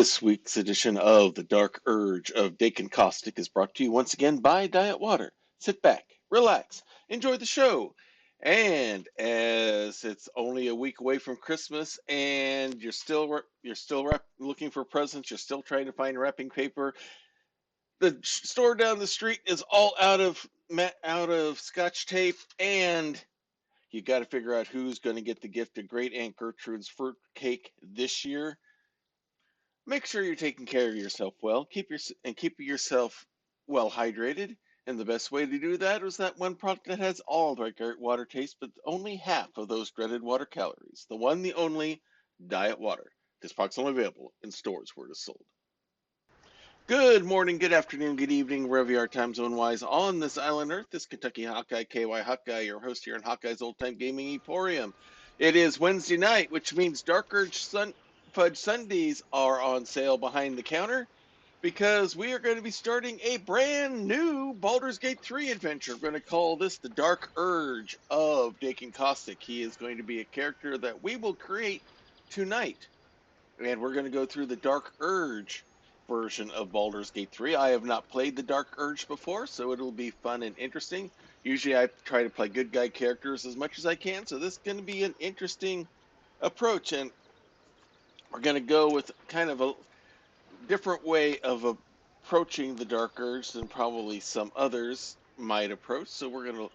This week's edition of The Dark Urge of Dakin Kaustic is brought to you once again by Diet Water. Sit back, relax, enjoy the show. And as it's only a week away from Christmas and you're still looking for presents, you're still trying to find wrapping paper, the store down the street is all out of Scotch tape, and you got to figure out who's going to get the gift of Great Aunt Gertrude's fruit cake this year. Make sure you're taking care of yourself well. Keep yourself well hydrated. And the best way to do that is that one product that has all the great water taste, but only half of those dreaded water calories. The one, the only Diet Water. This product's only available in stores where it is sold. Good morning, good afternoon, good evening, wherever you are time zone wise on this island Earth. This Kentucky Hawkeye, KY Hawkeye, your host here in Hawkeye's Old Time Gaming Emporium. It is Wednesday night, which means Dark Urge Fudge Sundays are on sale behind the counter because we are going to be starting a brand new Baldur's Gate 3 adventure. We're going to call this the Dark Urge of Dakin Kaustic. He is going to be a character that we will create tonight. And we're going to go through the Dark Urge version of Baldur's Gate 3. I have not played the Dark Urge before, so it'll be fun and interesting. Usually I try to play good guy characters as much as I can, so this is going to be an interesting approach. And we're going to go with kind of a different way of approaching the Dark Urge than probably some others might approach. So we're going to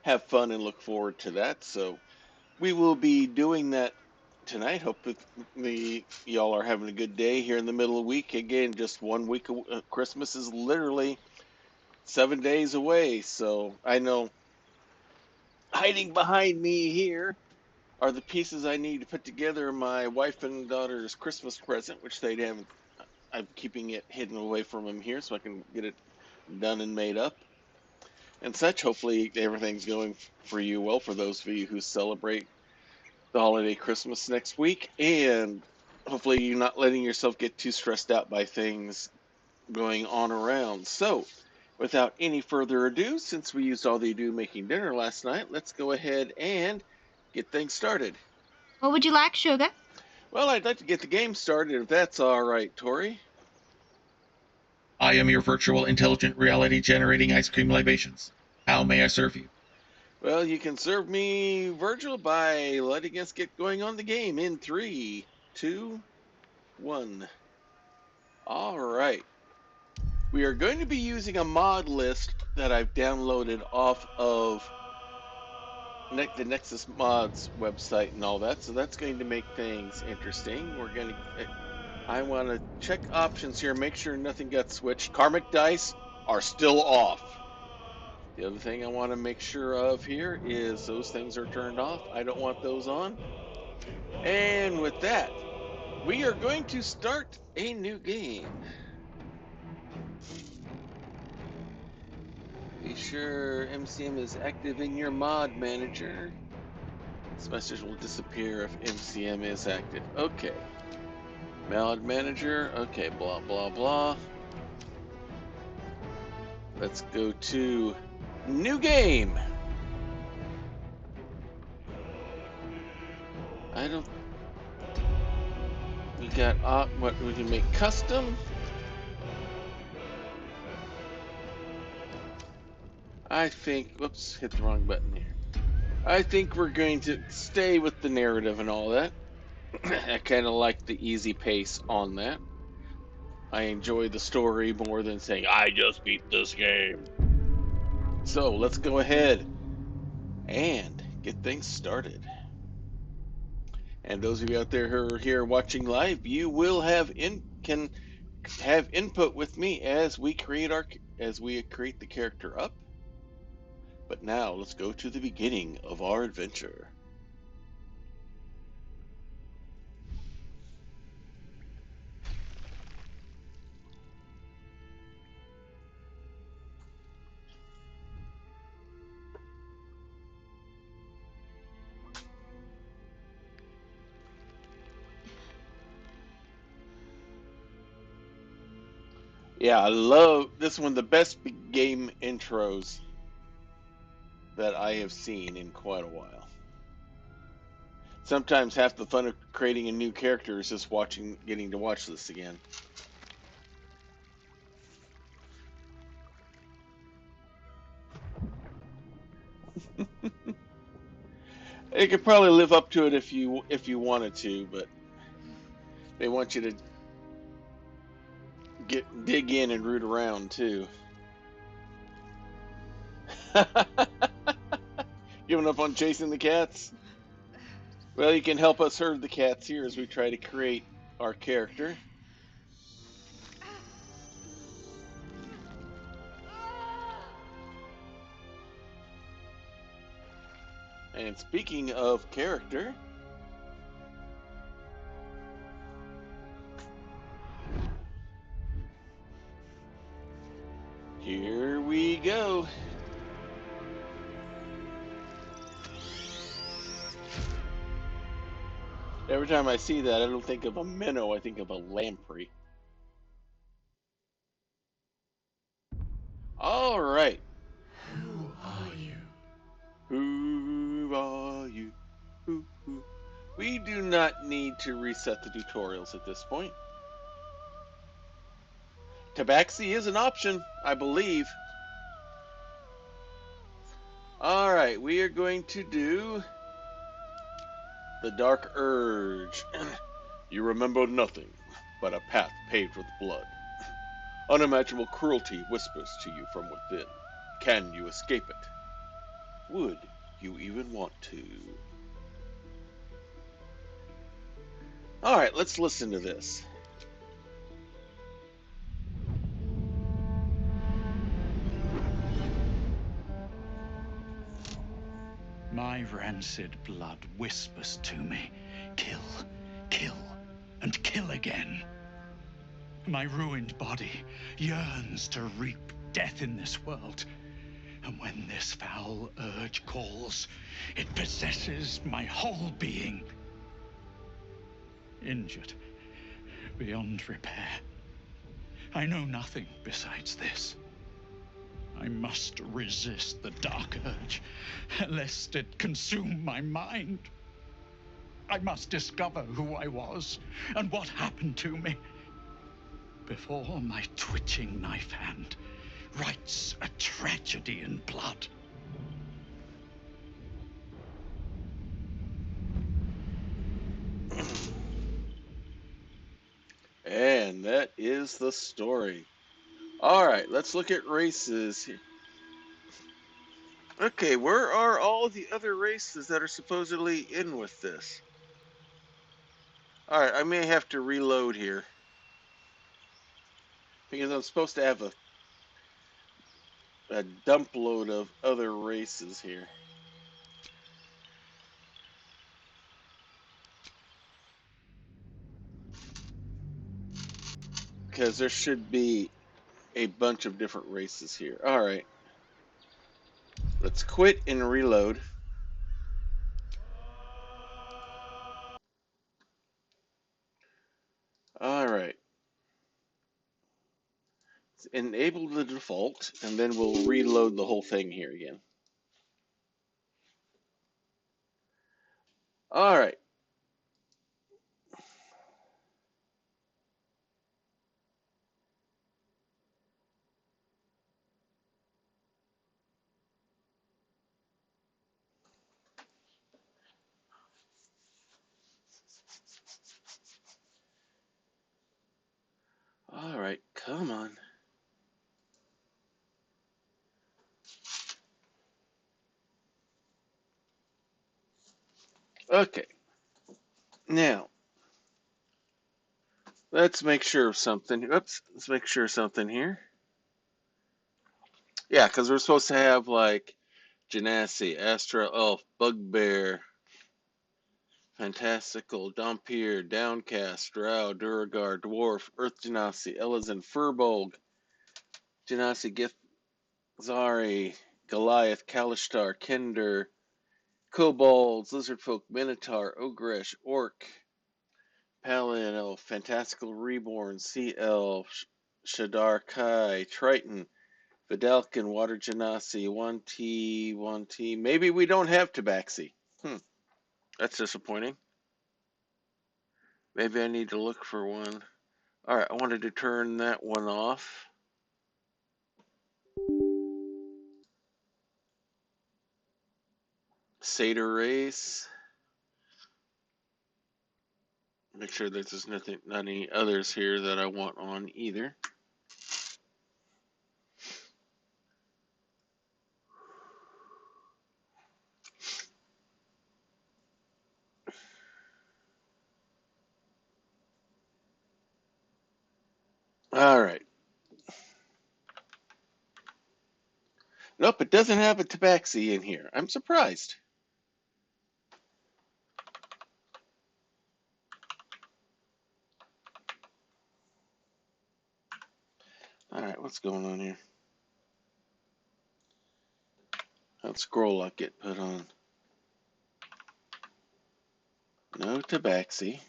have fun and look forward to that. So we will be doing that tonight. Hope that y'all are having a good day here in the middle of the week. Again, just 1 week of Christmas is literally 7 days away. So I know hiding behind me here are the pieces I need to put together my wife and daughter's Christmas present, which they haven't. I'm keeping it hidden away from them here so I can get it done and made up and such. Hopefully everything's going for you well, for those of you who celebrate the holiday Christmas next week, and hopefully you're not letting yourself get too stressed out by things going on around. So without any further ado, since we used all the ado making dinner last night, let's go ahead and get things started. What would you like, sugar? Well, I'd like to get the game started if that's all right, Tori. I am your virtual intelligent reality generating ice cream libations. How may I serve you? Well, you can serve me, Virgil, by letting us get going on the game in 3, 2, 1. All right. We are going to be using a mod list that I've downloaded off of the Nexus Mods website and all that, so that's going to make things interesting. I want to check options here, make sure nothing got switched. Karmic dice are still off. The other thing I want to make sure of here is those things are turned off. I don't want those on. And with that, we are going to start a new game. Be sure MCM is active in your mod manager. This message will disappear if MCM is active. Okay. Mod manager. Okay, blah, blah, blah. Let's go to new game. We got what we can make custom. I think, whoops, hit the wrong button here. I think we're going to stay with the narrative and all that. I kind of like the easy pace on that. I enjoy the story more than saying, I just beat this game. So let's go ahead and get things started. And those of you out there who are here watching live, you will can have input with me as we create the character up. But now let's go to the beginning of our adventure. Yeah, I love this one, the best game intros that I have seen in quite a while. Sometimes half the fun of creating a new character is just getting to watch this again. It could probably live up to it if you wanted to, but they want you to dig in and root around too. Giving up on chasing the cats? Well, you can help us herd the cats here as we try to create our character. And speaking of character, here we go. Every time I see that, I don't think of a minnow, I think of a lamprey. All right. Who are you? Who are you? Who? We do not need to reset the tutorials at this point. Tabaxi is an option, I believe. All right, we are going to do the Dark Urge. You remember nothing but a path paved with blood. Unimaginable cruelty whispers to you from within. Can you escape it? Would you even want to? All right, let's listen to this. My rancid blood whispers to me, kill, kill, and kill again. My ruined body yearns to reap death in this world. And when this foul urge calls, it possesses my whole being. Injured beyond repair. I know nothing besides this. I must resist the dark urge, lest it consume my mind. I must discover who I was and what happened to me before my twitching knife hand writes a tragedy in blood. And that is the story. All right, let's look at races here. Okay, where are all the other races that are supposedly in with this? All right, I may have to reload here because I'm supposed to have a dump load of other races here. Because there should be a bunch of different races here. All right, let's quit and reload. All right, let's enable the default, and then we'll reload the whole thing here again. All right. All right, come on. Okay, now let's make sure of something. Oops, let's make sure of something here. Yeah, because we're supposed to have like Genasi, Astral Elf, Bugbear, Fantastical, Dompier, Downcast, Drow, Duragar, Dwarf, Earth Genasi, Elizan, Furbolg, Genasi, Githzari, Goliath, Kalishtar, Kender, Kobolds, Lizardfolk, Minotaur, Ogresh, Orc, Paladin Elf, Fantastical Reborn, Sea Elf, Shadar Kai, Triton, Vidalkin, Water Genasi, 1T, 1T. Maybe we don't have Tabaxi. That's disappointing. Maybe I need to look for one. All right, I wanted to turn that one off. Seder race. Make sure that there's not any others here that I want on either. All right. Nope, it doesn't have a tabaxi in here. I'm surprised. All right, what's going on here? That scroll lock get put on. No tabaxi.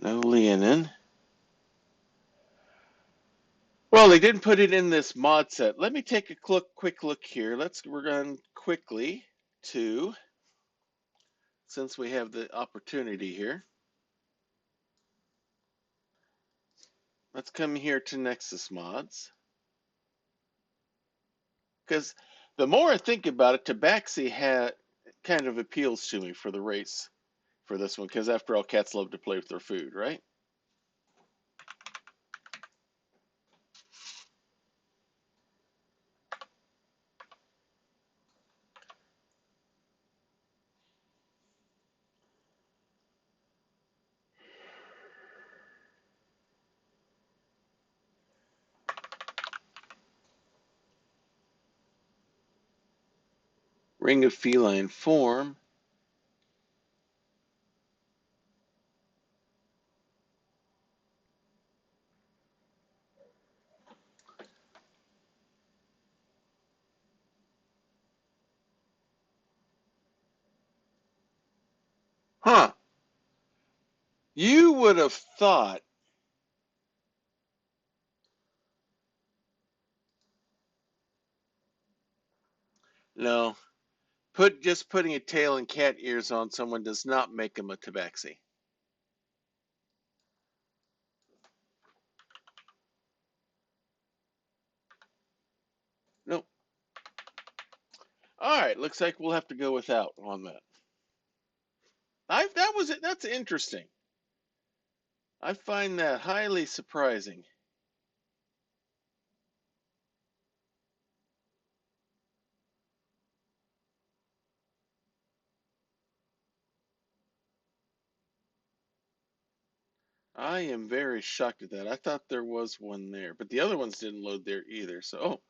No Leonin. Well, they didn't put it in this mod set. Let me take a quick look here. We're going quickly to, since we have the opportunity here, let's come here to Nexus mods. Because the more I think about it, Tabaxi kind of appeals to me for the race for this one. Because after all, cats love to play with their food, right? Ring of feline form. Huh. You would have thought, no, just putting a tail and cat ears on someone does not make them a tabaxi. Nope. All right, looks like we'll have to go without on that. That's interesting. I find that highly surprising. I am very shocked at that. I thought there was one there, but the other ones didn't load there either. So, oh,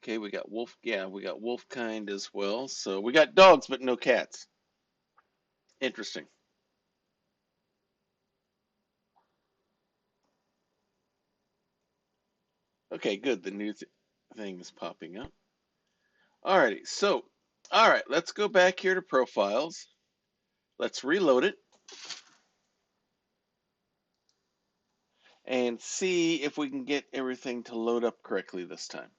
okay, we got wolf. Yeah, we got wolf kind as well. So we got dogs, but no cats. Interesting. Okay, good. The new thing is popping up. Alrighty, so, all right, let's go back here to profiles. Let's reload it and see if we can get everything to load up correctly this time.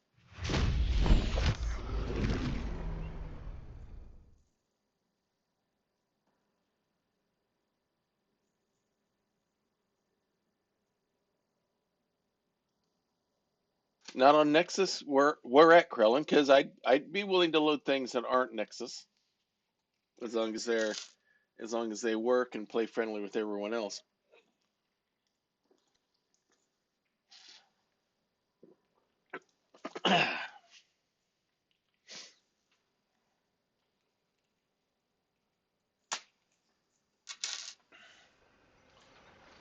Not on Nexus. We're at Krellin because I'd be willing to load things that aren't Nexus as long as they work and play friendly with everyone else.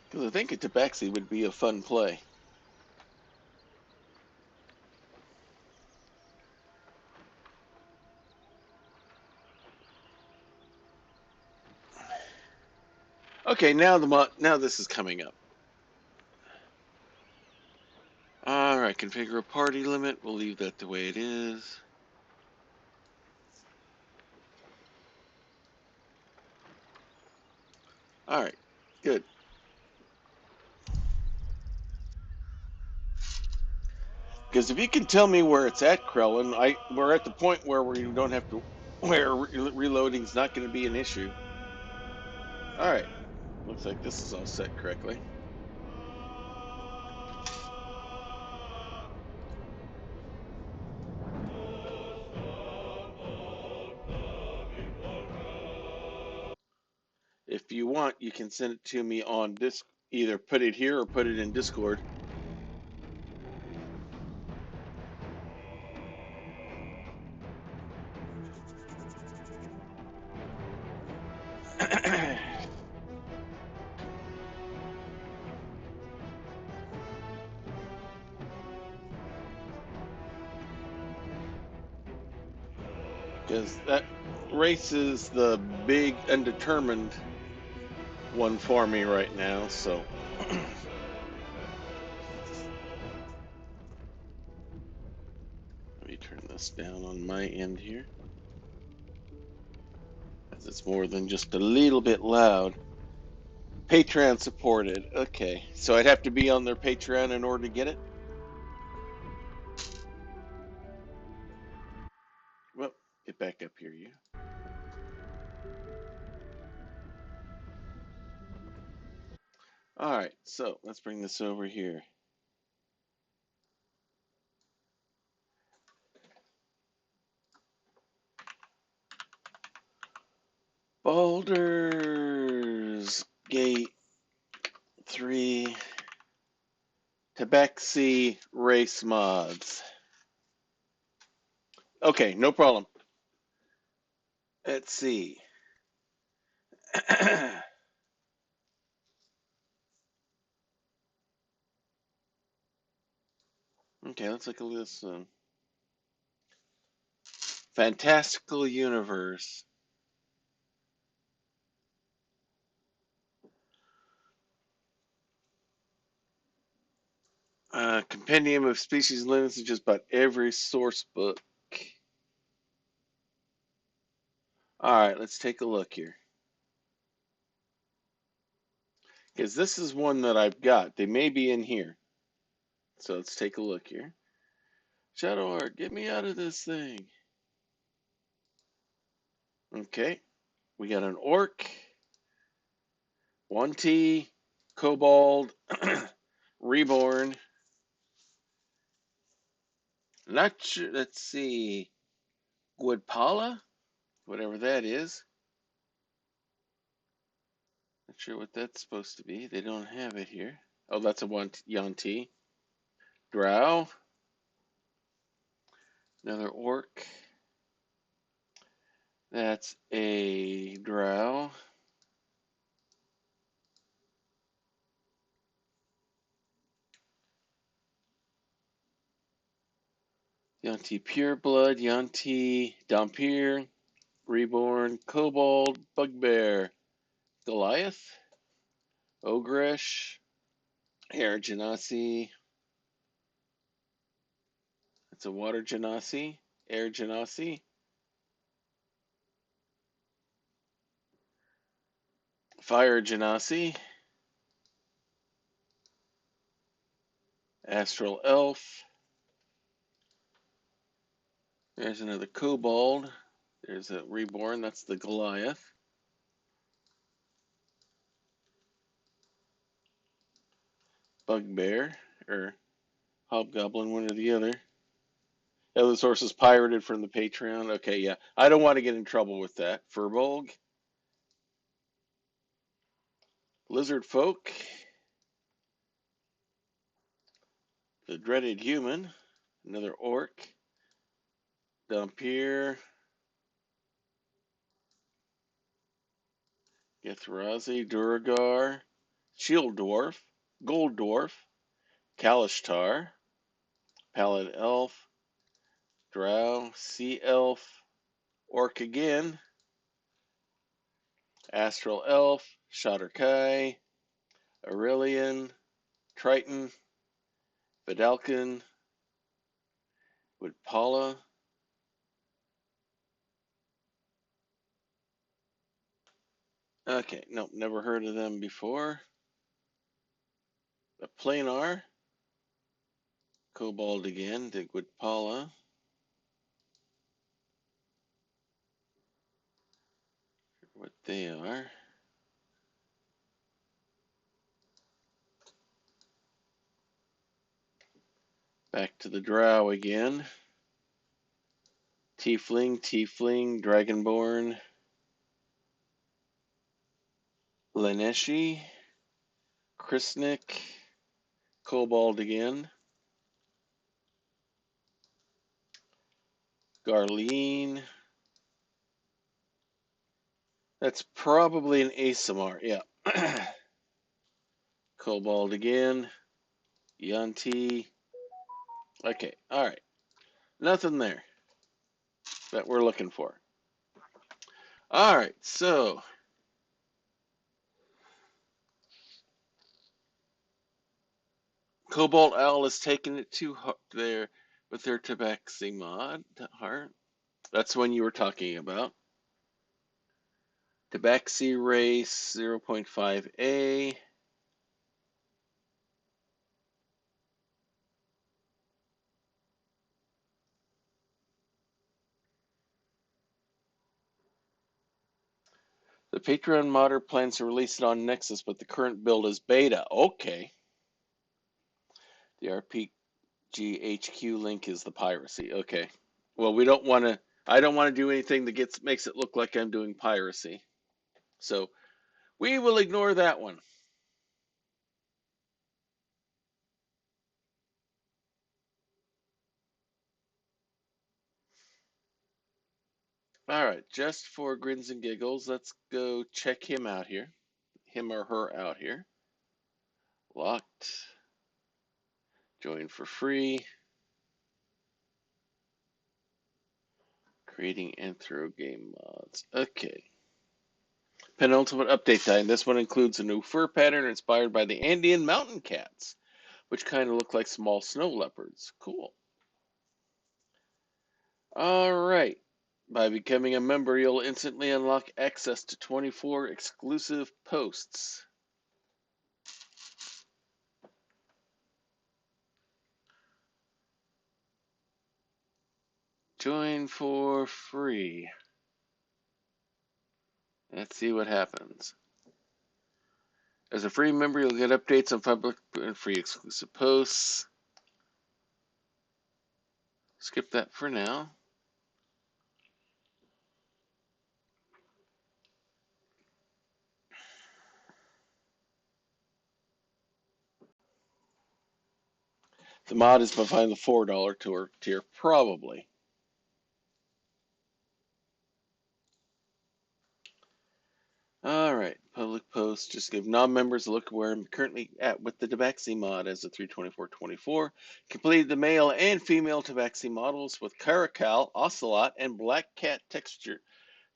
Because I think a Tabaxi would be a fun play. Okay, now this is coming up. All right, configure a party limit. We'll leave that the way it is. All right, good. Because if you can tell me where it's at, Krellin, we're at the point where we don't have to, where reloading's not going to be an issue. All right, looks like this is all set correctly. If you want, you can send it to me on this. Either put it here or put it in Discord. Because that race is the big undetermined one for me right now, so. Let me turn this down on my end here. It's more than just a little bit loud. Patreon supported. Okay, so I'd have to be on their Patreon in order to get it? Well, get back up here, you. Alright, so let's bring this over here. Baldur's Gate 3 Tabaxi Race Mods. Okay, no problem. Let's see. Okay, let's look at this. Fantastical Universe. Compendium of species limits just about every source book. Alright, let's take a look here. Because this is one that I've got. They may be in here. So let's take a look here. Shadow Art, get me out of this thing. Okay, we got an Orc, 1T, Kobold, Reborn. Not sure, let's see, Woodpala, whatever that is. Not sure what that's supposed to be. They don't have it here. Oh, that's a Yanti. Drow. Another Orc. That's a Drow. Yanti Pureblood, Yanti Dhampir, Reborn, Kobold, Bugbear, Goliath, Ogresh, Air Genasi. That's a Water Genasi, Air Genasi, Fire Genasi, Astral Elf. There's another Kobold. There's a Reborn, that's the Goliath. Bugbear, or Hobgoblin, one or the other. Other sources pirated from the Patreon. Okay, yeah. I don't want to get in trouble with that. Furbolg. Lizard Folk. The Dreaded Human. Another Orc. Dhampir. Githrazi. Duragar. Shield Dwarf. Gold Dwarf. Kalishtar. Pallid Elf. Drow. Sea Elf. Orc again. Astral Elf. Shadar-kai. Aurelian. Triton. Vidalcan. Woodpala. Okay, nope, never heard of them before. The Planar. Cobalt again, Digwood Paula. What they are. Back to the Drow again. Tiefling, Dragonborn, Laneshi, Krisnik, Cobalt again, Garleen. That's probably an ASMR, yeah. Cobalt again, Yanti. Okay, alright. Nothing there that we're looking for. Alright, so Cobalt Owl is taking it to there with their Tabaxi mod. Heart. That's one you were talking about. Tabaxi race 0.5A. The Patreon modder plans to release it on Nexus, but the current build is beta. Okay. The RPG HQ link is the piracy. Okay. Well, we don't want to. I don't want to do anything that makes it look like I'm doing piracy. So we will ignore that one. All right, just for grins and giggles, let's go check him out here. Him or her out here. Locked. Join for free. Creating Anthro game mods. Okay. Penultimate update time. This one includes a new fur pattern inspired by the Andean mountain cats, which kind of look like small snow leopards. Cool. All right. By becoming a member, you'll instantly unlock access to 24 exclusive posts. Join for free. Let's see what happens. As a free member, you'll get updates on public and free exclusive posts. Skip that for now. The mod is behind the $4 tier, probably. Alright, public posts. Just give non-members a look where I'm currently at with the Tabaxi mod as of 3/24/24. Completed the male and female Tabaxi models with Caracal, Ocelot, and Black Cat texture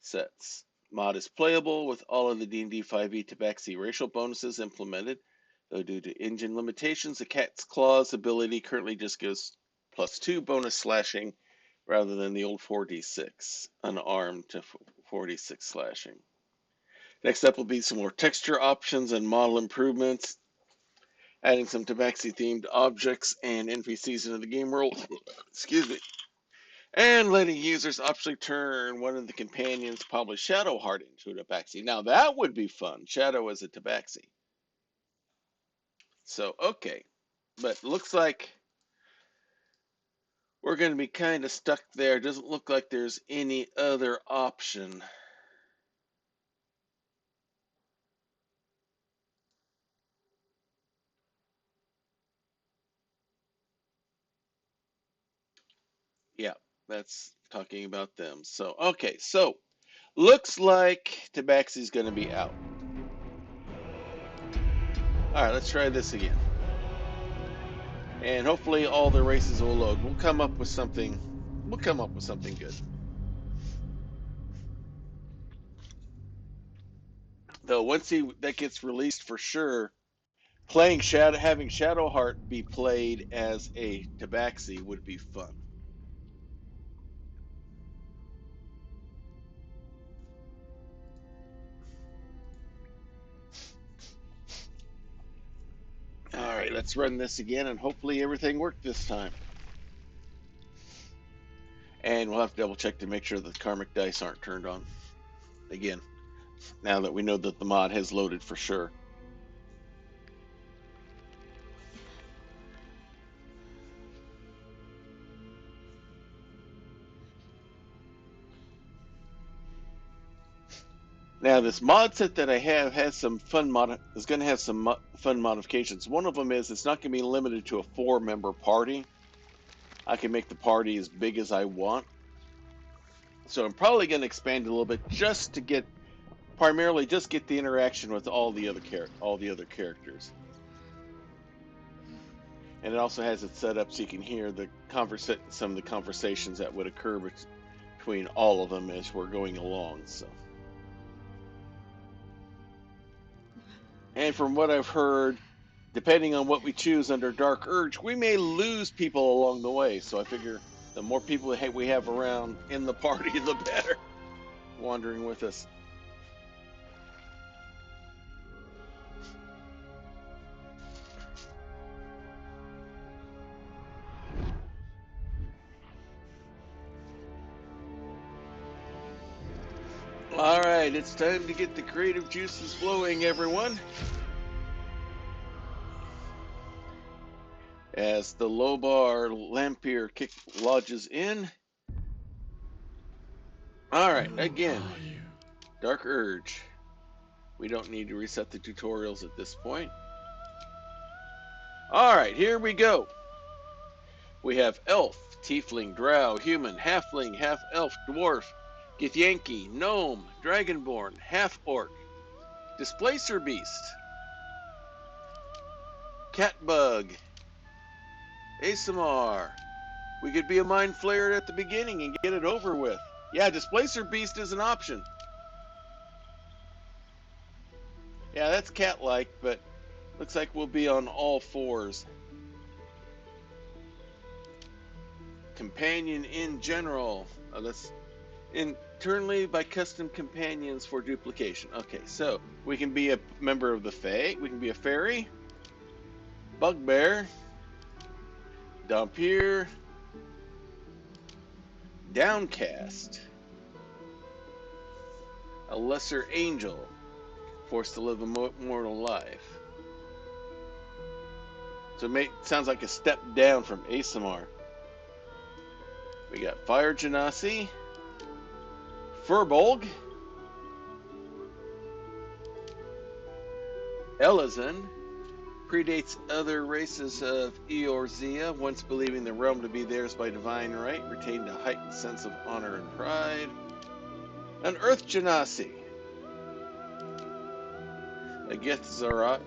sets. Mod is playable with all of the D&D 5e Tabaxi racial bonuses implemented, though due to engine limitations, the Cat's Claws ability currently just gives +2 bonus slashing rather than the old 4d6, unarmed to 4d6 slashing. Next up will be some more texture options and model improvements, adding some Tabaxi themed objects and NPCs into the game world. Excuse me. And letting users optionally turn one of the companions, probably Shadowheart, into a Tabaxi. Now that would be fun. Shadow as a Tabaxi. So, okay. But looks like we're going to be kind of stuck there. Doesn't look like there's any other option. Yeah, that's talking about them. So, okay, so looks like Tabaxi's going to be out. All right, let's try this again. And hopefully all the races will load. We'll come up with something. We'll come up with something good. Though once that gets released for sure, having Shadowheart be played as a Tabaxi would be fun. All right, let's run this again, and hopefully everything worked this time. And we'll have to double check to make sure that the karmic dice aren't turned on again, now that we know that the mod has loaded for sure. Now, this mod set that I have has some fun is going to have some fun modifications. One of them is it's not going to be limited to a 4-member party. I can make the party as big as I want. So I'm probably going to expand it a little bit just to get, primarily just get the interaction with all the other characters. And it also has it set up so you can hear the some of the conversations that would occur between all of them as we're going along. So. And from what I've heard, depending on what we choose under Dark Urge, we may lose people along the way. So I figure the more people we have around in the party, the better, wandering with us. All right, it's time to get the creative juices flowing, everyone. As the Lobar Lampier lodges in. All right, again, Dark Urge. We don't need to reset the tutorials at this point. All right, here we go. We have Elf, Tiefling, Drow, Human, Halfling, Half-Elf, Dwarf, Githyanki, Gnome, Dragonborn, Half-Orc, Displacer Beast, Catbug, Asimar. We could be a Mind Flayer at the beginning and get it over with. Yeah, Displacer Beast is an option. Yeah, that's cat-like, but looks like we'll be on all fours. Companion in general. Oh, that's internally by custom companions for duplication. Okay, so we can be a member of the Fae. We can be a fairy, bugbear, Dampier, downcast, a lesser angel, forced to live a mortal life. So it sounds like a step down from Asimar. We got Fire Genasi, Furbolg, Elazin, predates other races of Eorzea, once believing the realm to be theirs by divine right, retained a heightened sense of honor and pride. An Earth Genasi, a Gethzerai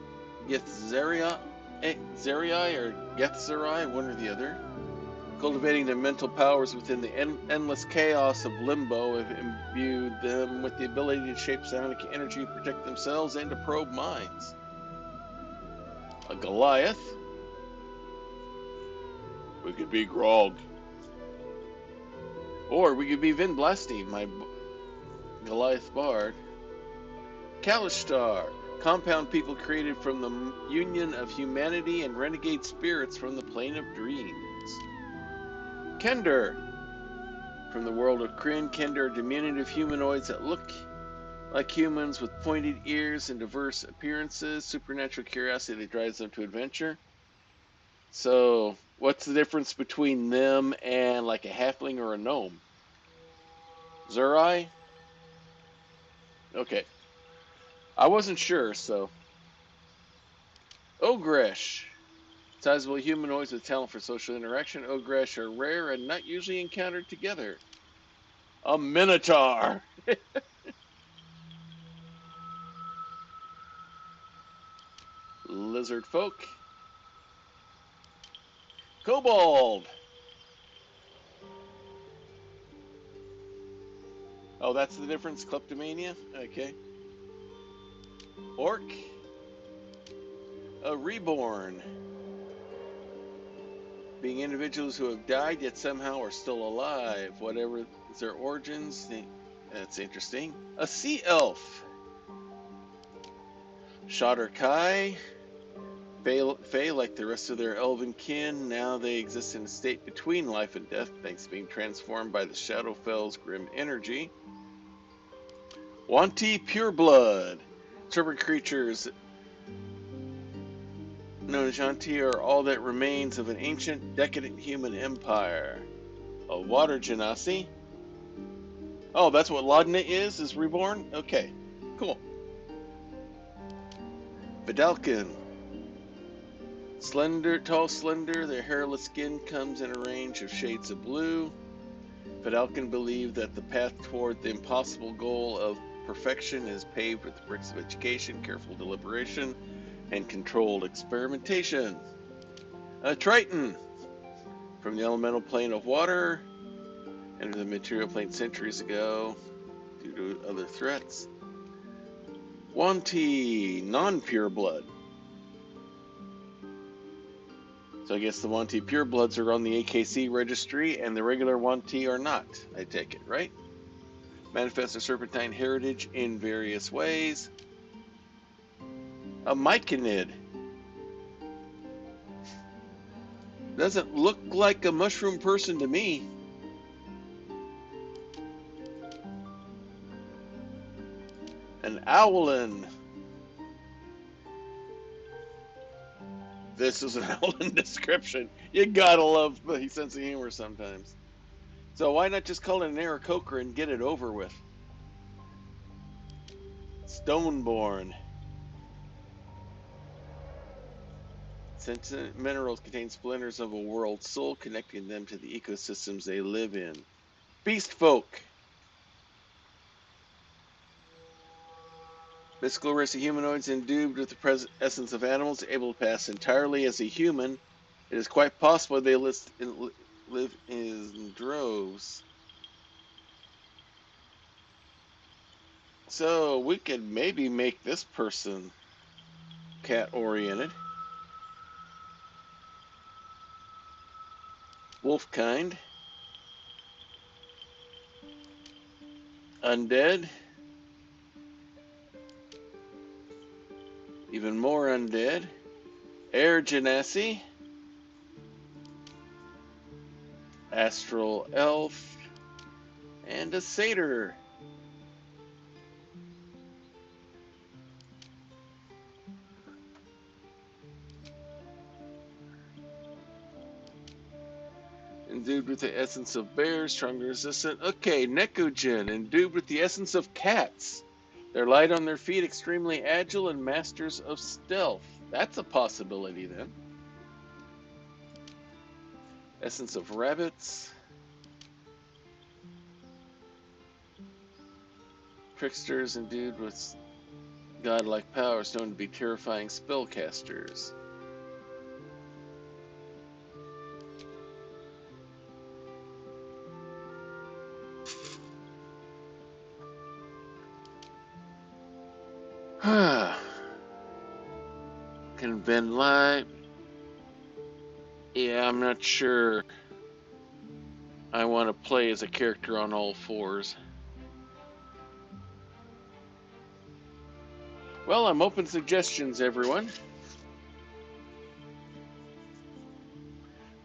or Gethzerai, one or the other. Cultivating their mental powers within the endless chaos of limbo have imbued them with the ability to shape psionic energy, protect themselves, and to probe minds. A Goliath. We could be Grog. Or we could be Vin Blasti, my Goliath Bard. Kalishtar. Compound people created from the union of humanity and renegade spirits from the plane of dreams. Kender. From the world of Kryn, Kender are diminutive humanoids that look like humans with pointed ears and diverse appearances. Supernatural curiosity that drives them to adventure. So, what's the difference between them and like a halfling or a gnome? Zurai? Okay. I wasn't sure, so. Ogresh. Sizable humanoids with talent for social interaction. Ogresh are rare and not usually encountered together. A Minotaur. Lizard folk. Kobold. Oh, that's the difference? Kleptomania? Okay. Orc. A reborn. Being individuals who have died yet somehow are still alive. Whatever is their origins. That's interesting. A sea elf. Shadar Kai. Fae, like the rest of their elven kin, now they exist in a state between life and death, thanks to being transformed by the Shadowfell's grim energy. Wanti Pureblood. Serpent creatures known as Shanti are all that remains of an ancient, decadent human empire. A water genasi. Oh, that's what Laudna is reborn? Okay, cool. Vidalkin. Slender, tall, slender, their hairless skin comes in a range of shades of blue. Vidalkin believed that the path toward the impossible goal of perfection is paved with the bricks of education, careful deliberation, and controlled experimentation. A Triton. From the elemental plane of water, entered the material plane centuries ago due to other threats. Wanti, non-pure blood. So I guess the Wanti purebloods are on the AKC registry, and the regular Wanti are not, I take it, right? Manifest their serpentine heritage in various ways. A myconid. Doesn't look like a mushroom person to me. An owlin. This is an owlin description. You gotta love the sense of humor sometimes. So why not just call it an Aarakocra and get it over with? Stoneborn. Sentient minerals contain splinters of a world soul, connecting them to the ecosystems they live in. Beast folk. Mystical race of humanoids endued with the essence of animals, able to pass entirely as a human. It is quite possible they live in droves. So we could maybe make this person cat-oriented. Wolfkind. Undead. Even more undead. Air Genasi. Astral Elf. And a Satyr. Endued with the essence of bears, stronger resistant. Okay, Nekujin, endued with the essence of cats. They're light on their feet, extremely agile, and masters of stealth. That's a possibility then. Essence of rabbits. Tricksters endued with godlike powers, known to be terrifying spellcasters. Can bend light. Yeah, I'm not sure I want to play as a character on all fours. Well, I'm open to suggestions, everyone.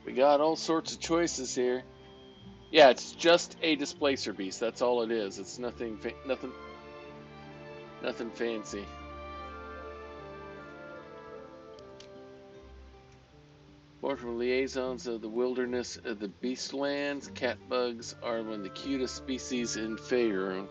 We got all sorts of choices here. Yeah, it's just a displacer beast. That's all it is. It's nothing fancy. Born from liaisons of the wilderness of the beastlands, catbugs are one of the cutest species in Faerun.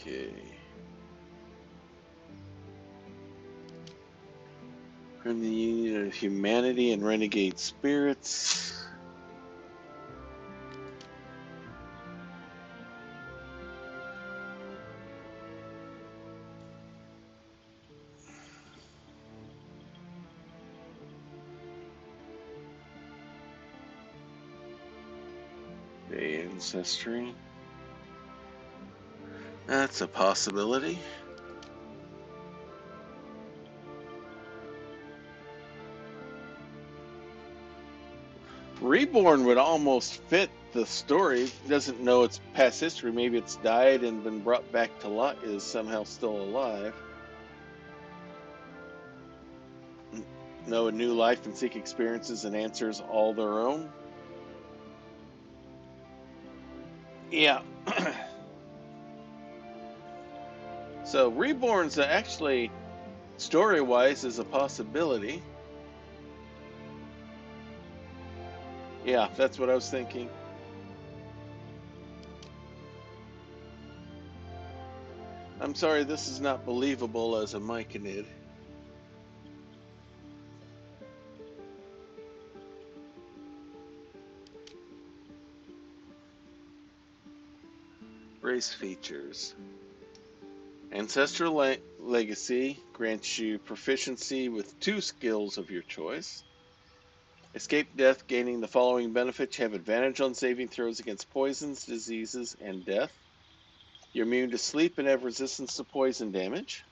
Okay. From the Union of Humanity and Renegade Spirits. Ancestry. That's a possibility. Reborn would almost fit the story. Doesn't know its past history. Maybe it's died and been brought back to life, is somehow still alive. Know a new life and seek experiences and answers all their own. Yeah. So Reborn's actually, story-wise, is a possibility. Yeah, that's what I was thinking. I'm sorry, this is not believable as a myconid. Race features. Ancestral legacy grants you proficiency with 2 skills of your choice. Escape death, gaining the following benefits. You have advantage on saving throws against poisons, diseases, and death. You're immune to sleep and have resistance to poison damage.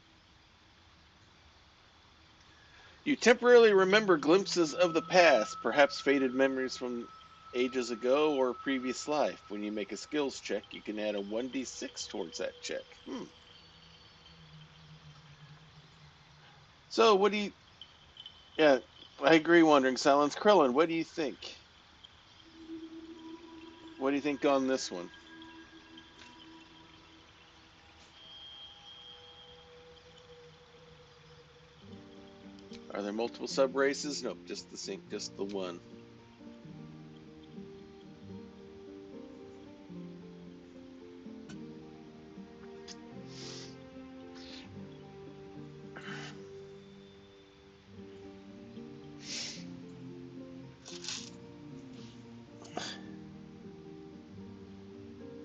You temporarily remember glimpses of the past, perhaps faded memories from ages ago or a previous life. When you make a skills check, you can add a 1d6 towards that check. So, what do you... Yeah, I agree, Wandering Silence. Krillin, what do you think? What do you think on this one? Are there multiple sub-races? Nope, just the one.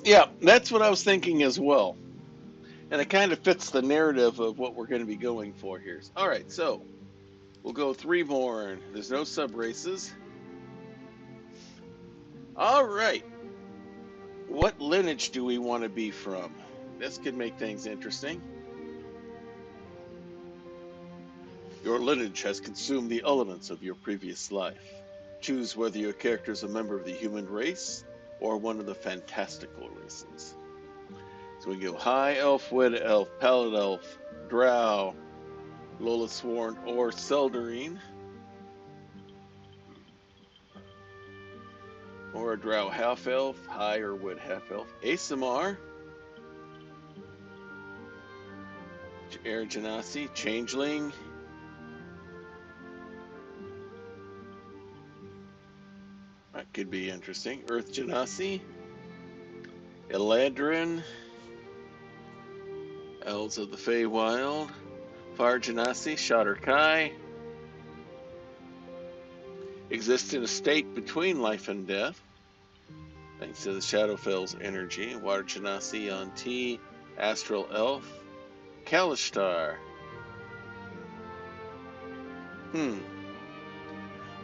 Yeah, that's what I was thinking as well. And it kind of fits the narrative of what we're going to be going for here. All right, so we'll go with Reborn. There's no sub-races. All right. What lineage do we want to be from? This could make things interesting. Your lineage has consumed the elements of your previous life. Choose whether your character is a member of the human race or one of the fantastical races. So we go High Elf, Wood Elf, Pallid Elf, Drow, Lola Sworn, or Seldarine. Or a Drow Half Elf, High or Wood Half Elf. Asamar, Air Genasi, Changeling. That could be interesting. Earth Genasi, Eladrin, Elves of the Feywild, Fire Genasi, Shadar Kai. Exists in a state between life and death, thanks to the Shadowfell's energy. Water Genasi on T, Astral Elf, Kalishtar.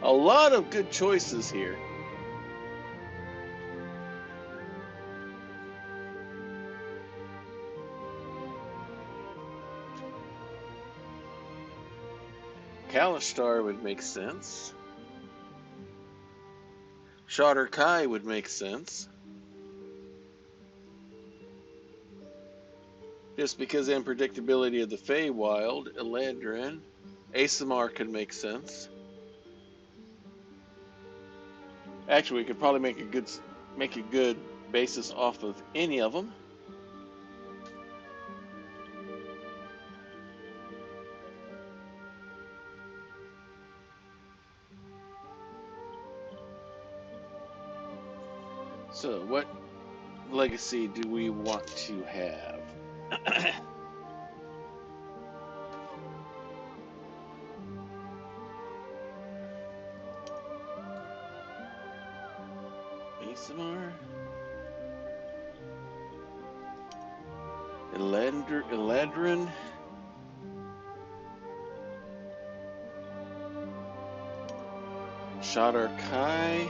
A lot of good choices here. Kalishtar would make sense. Shadar Kai would make sense. Just because of the unpredictability of the Feywild, Eladrin, Asamar could make sense. Actually, we could probably make a good basis off of any of them. So, what legacy do we want to have? Asamar? Eladrin? Shadar Kai?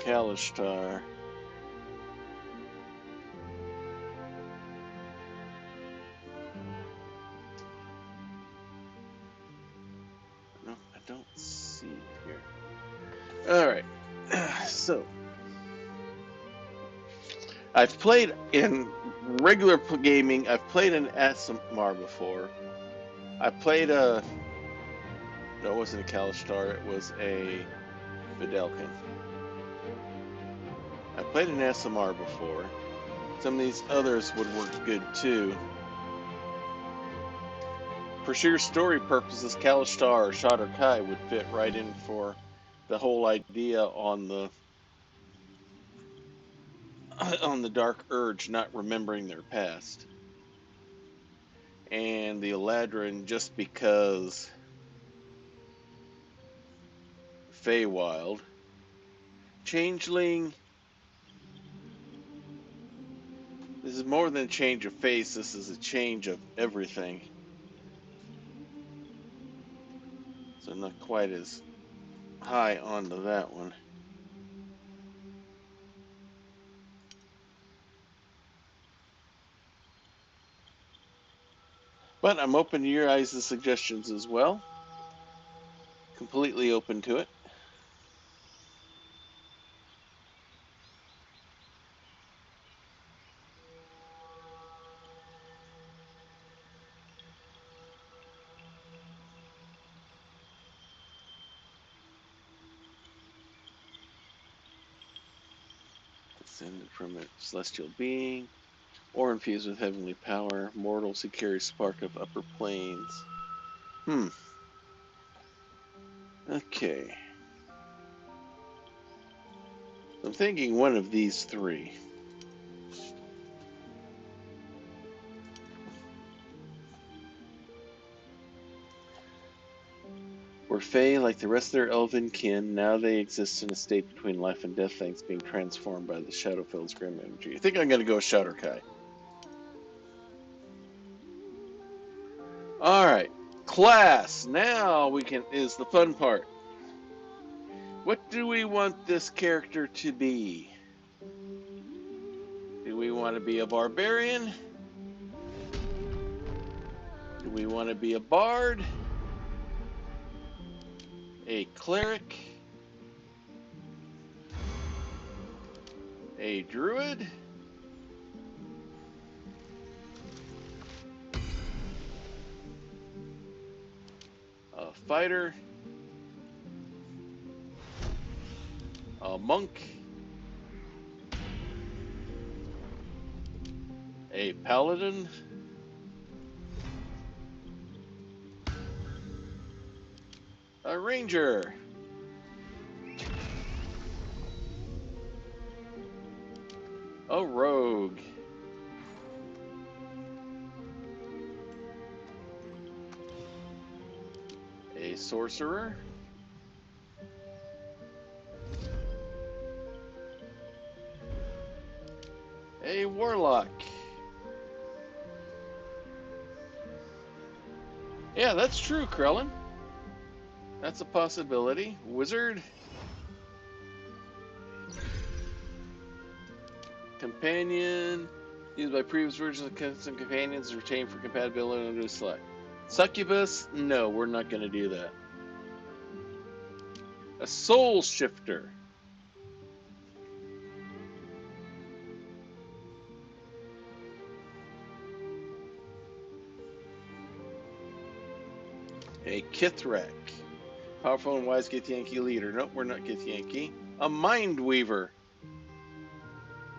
Kalishtar. No, I don't see it here. Alright. So, I've played in regular gaming, I've played an SMR before. I played a... No, it wasn't a Kalishtar, it was a Vidalkin. I played an SMR before. Some of these others would work good too. For sheer story purposes, Kalishtar or Shadow Kai would fit right in for the whole idea on the Dark Urge not remembering their past. And the Eladrin just because Feywild. Changeling. This is more than a change of face, this is a change of everything. So I'm not quite as high onto that one. But I'm open to your guys' suggestions as well. Completely open to it. Descended from a celestial being, or infused with heavenly power, mortals who carry spark of upper planes. Okay. I'm thinking one of these three. Were Fae like the rest of their elven kin, now they exist in a state between life and death, thanks being transformed by the Shadowfell's grim energy. I think I'm going to go Shadow Kai. Alright. Class. Now we can, is the fun part. What do we want this character to be? Do we want to be a barbarian? Do we want to be a bard? A cleric? A druid? A fighter? A monk? A paladin? A ranger? A rogue? A sorcerer? A warlock? Yeah, that's true, Krellin. That's a possibility. Wizard? Companion? Used by previous versions of custom companions, retained for compatibility and to select. Succubus? No, we're not going to do that. A soul shifter? A Kithrak? Powerful and wise Githyanki leader. Nope, we're not Githyanki. A mind weaver?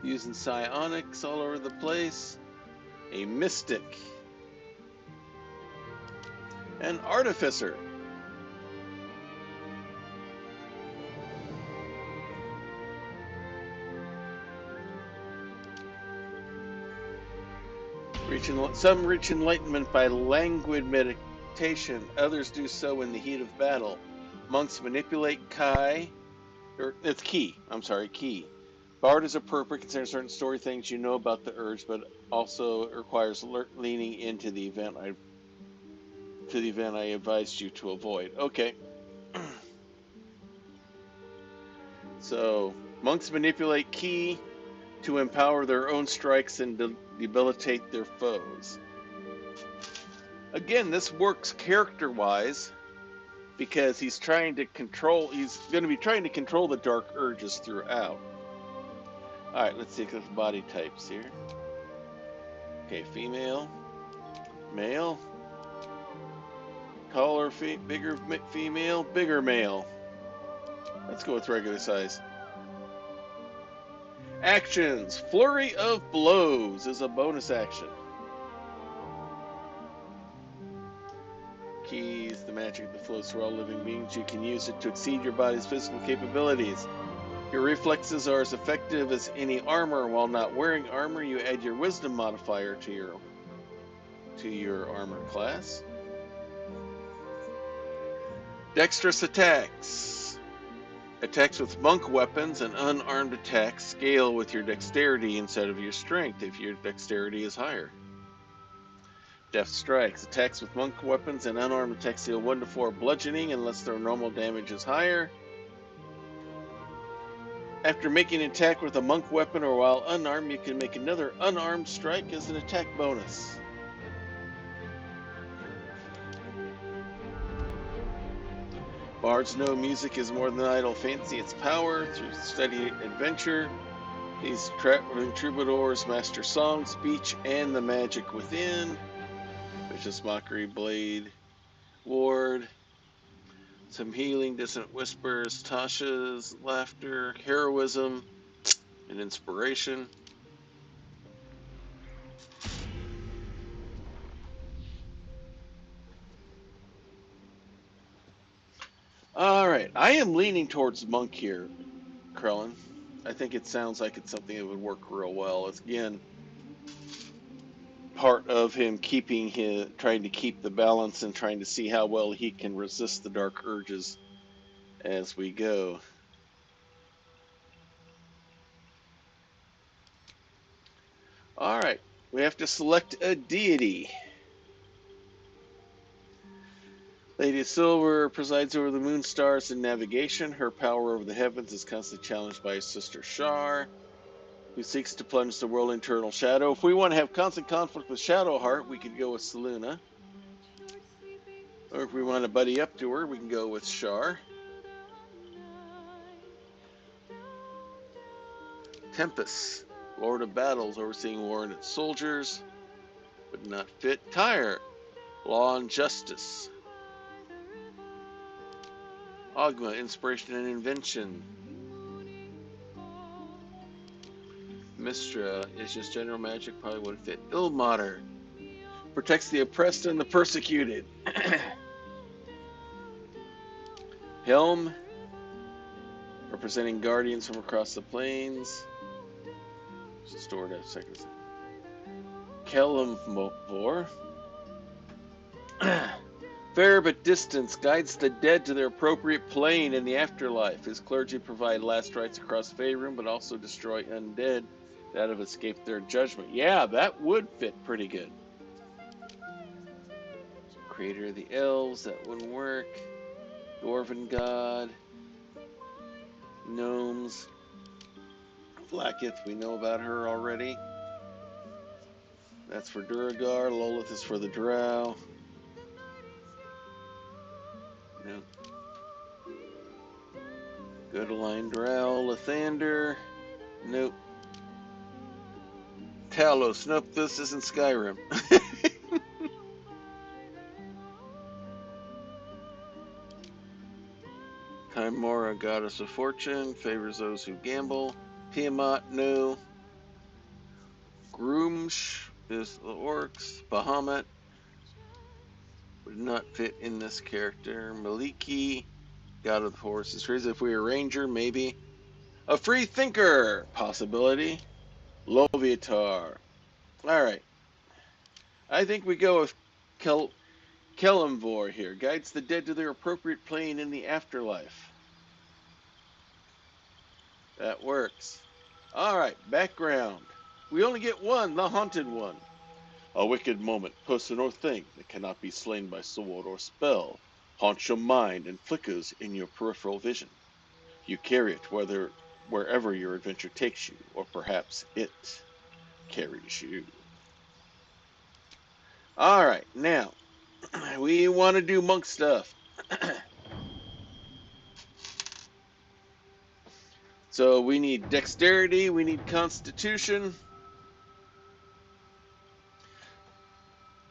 Using psionics all over the place. A mystic? An artificer? Some reach enlightenment by languid meditation, others do so in the heat of battle. Monks manipulate Kai, or it's Ki, I'm sorry, Ki. Bard is appropriate considering certain story things you know about the urge, but also requires leaning into the event I advised you to avoid. Okay. So, monks manipulate ki to empower their own strikes and debilitate their foes. Again, this works character-wise because he's going to be trying to control the dark urges throughout. Alright, let's see the body types here. Okay, female, male, taller, bigger female, bigger male. Let's go with regular size. Actions. Flurry of blows is a bonus action. Keys, the magic that flows through all living beings. You can use it to exceed your body's physical capabilities. Your reflexes are as effective as any armor. While not wearing armor, you add your wisdom modifier to your armor class. Dexterous attacks. Attacks with monk weapons and unarmed attacks scale with your dexterity instead of your strength if your dexterity is higher. Deft strikes. Attacks with monk weapons and unarmed attacks deal 1 to 4 bludgeoning unless their normal damage is higher. After making an attack with a monk weapon or while unarmed, you can make another unarmed strike as an attack bonus. Bards know music is more than idle fancy, it's power. Through steady adventure, these traveling troubadours master song, speech, and the magic within. Vicious mockery, blade, ward, some healing, dissonant whispers, Tasha's laughter, heroism, and inspiration. All right, I am leaning towards monk here, Krellin. I think it sounds like it's something that would work real well. It's again part of him trying to keep the balance and trying to see how well he can resist the dark urges as we go. All right, we have to select a deity. Lady of Silver presides over the moon, stars, and navigation. Her power over the heavens is constantly challenged by her sister Shar, who seeks to plunge the world into eternal shadow. If we want to have constant conflict with Shadowheart, we could go with Selûne. Or if we want to buddy up to her, we can go with Shar. Tempest, Lord of Battles, overseeing war and its soldiers, would not fit. Tyre, Law and Justice. Ogma, Inspiration and Invention. Mistra is just general magic, probably wouldn't fit. Ilmater, protects the oppressed and the persecuted. Helm, representing guardians from across the plains. Stored at seconds. Kelemvor, fair but distant, guides the dead to their appropriate plane in the afterlife. His clergy provide last rites across Faerun, but also destroy undead that have escaped their judgment. Yeah, that would fit pretty good. Creator of the elves, that wouldn't work. Dwarven god. Gnomes. Vlaakith, we know about her already. That's for Duragar. Lolith is for the Drow. No. Go to Line Drow. Lathander. Nope. Talos. Nope, this isn't Skyrim. Chimera, goddess of fortune, favors those who gamble. Tiamat, no. Groomsh is the orcs. Bahamut would not fit in this character. Maliki, god of the horses. If we were a ranger, maybe. A free thinker, possibility. Loviatar. Alright. I think we go with Kelemvor here. Guides the dead to their appropriate plane in the afterlife. That works. Alright, background. We only get one, the haunted one. A wicked moment, person or thing that cannot be slain by sword or spell, haunts your mind and flickers in your peripheral vision. You carry it wherever your adventure takes you, or perhaps it carries you. All right, now we want to do monk stuff. So we need dexterity, we need constitution.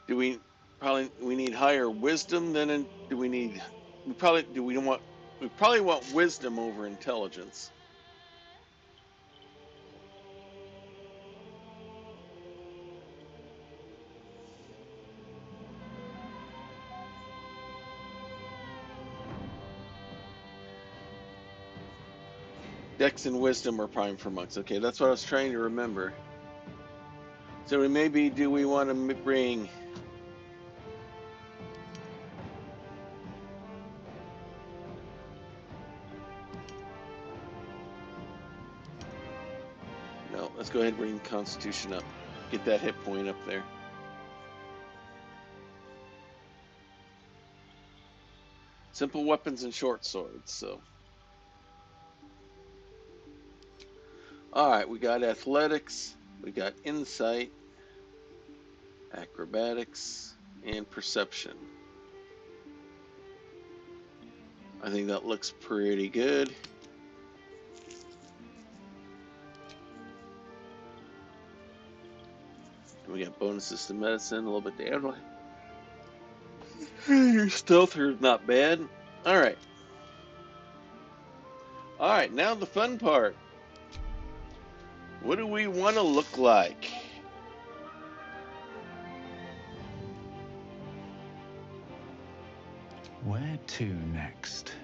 Do we need higher wisdom than do we need we probably want wisdom over intelligence. Dex and wisdom are prime for monks. Okay, that's what I was trying to remember. So maybe do we want to bring no, let's go ahead and bring constitution up. Get that hit point up there. Simple weapons and short swords, so. Alright, we got athletics, we got insight, acrobatics, and perception. I think that looks pretty good. We got bonuses to medicine, a little bit to animal. Your stealth is not bad. Alright. Alright, now the fun part. What do we want to look like? Where to next?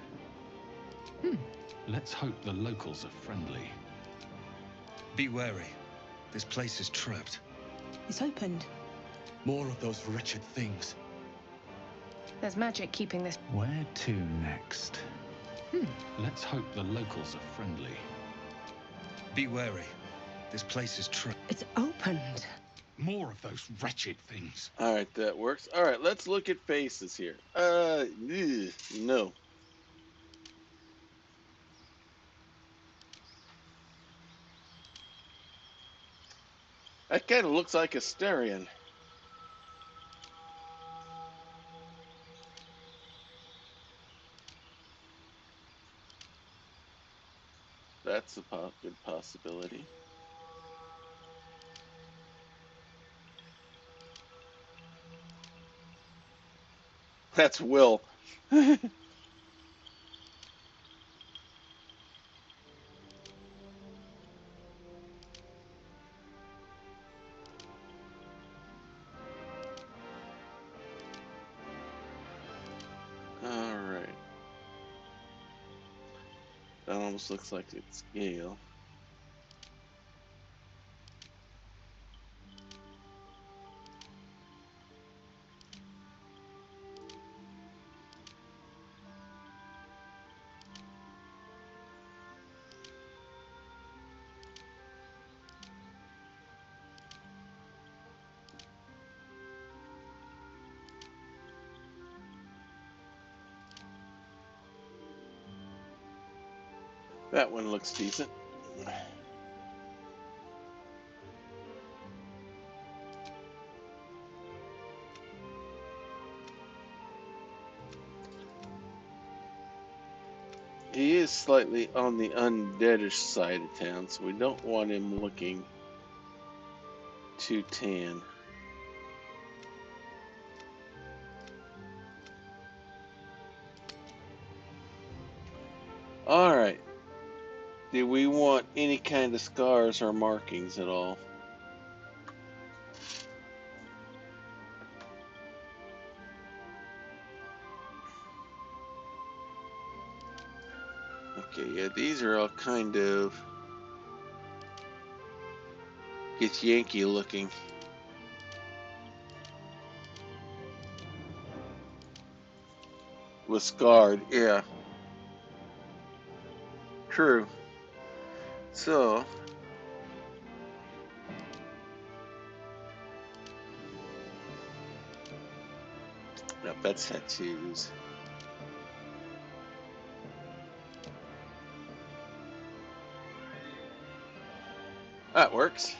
Let's hope the locals are friendly. Be wary. This place is trapped. It's opened. More of those wretched things. There's magic keeping this. Where to next? Let's hope the locals are friendly. Be wary. This place is trapped. It's opened. More of those wretched things. Alright, that works. Alright, let's look at faces here. No. That kind of looks like a Styrian. That's a good possibility. That's Will. Alright. That almost looks like it's Gale. That one looks decent. He is slightly on the undeadish side of town, so we don't want him looking too tan. Alright. Do we want any kind of scars or markings at all? Okay, yeah, these are all kind of gets Yankee looking. With scarred, yeah. True. So, yep, that's tattoos. That works.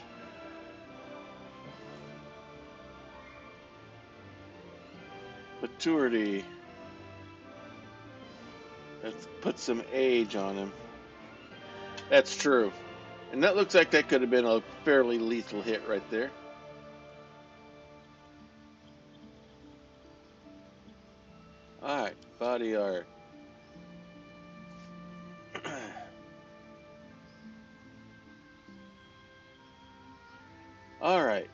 Maturity. Let's put some age on him. That's true. And that looks like that could have been a fairly lethal hit right there. Alright, body art. Alright.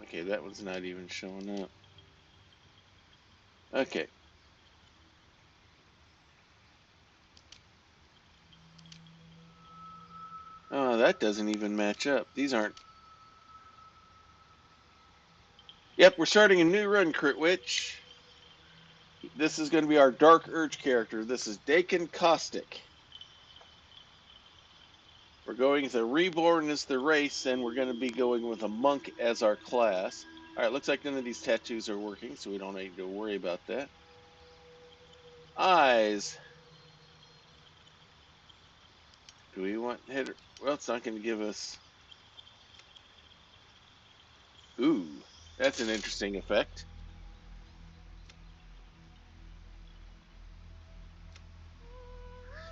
Okay, that one's not even showing up. Okay. Oh, that doesn't even match up. These aren't. Yep, we're starting a new run, Crit Witch. This is going to be our Dark Urge character. This is Dakin Kaustic. We're going with a Reborn as the race, and we're going to be going with a Monk as our class. Alright, looks like none of these tattoos are working, so we don't need to worry about that. Eyes. Do we want header? Well, it's not going to give us. Ooh, that's an interesting effect.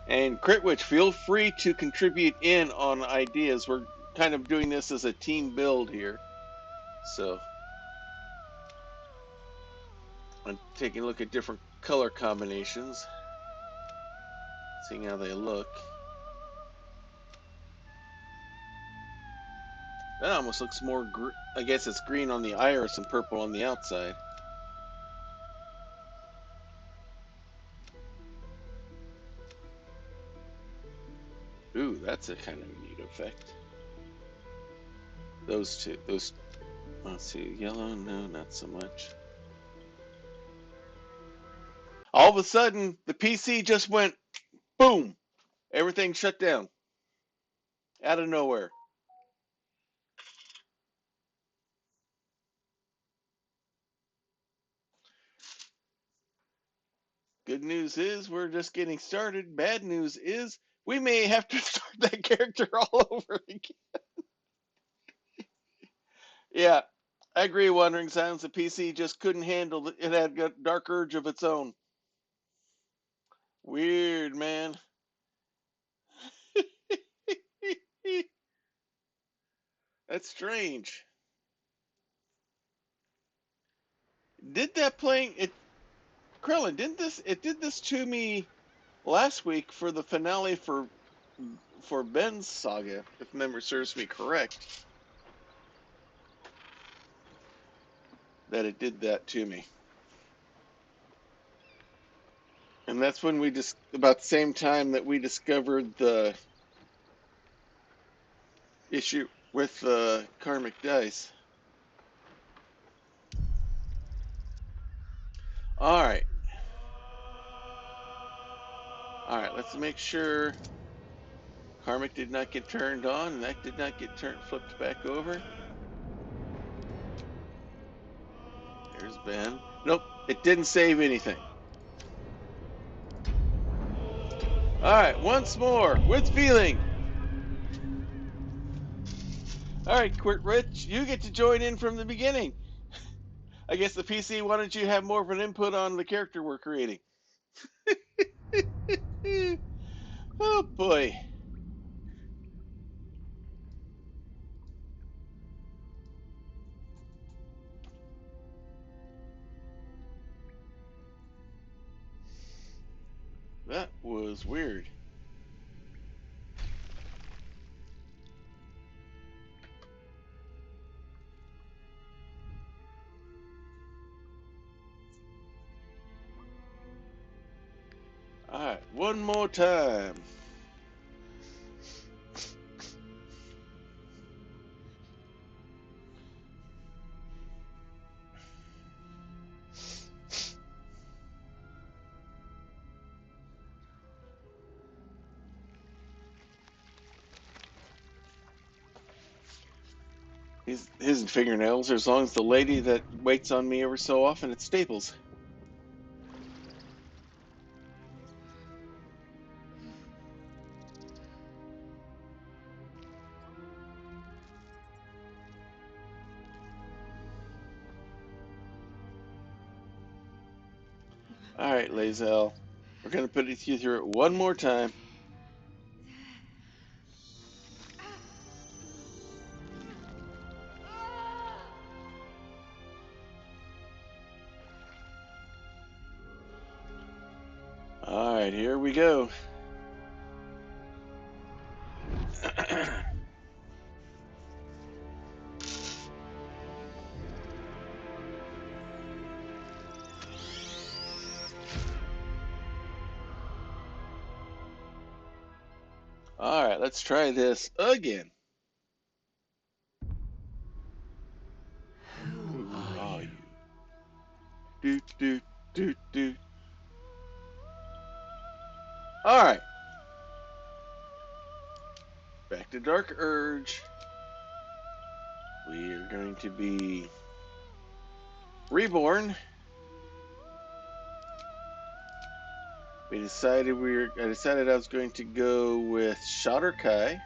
And Critwitch, feel free to contribute in on ideas. We're kind of doing this as a team build here. So I'm taking a look at different color combinations, seeing how they look. That almost looks more, I guess it's green on the iris and purple on the outside. Ooh, that's a kind of neat effect. Those two, let's see, yellow, no, not so much. All of a sudden, the PC just went boom. Everything shut down out of nowhere. Good news is we're just getting started. Bad news is we may have to start that character all over again. Yeah, I agree, Wandering Silence. The PC just couldn't handle it. It had a dark urge of its own. Weird, man. That's strange. Did that playing it, Krillin? Didn't this? It did this to me last week for the finale for Ben's saga, if memory serves me correct. That it did that to me. And that's when we just about the same time that we discovered the issue with the karmic dice. All right. All right, let's make sure karmic did not get turned on and that did not get flipped back over. There's Ben. Nope, it didn't save anything. All right, once more with feeling. All right, Quit Rich, you get to join in from the beginning. I guess the PC wanted you to have more of an input on the character we're creating. Oh boy. That was weird. All right, one more time. His fingernails are as long as the lady that waits on me ever so often at Staples. All right, Lazel. We're going to put you through it one more time. All right, here we go. All right, let's try this again. Who are you? Do, do, do, do. All right. Back to Dark Urge. We are going to be reborn. I decided I was going to go with Shatter Kai.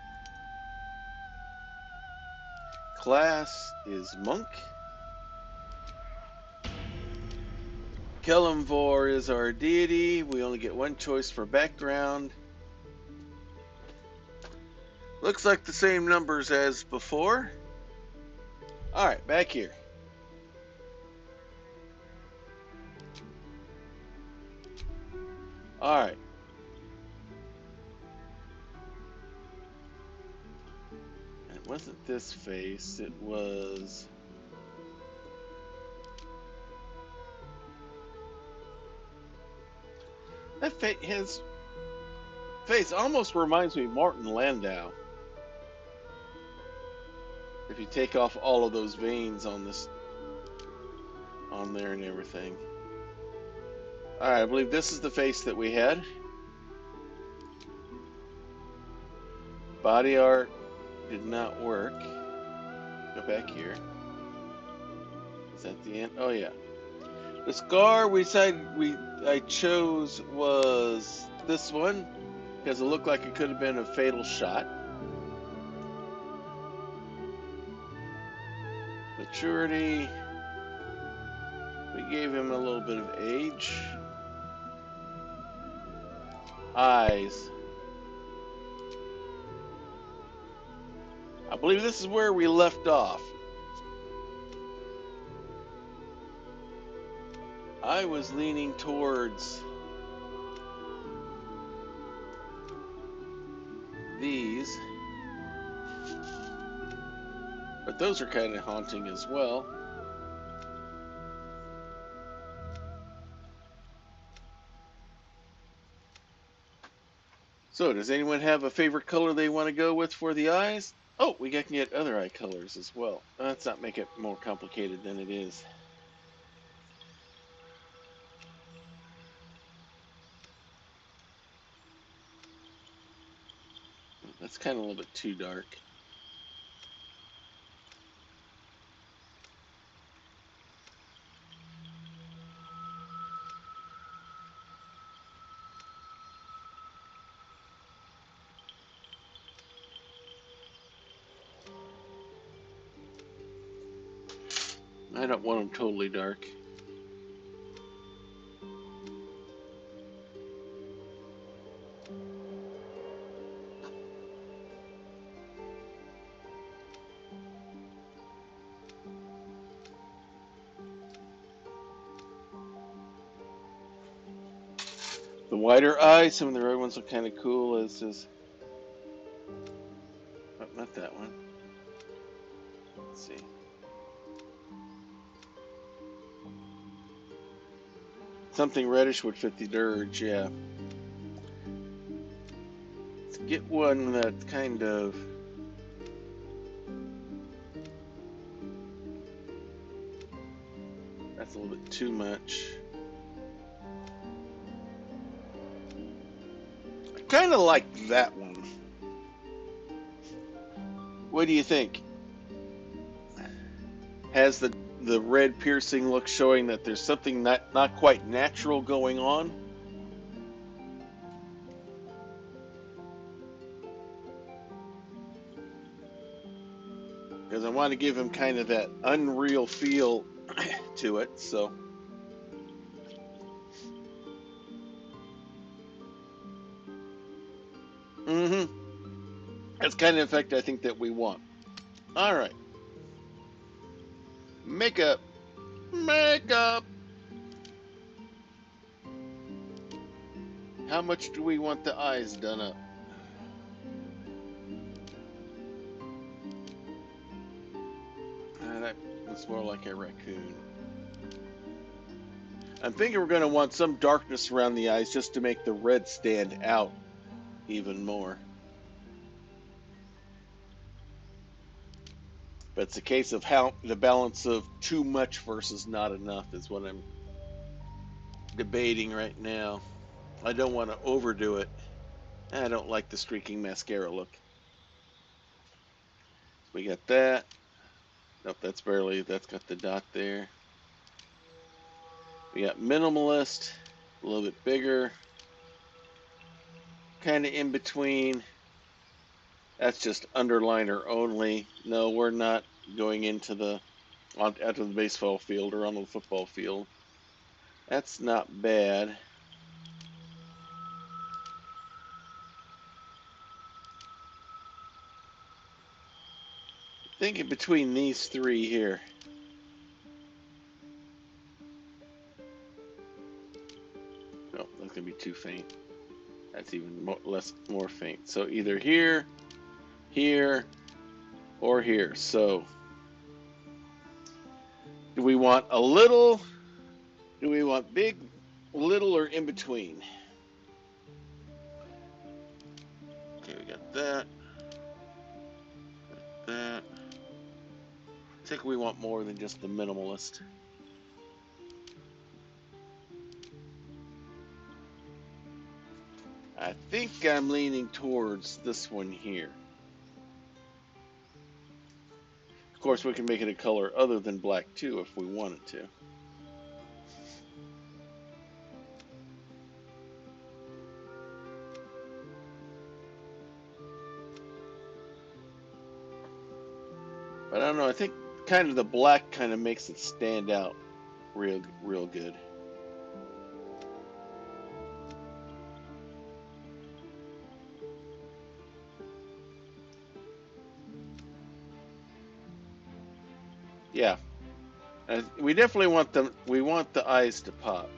Class is Monk. Kelemvor is our deity. We only get one choice for background. Looks like the same numbers as before. Alright, back here. Alright. It wasn't this face, it was... his face almost reminds me of Martin Landau. If you take off all of those veins on there and everything. Alright, I believe this is the face that we had. Body art did not work. Go back here. Is that the end? Oh yeah. The scar I chose was this one because it looked like it could have been a fatal shot. Maturity. We gave him a little bit of age. Eyes. I believe this is where we left off. I was leaning towards these, but those are kind of haunting as well. So, does anyone have a favorite color they want to go with for the eyes? Oh, we can get other eye colors as well. Let's not make it more complicated than it is. That's kind of a little bit too dark. I don't want them totally dark. The wider eyes, some of the red ones look kind of cool. As is, oh, not that one. Let's see. Something reddish would fit the dirge, yeah. Let's get one that's kind of... That's a little bit too much. I kind of like that one. What do you think? has the red piercing look, showing that there's something not quite natural going on. Because I want to give him kind of that unreal feel to it. So that's kind of effect I think that we want. All right, makeup. How much do we want the eyes done up? That looks more like a raccoon. I'm thinking we're going to want some darkness around the eyes just to make the red stand out even more. But it's a case of how the balance of too much versus not enough is what I'm debating right now. I don't want to overdo it. I don't like the streaking mascara look. We got that. Nope, that's got the dot there. We got minimalist, a little bit bigger, kind of in between. That's just underliner only. No, we're not going into the out of the baseball field or on the football field. That's not bad. Thinking between these three here. No, that's gonna be too faint. That's even more faint. So either here, here, or here. So do we want a little? Do we want big, little, or in between? Okay, we got that. That. I think we want more than just the minimalist. I think I'm leaning towards this one here. Of course, we can make it a color other than black too if we wanted to. But I don't know, I think kind of the black kind of makes it stand out real good. Yeah. We definitely want them. We want the eyes to pop.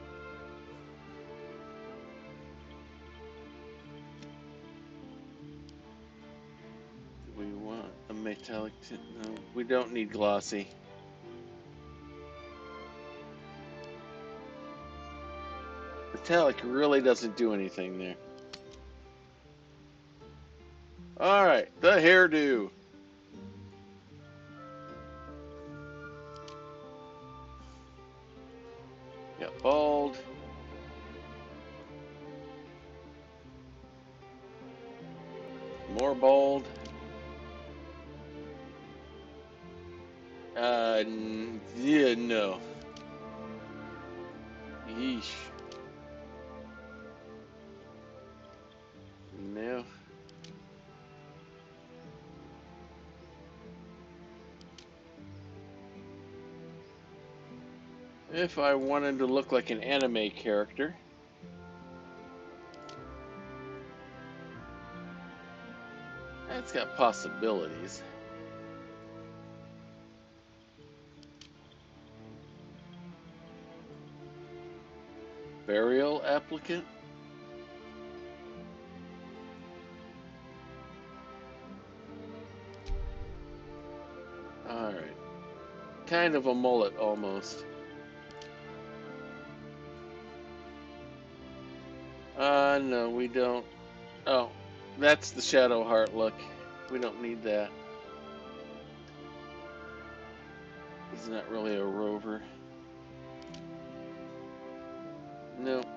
We want a metallic tint. No, we don't need glossy. Metallic really doesn't do anything there. All right, the hairdo. Got bald. More bald. Yeah, no. Yeesh. No. If I wanted to look like an anime character, that's got possibilities. Burial applicant? Alright. Kind of a mullet almost. No, we don't. Oh, that's the shadow heart look. We don't need that. He's not really a rover. Nope.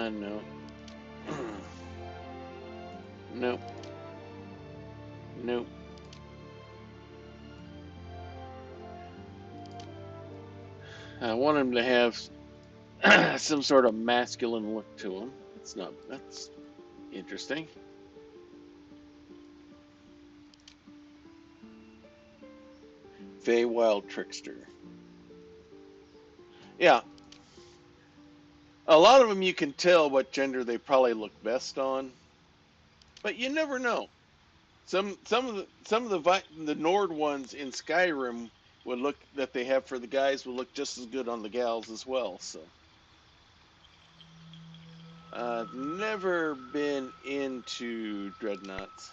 No. Nope. Nope. I want him to have some sort of masculine look to him. That's interesting. Feywild Trickster. Yeah, a lot of them you can tell what gender they probably look best on, but you never know. Some of the Nord ones in Skyrim would look that they have for the guys will look just as good on the gals as well. So I've never been into dreadlocks,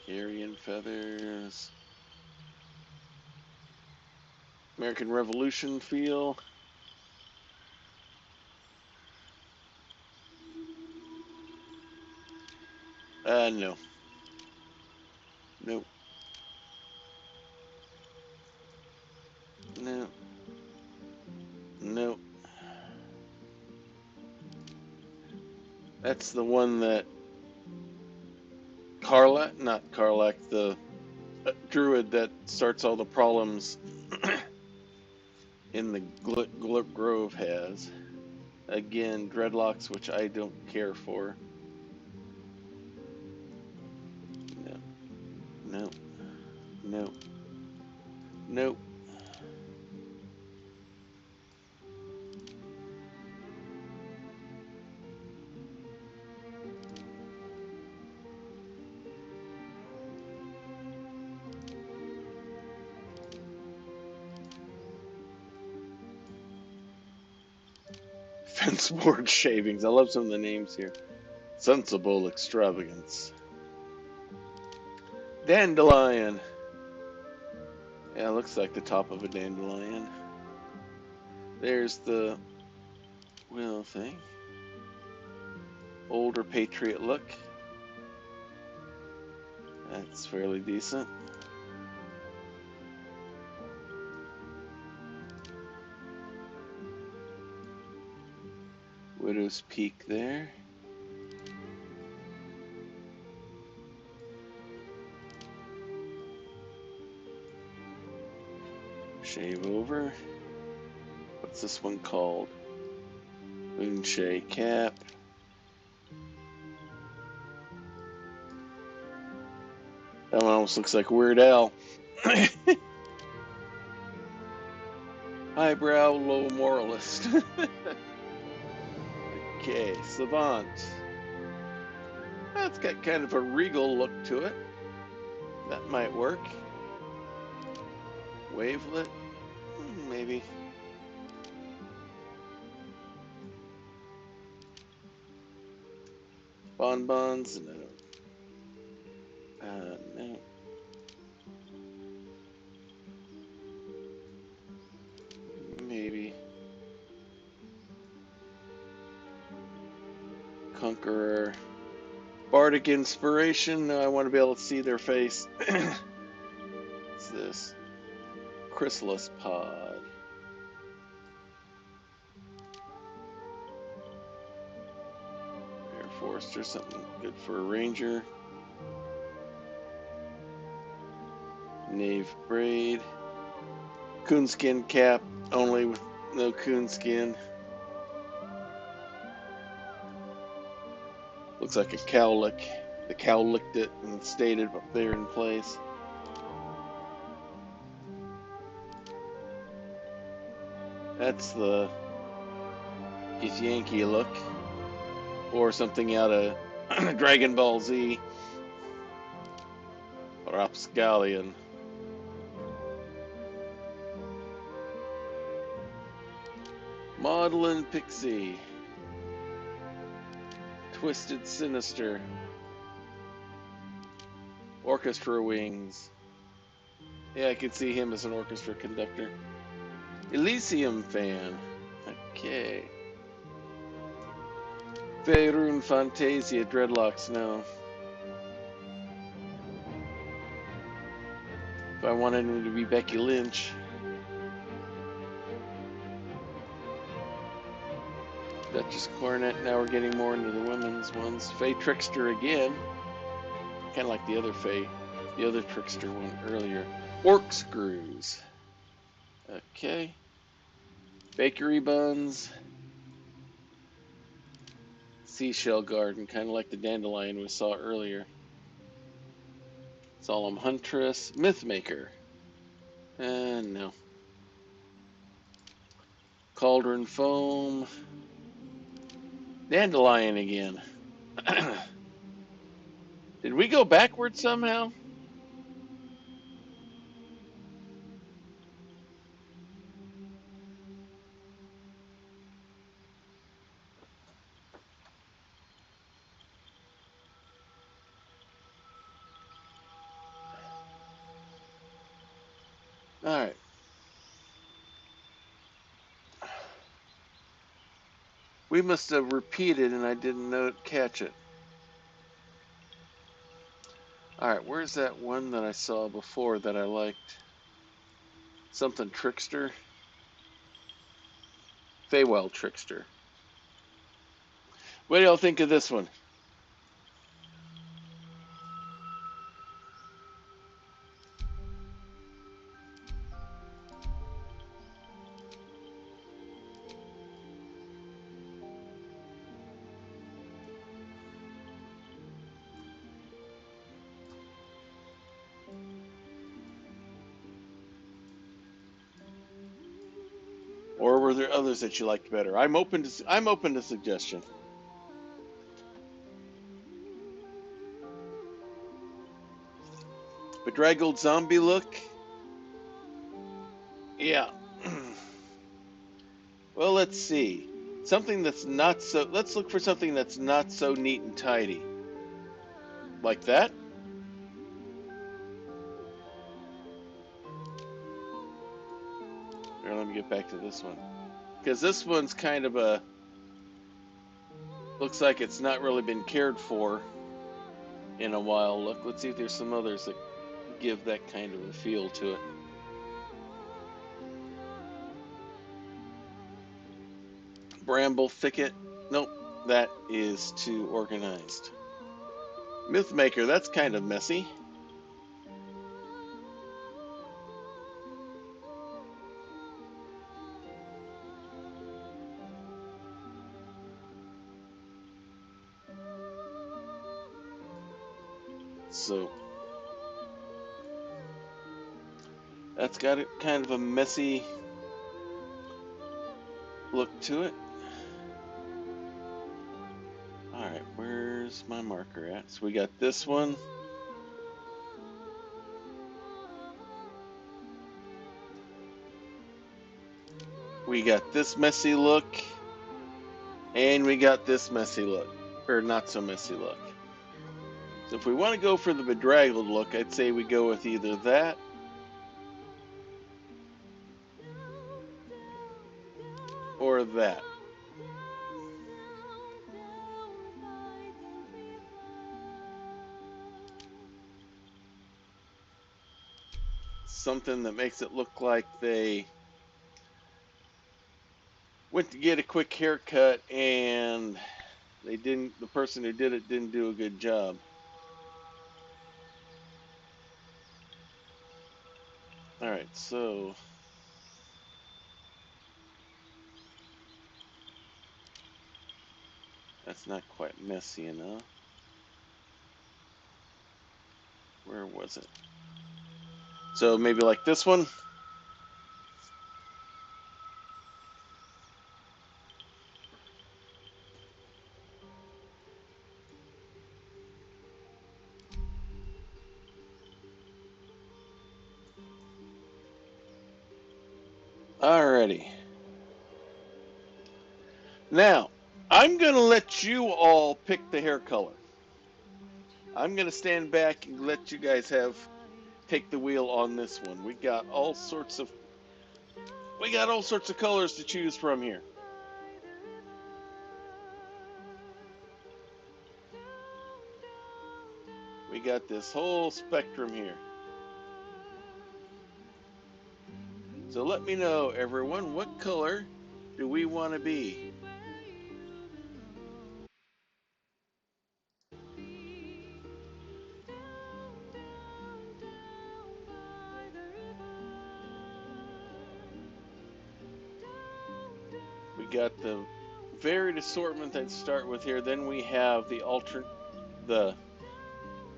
carrion feathers, American Revolution feel. No, no, no, no. That's the one that not Karlak, the druid that starts all the problems in the Grove has. Again, dreadlocks, which I don't care for. No, no, no, no. Fence board shavings. I love some of the names here. Sensible extravagance. Dandelion. Yeah, it looks like the top of a dandelion. There's the wheel thing. Older patriot look. That's fairly decent. Widow's Peak there. Shave over. What's this one called? Moonshay cap. That one almost looks like Weird Al. Highbrow, low moralist. Okay, Savant. That's got kind of a regal look to it. That might work. Wavelet? Maybe. Bonbons? No. No. Maybe. Conqueror. Bardic Inspiration? No, I want to be able to see their face. What's this? Chrysalis Pod. Air Forester, something good for a ranger. Knave Braid. Coonskin cap, only with no coonskin. Looks like a cowlick. The cow licked it and stayed up there in place. That's the Yankee look. Or something out of Dragon Ball Z. Rapscallion. Maudlin Pixie. Twisted Sinister. Orchestra Wings. Yeah, I could see him as an orchestra conductor. Elysium Fan. Okay. Faerun Fantasia Dreadlocks, no. If I wanted him to be Becky Lynch. Duchess Coronet. Now we're getting more into the women's ones. Fey Trickster again. Kind of like the other Fey, the other Trickster one earlier. Orc Screws. Okay. Bakery Buns. Seashell Garden, kind of like the dandelion we saw earlier. Solemn Huntress. Mythmaker. No. Cauldron Foam. Dandelion again. Did we go backwards somehow? Alright. We must have repeated and I didn't catch it. Alright, where's that one that I saw before that I liked? Something Trickster? Feywild Trickster. What do y'all think of this one? Or were there others that you liked better? I'm open to suggestion. Bedraggled zombie look? Yeah. Well, let's see. Something that's not so. Let's look for something that's not so neat and tidy. Like that? Here, let me get back to this one. Because this one's kind of a. Looks like it's not really been cared for in a while. Look, let's see if there's some others that give that kind of a feel to it. Bramble thicket. Nope, that is too organized. Mythmaker, that's kind of messy. So that's got a kind of a messy look to it. Alright, where's my marker at? So we got this one. We got this messy look. And we got this messy look. Or not so messy look. So if we want to go for the bedraggled look, I'd say we go with either that or that. Something that makes it look like they went to get a quick haircut and the person who did it didn't do a good job. Alright, so that's not quite messy enough. Where was it? So maybe like this one. Alrighty. Now, I'm going to let you all pick the hair color. I'm going to stand back and let you guys take the wheel on this one. We got all sorts of colors to choose from here. We got this whole spectrum here. So let me know, everyone, what color do we want to be? got the varied assortment that start with here. Then we have the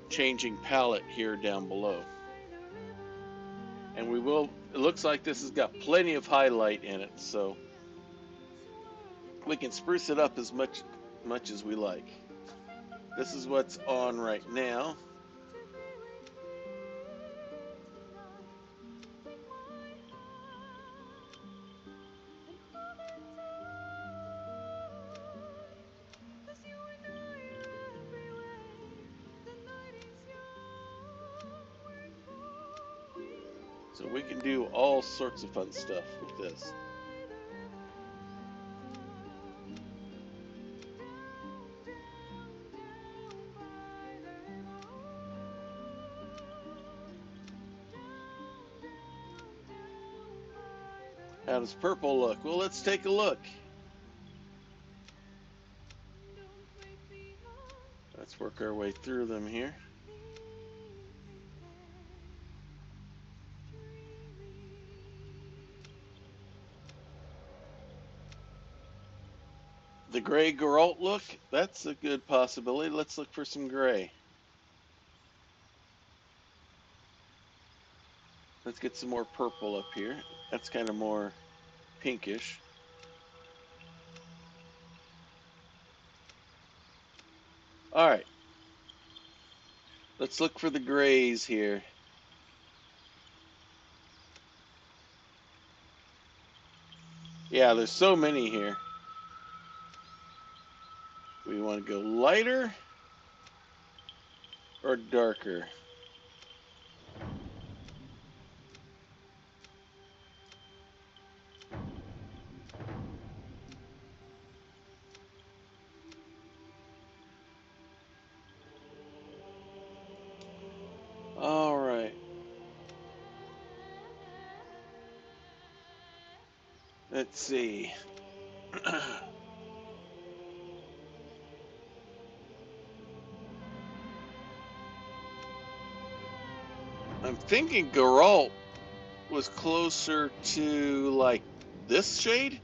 changing palette here down below. And it looks like this has got plenty of highlight in it, so we can spruce it up as much as we like. This is what's on right now. So we can do all sorts of fun stuff with this. How does purple look? Well, let's take a look. Let's work our way through them here. The gray Geralt look, that's a good possibility. Let's look for some gray. Let's get some more purple up here. That's kind of more pinkish. All right. Let's look for the grays here. Yeah, there's so many here. We want to go lighter or darker? All right. Let's see. I'm thinking Geralt was closer to like this shade.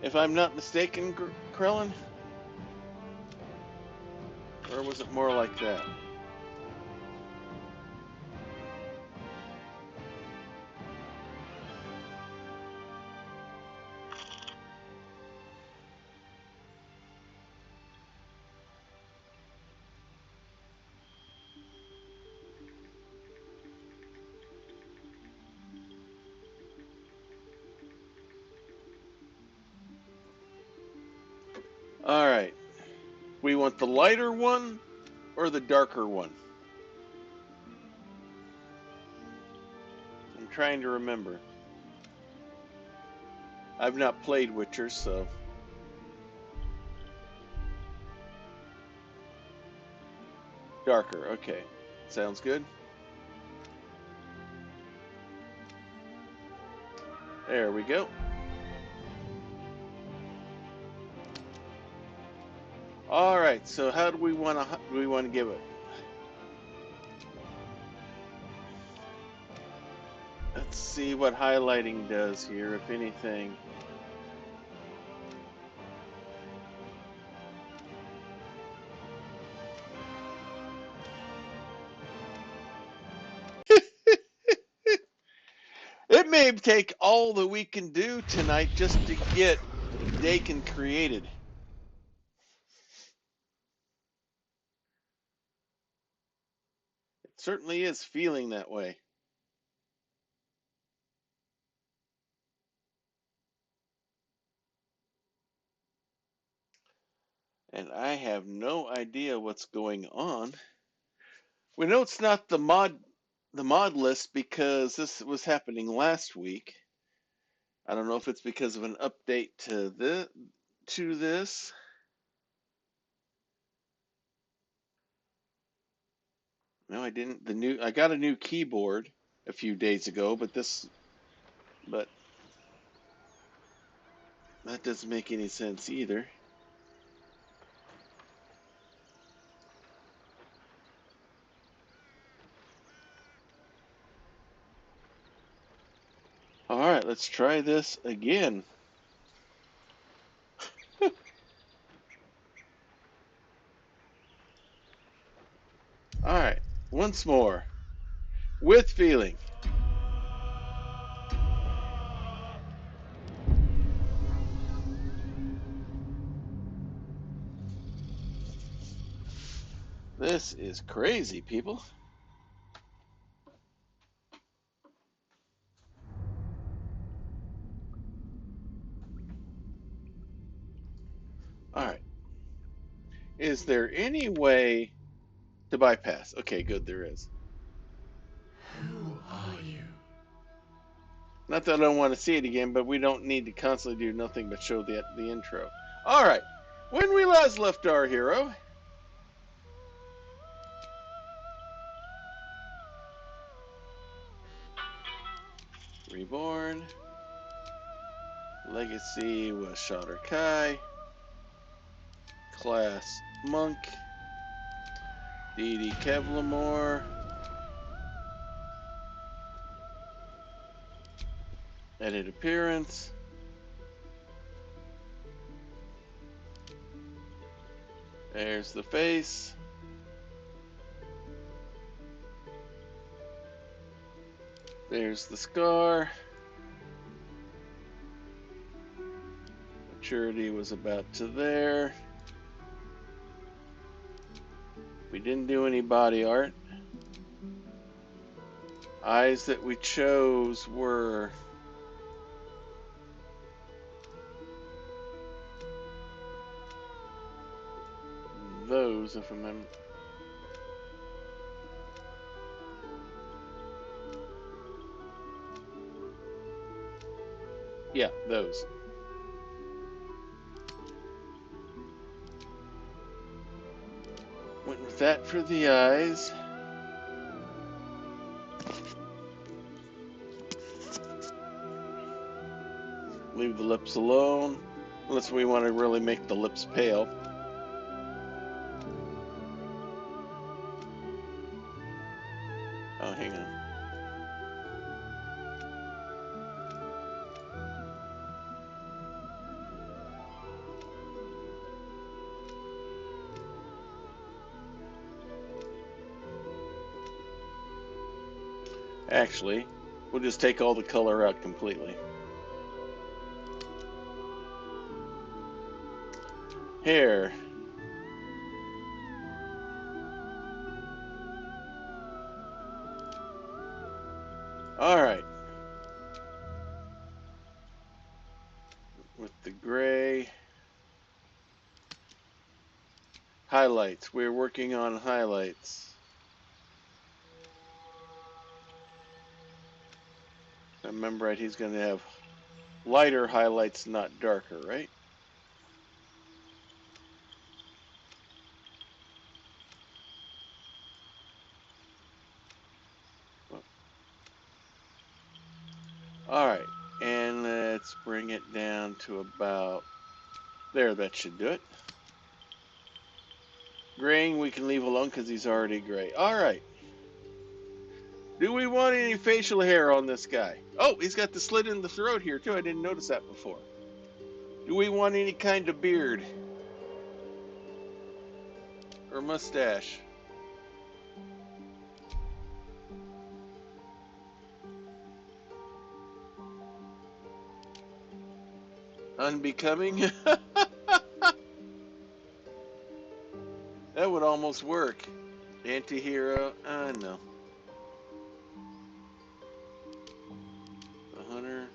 If I'm not mistaken, Krellin? Or was it more like that? All right. We want the lighter one or the darker one? I'm trying to remember. I've not played Witcher, so. Darker, okay. Sounds good. There we go. All right, so how do we want to give it? Let's see what highlighting does here, if anything. It may take all that we can do tonight just to get Dakin created. It certainly is feeling that way. And I have no idea what's going on. We know it's not the mod list because this was happening last week. I don't know if it's because of an update to this. No, I didn't. I got a new keyboard a few days ago, but that doesn't make any sense either. let's try this again. Alright, once more. With feeling. This is crazy, people. Alright. Is there any way to bypass? Okay, good, there is. Who are you? Not that I don't want to see it again, but we don't need to constantly do nothing but show the intro. Alright. When we last left our hero, reborn. Legacy was Shadar Kai. Class Monk. Deity Kevlamore. Edit appearance. There's the face. There's the scar. Maturity was about to there. We didn't do any body art. Eyes that we chose were those, if I remember. Yeah, those. Went with that for the eyes. Leave the lips alone, unless we want to really make the lips pale. Oh, hang on. Actually, we'll just take all the color out completely. Hair. Alright. With the gray. Highlights. We're working on highlights. If I remember right, he's going to have lighter highlights, not darker, right? Alright, and let's bring it down to about there. That should do it. Graying we can leave alone because he's already gray. Alright. Do we want any facial hair on this guy? Oh, he's got the slit in the throat here too. I didn't notice that before. Do we want any kind of beard? Or mustache? Unbecoming? That would almost work. Anti-hero? No. The hunter.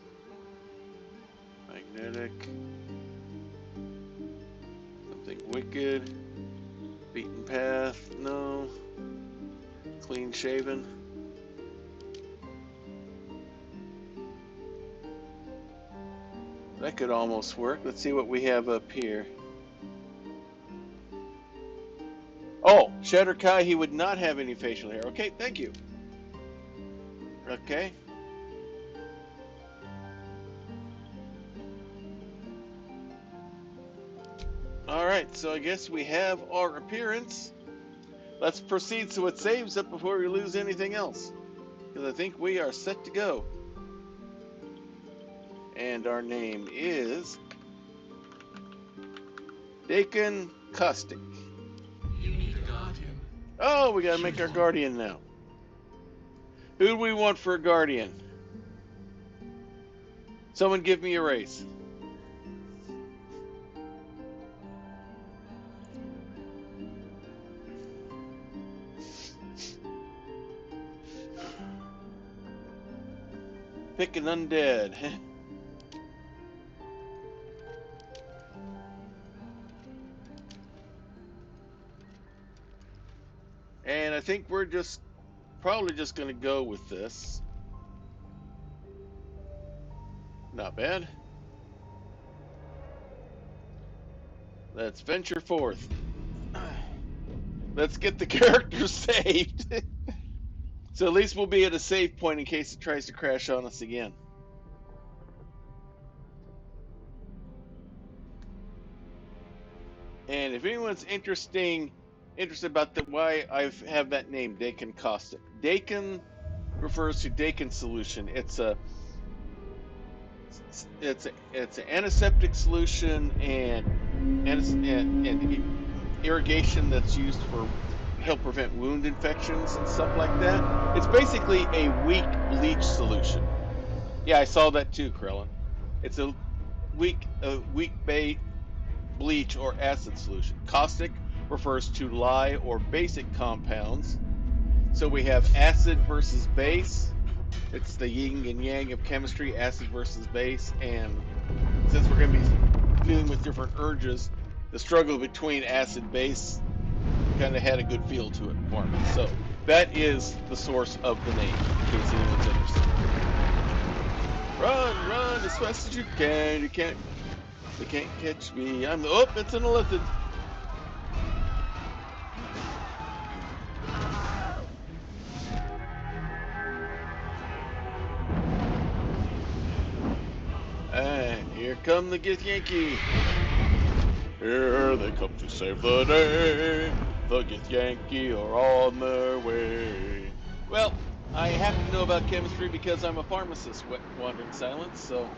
Magnetic. Something wicked. Beaten path? No. Clean shaven? That could almost work. Let's see what we have up here. Oh, Shadar Kai, he would not have any facial hair. Okay, thank you. Okay. Alright, so I guess we have our appearance. Let's proceed so it saves up before we lose anything else. Because I think we are set to go. And our name is Dakin Kaustic. You need a guardian. Oh, we gotta make our guardian now. Who do we want for a guardian? Someone give me a race. Pick an undead. And I think we're probably just gonna go with this. Not bad. Let's venture forth. Let's get the character saved. So at least we'll be at a save point in case it tries to crash on us again. And if anyone's interested about why I have that name, Dakin Kaustic. Dakin refers to Dakin solution. It's an antiseptic solution and irrigation that's used for help prevent wound infections and stuff like that. It's basically a weak bleach solution. Yeah, I saw that too, Krellin. It's a weak bleach or acid solution. Caustic refers to lye or basic compounds. So we have acid versus base. It's the yin and yang of chemistry, acid versus base. And since we're going to be dealing with different urges, the struggle between acid base kind of had a good feel to it for me. So that is the source of the name, in case anyone's interested. Run as fast as you can. They can't catch me. It's an illithid. And here come the Githyanki. Here they come to save the day. The Githyanki are on their way. Well, I happen to know about chemistry because I'm a pharmacist, Wandering Silence, so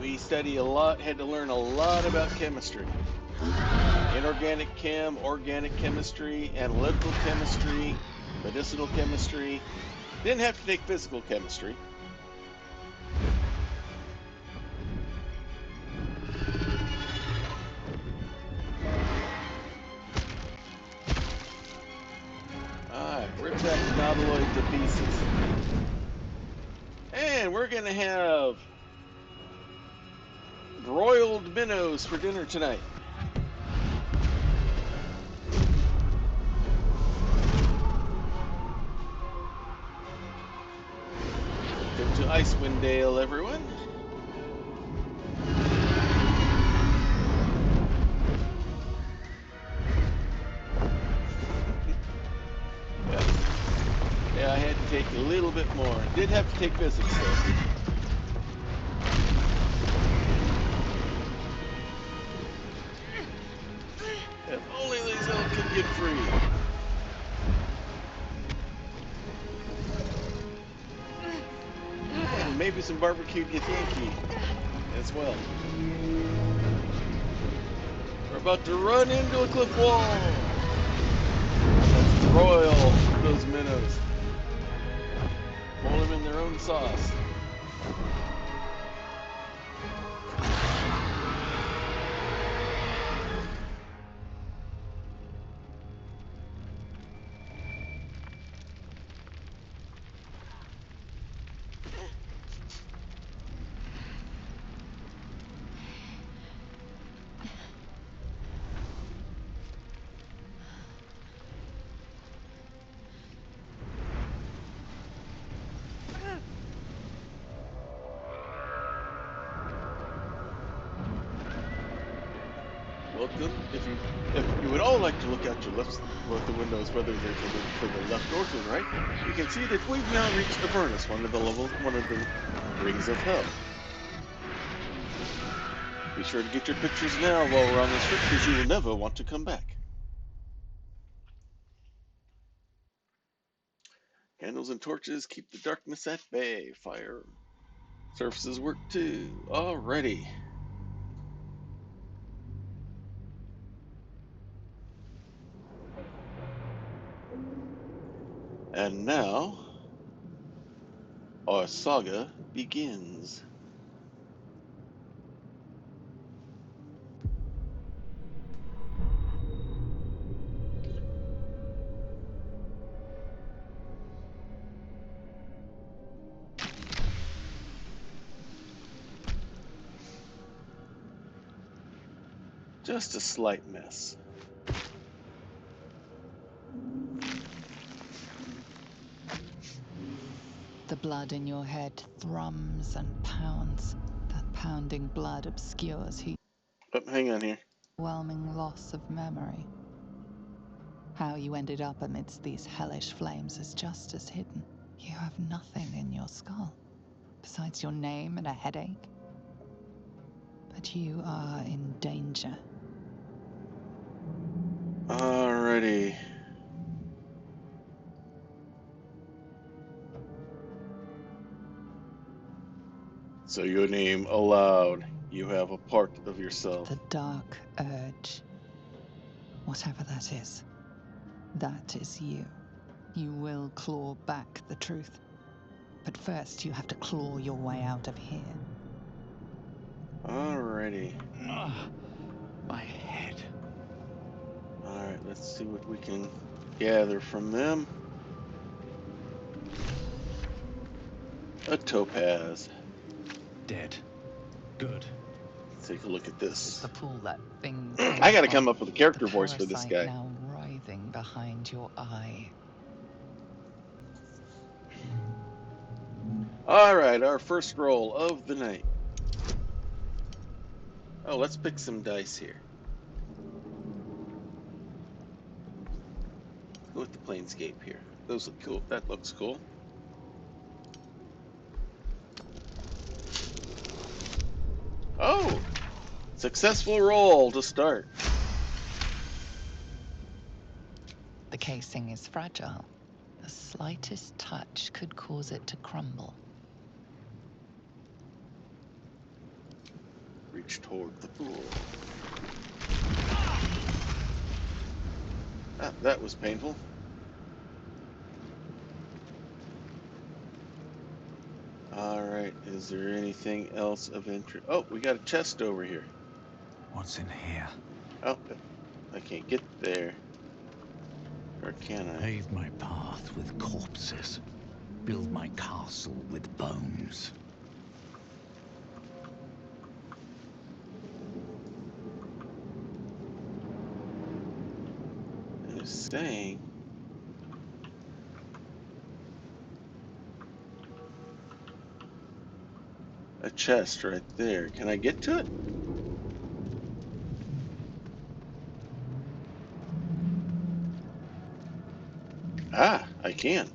we study a lot, had to learn a lot about chemistry. Inorganic chem, organic chemistry, analytical chemistry, medicinal chemistry. Didn't have to take physical chemistry. Alright, rip that nautiloid to pieces. And we're gonna have broiled minnows for dinner tonight. Welcome to Icewind Dale, everyone. Yeah, I had to take a little bit more. Did have to take physics though. If only Liesel could get free. And maybe some barbecued Githyanki as well. We're about to run into a cliff wall. Let's broil those minnows. Boil them in their own sauce. Welcome. If you would all like to look out both the windows, whether they're to the left or to the right, you can see that we've now reached the furnace, one of the rings of hell. Be sure to get your pictures now while we're on this trip, because you will never want to come back. Candles and torches keep the darkness at bay. Fire surfaces work too. Alrighty. And now our saga begins. Just a slight mess. The blood in your head thrums and pounds. That pounding blood obscures who Oh, hang on here. overwhelming loss of memory. How you ended up amidst these hellish flames is just as hidden. You have nothing in your skull, besides your name and a headache. But you are in danger. Alrighty. So your name aloud. You have a part of yourself. The dark urge. Whatever that is you. You will claw back the truth. But first, you have to claw your way out of here. Alrighty. My head. Alright, let's see what we can gather from them. A topaz. Dead. Good. Let's take a look at It's this. the pool that thing I gotta came come from. up with a character The voice for this parasite guy. now writhing behind your eye. Alright, our first roll of the night. Oh, let's pick some dice here. Go with the planescape here. Those look cool. That looks cool. Oh! Successful roll to start. The casing is fragile. The slightest touch could cause it to crumble. Reach toward the pool. Ah, that was painful. Alright, is there anything else of interest? Oh, we got a chest over here. What's in here? Oh, I can't get there. Or can I? Pave my path with corpses. Build my castle with bones. It's saying. A chest right there. Can I get to it? Ah, I can.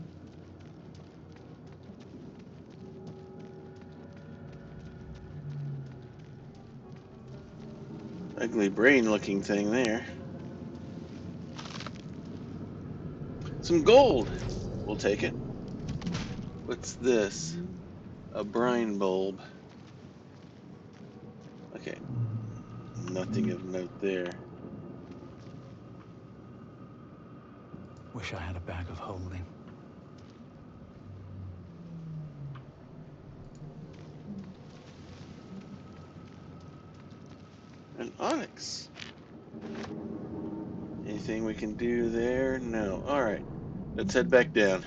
Ugly brain looking thing there. Some gold. We'll take it. What's this? A brine bulb. Okay. Nothing of note there. Wish I had a bag of holding. An onyx. Anything we can do there? No. Alright. Let's head back down.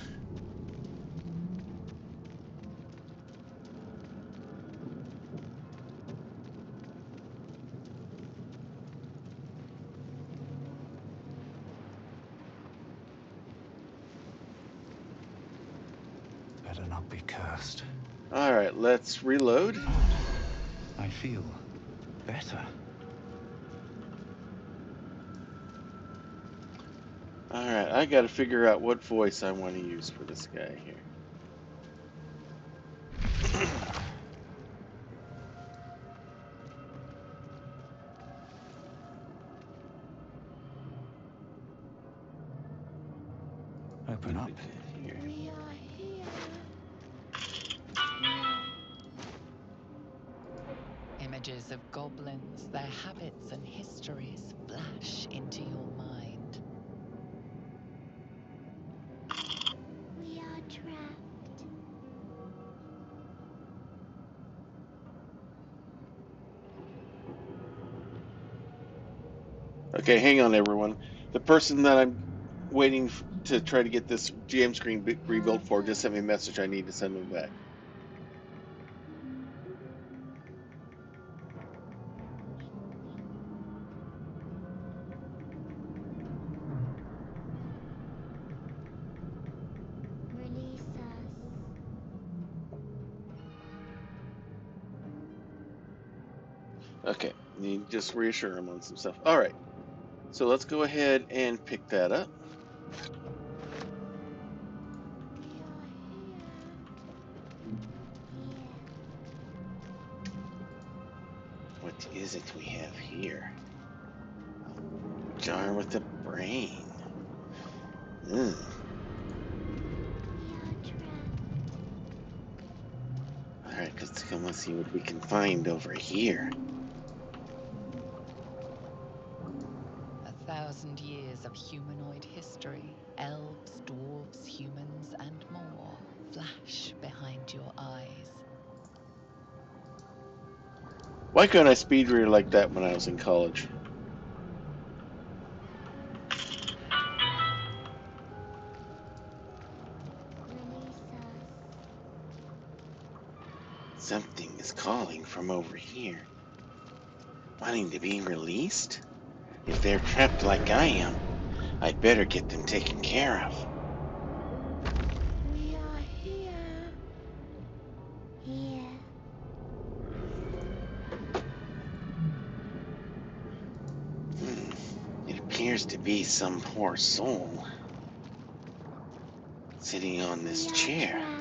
Better not be cursed. Alright, let's reload. I feel better. Alright, I gotta figure out what voice I want to use for this guy here. Open up. Here. Images of goblins, their habits and histories flash into your mind. We are trapped. Okay, hang on, everyone. The person that I'm waiting to try to get this GM screen rebuilt for just sent me a message. I need to send them back. Release us. Okay, you just reassure him on some stuff. All right, so let's go ahead and pick that up. We are here. What is it we have here? A jar with a brain. We are trapped. All right, let's see what we can find over here. 1,000 years of humanoid history, elves, dwarves, humans, and more flash behind your eyes. Why couldn't I speed read like that when I was in college? Release us. Something is calling from over here, wanting to be released. If they're trapped like I am, I'd better get them taken care of. We are here. Here. It appears to be some poor soul sitting on this We are chair. trapped.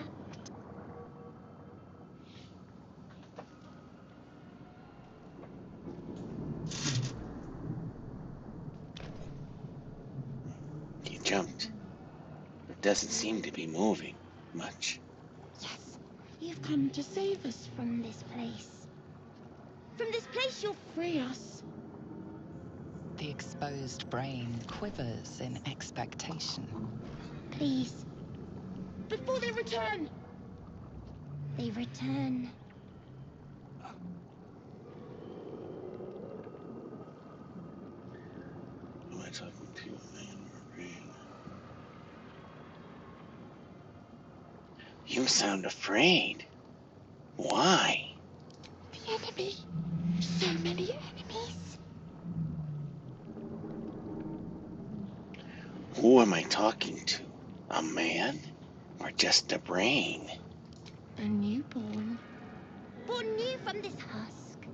He jumped, but doesn't seem to be moving much. Yes, you've come to save us from this place. From this place, you'll free us. The exposed brain quivers in expectation. Please. Before they return. They return. Who am I talking to? You sound afraid. Why? The enemy. So many enemies. Who am I talking to? A man? Or just a brain? A newborn. Born new from this husk.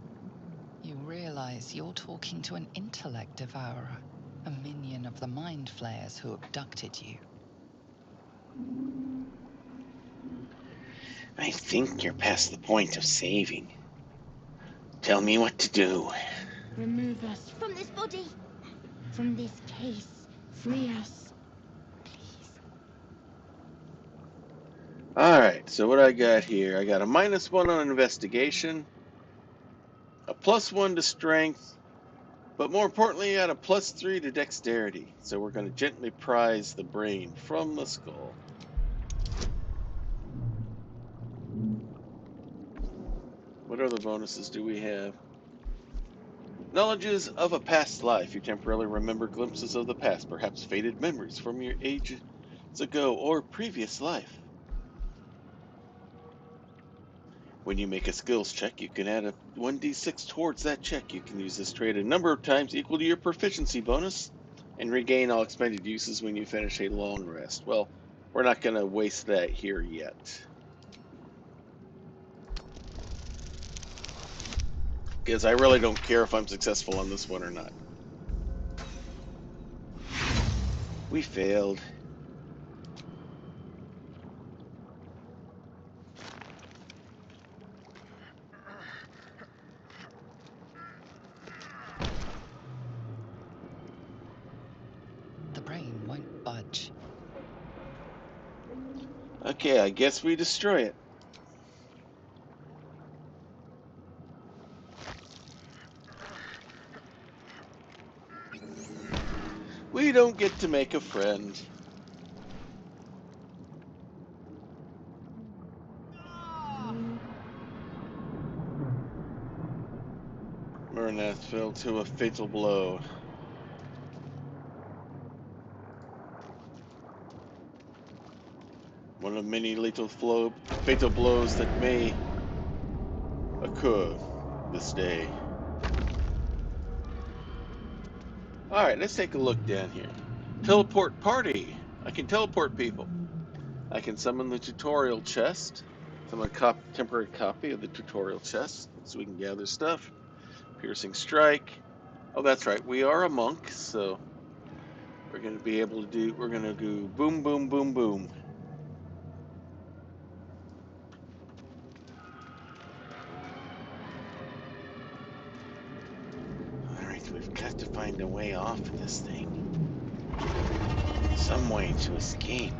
You realize you're talking to an intellect devourer, a minion of the mind flayers who abducted you. I think you're past the point of saving. Tell me what to do. Remove us from this body. From this case. Free us. Please. Alright, so what I got here, I got a -1 on investigation, a +1 to strength, but more importantly, I got a +3 to dexterity. So we're going to gently prise the brain from the skull. What other bonuses do we have? Knowledges of a past life. You temporarily remember glimpses of the past, perhaps faded memories from your ages ago or previous life. When you make a skills check, you can add a 1d6 towards that check. You can use this trait a number of times equal to your proficiency bonus, and regain all expended uses when you finish a long rest. Well, we're not going to waste that here yet, because I really don't care if I'm successful on this one or not. We failed. The brain won't budge. Okay, I guess we destroy it. you don't get to make a friend. Murnath fell to a fatal blow. One of many fatal blows that may occur this day. Alright, let's take a look down here. Teleport party. I can teleport people. I can summon the tutorial chest. Summon a temporary copy of the tutorial chest so we can gather stuff. Piercing strike. Oh, that's right. We are a monk, so we're going to be able to do, we're going to go boom, boom, boom, boom. Alright, we've got to find a way off of this thing. Some way to escape.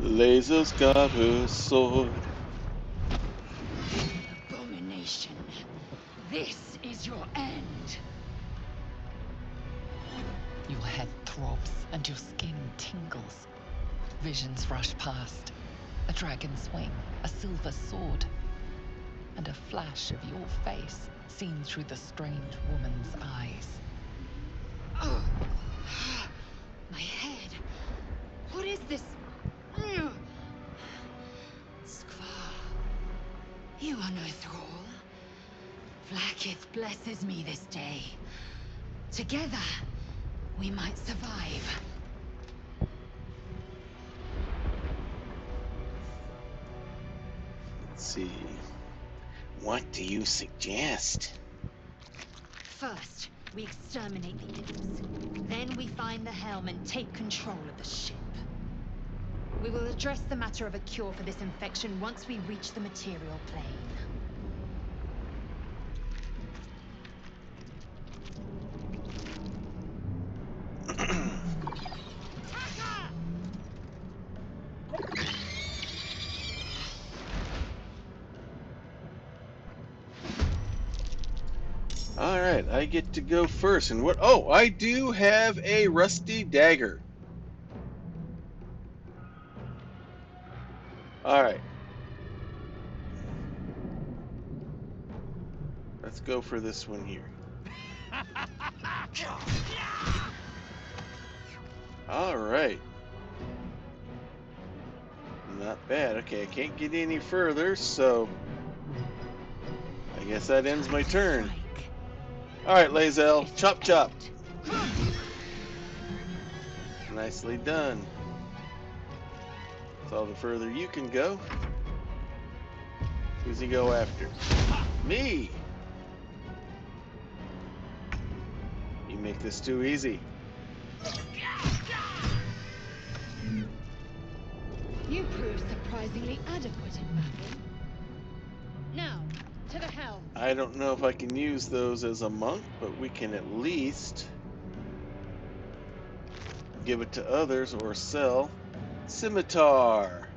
Laser's got her sword. Abomination. This is your end. Your head throbs and your skin tingles. Visions rush past. A dragon's wing, a silver sword, and a flash of your face seen through the strange woman's eyes. Oh, my head. What is this? Skvar, you are no thrall. Vlaakith blesses me this day. Together, we might survive. Let's see. What do you suggest? First, we exterminate the imps. Then we find the helm and take control of the ship. We will address the matter of a cure for this infection once we reach the material plane. Alright, I get to go first. And what? Oh, I do have a rusty dagger. Alright. Let's go for this one here. Alright. Not bad. Okay, I can't get any further, so I guess that ends my turn. Alright, Lae'zel, chop chop. Nicely done. That's all the further you can go. Who's he go after? Me! You make this too easy. You proved surprisingly adequate in battle. Now, to the helm. I don't know if I can use those as a monk, but we can at least give it to others or sell. Scimitar.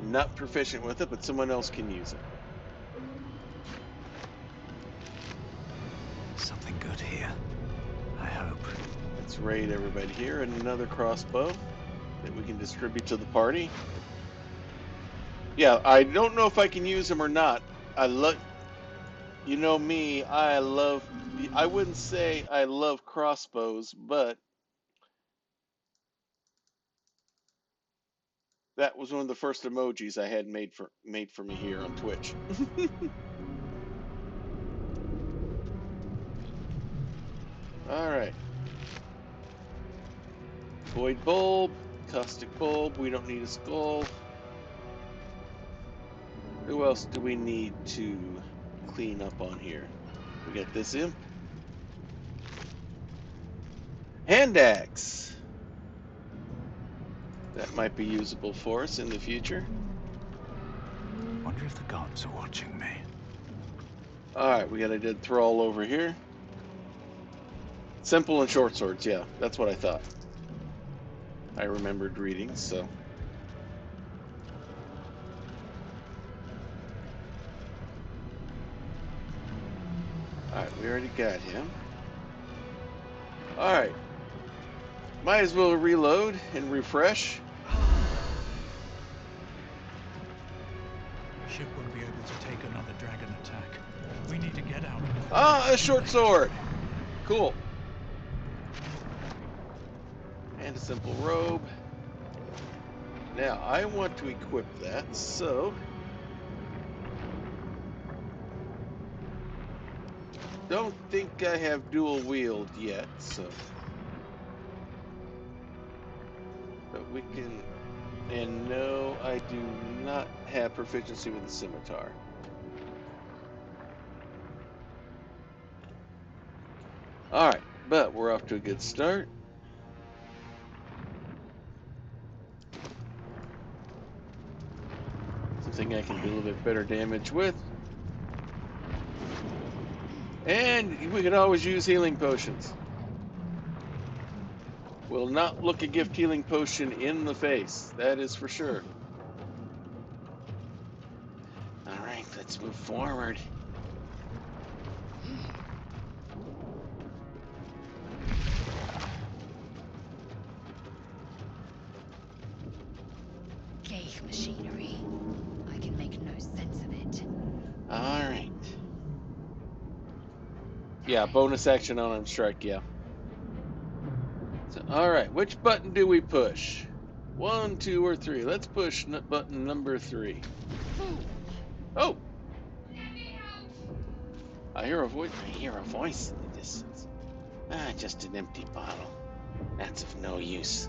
Not proficient with it, but someone else can use it. Something good here, I hope. Let's raid everybody here, and another crossbow that we can distribute to the party. Yeah, I don't know if I can use them or not. You know me, I wouldn't say I love crossbows, but that was one of the first emojis I had made for me here on Twitch. Alright. Void bulb, caustic bulb, we don't need a skull. Who else do we need to clean up on here? We got this imp. Hand axe. That might be usable for us in the future. Wonder if the gods are watching me. Alright, we got a dead thrall over here. Simple and short swords, yeah, that's what I thought. I remembered reading, so. Alright, we already got him. Alright. Might as well reload and refresh. The ship won't be able to take another dragon attack. We need to get out. Ah, a short sword! Cool. And a simple robe. Now, I want to equip that, so... Don't think I have dual wield yet, so... But we can... And no, I do not have proficiency with the scimitar. Alright, but we're off to a good start. Something I can do a little bit better damage with. And we could always use healing potions. Will not look a gift healing potion in the face. That is for sure. Alright, let's move forward. Ghaik machinery. I can make no sense of it. Alright. Yeah, bonus action on strike, yeah. So, alright, which button do we push? 1, 2, or 3? Let's push button number 3. Oh! I hear a voice. I hear a voice in the distance. Ah, just an empty bottle. That's of no use.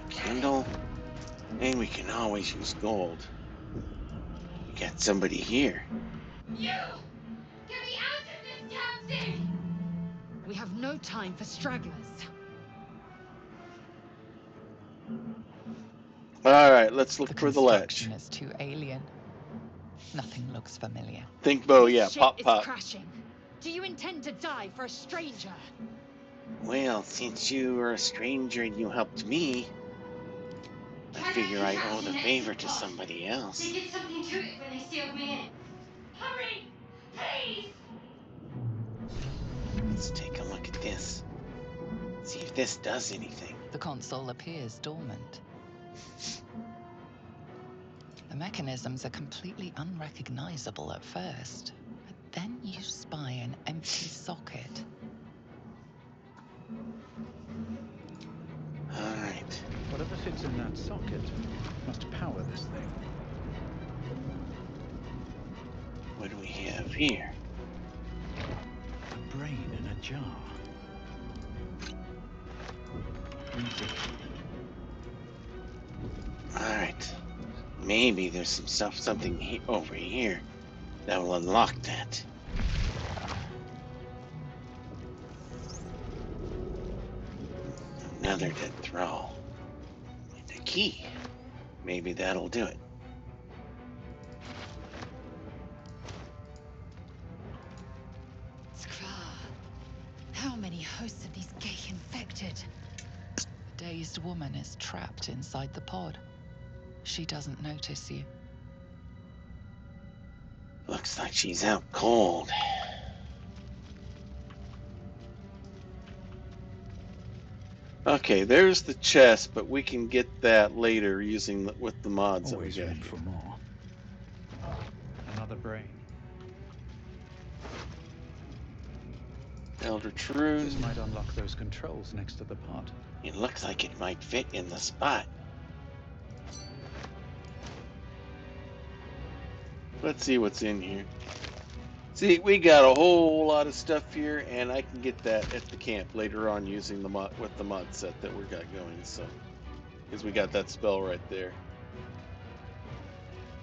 A candle, and we can always use gold. We got somebody here. You! Get me out of this taxi! We have no time for stragglers. Alright, let's look The for the latch. construction is too alien. Nothing looks familiar. Think bow, This yeah, ship pop, is pop. crashing. Do you intend to die for a stranger? Well, since you were a stranger and you helped me, I figure I owe the favor to somebody else. They did something to it when they sealed me in. Hurry! Please! Let's take a look at this. See if this does anything. The console appears dormant. The mechanisms are completely unrecognizable at first, but then you spy an empty socket. Alright. Whatever fits in that socket must power this thing. What do we have here? A brain in a jar. Easy. Alright. Maybe there's some stuff, something over here that will unlock that. Another dead thrall. And a key. Maybe that'll do it. Skra. How many hosts of these Ghaik infected? The dazed woman is trapped inside the pod. She doesn't notice you. Looks like she's out cold. Okay, there's the chest, but we can get that later using with the mods Always that we room got. for more. Another brain. Eldritch This Rune. might unlock those controls next to the pod. It looks like it might fit in the spot. Let's see what's in here. See, we got a whole lot of stuff here, and I can get that at the camp later on using the mod with the mod set that we got going. So, because we got that spell right there.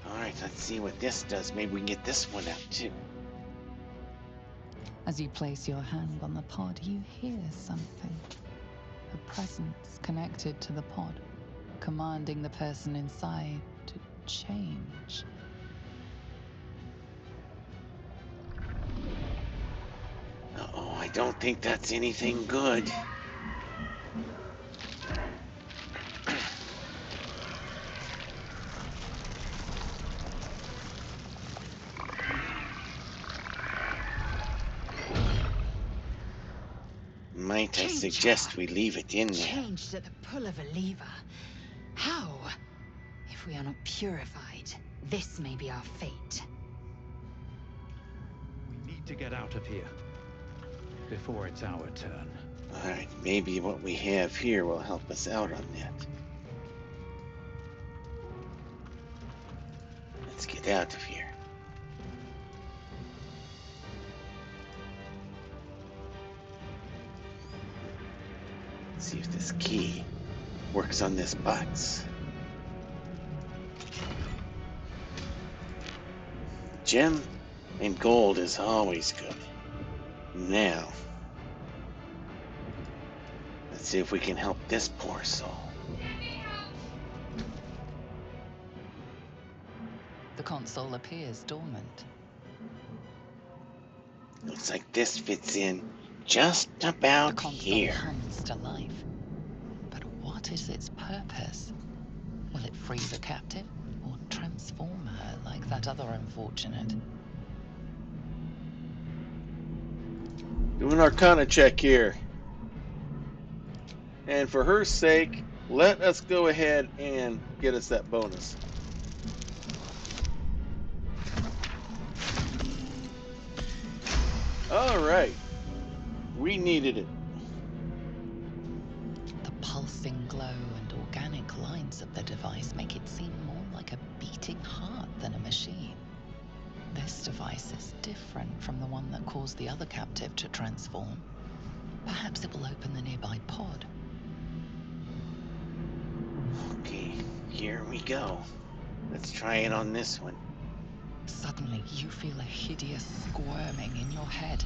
All right, let's see what this does. Maybe we can get this one out too. As you place your hand on the pod, you hear something. A presence connected to the pod, commanding the person inside to change. don't think that's anything good. Might I suggest we leave it in there? Changed at the pull of a lever. How? If we are not purified, this may be our fate. We need to get out of here before it's our turn. Alright, maybe what we have here will help us out on that. Let's get out of here. Let's see if this key works on this box. Gem and gold is always good. Now, let's see if we can help this poor soul. The console appears dormant. Looks like this fits in just about The console here. comes to life. But what is its purpose? Will it free the captive or transform her like that other unfortunate? Do an Arcana check here. And for her sake, let us go ahead and get us that bonus. Alright. We needed it. The pulsing glow and organic lines of the device make it seem more like a beating heart than a machine. This device is different from the one that caused the other captive to transform. Perhaps it will open the nearby pod. Okay, here we go. Let's try it on this one. Suddenly, you feel a hideous squirming in your head.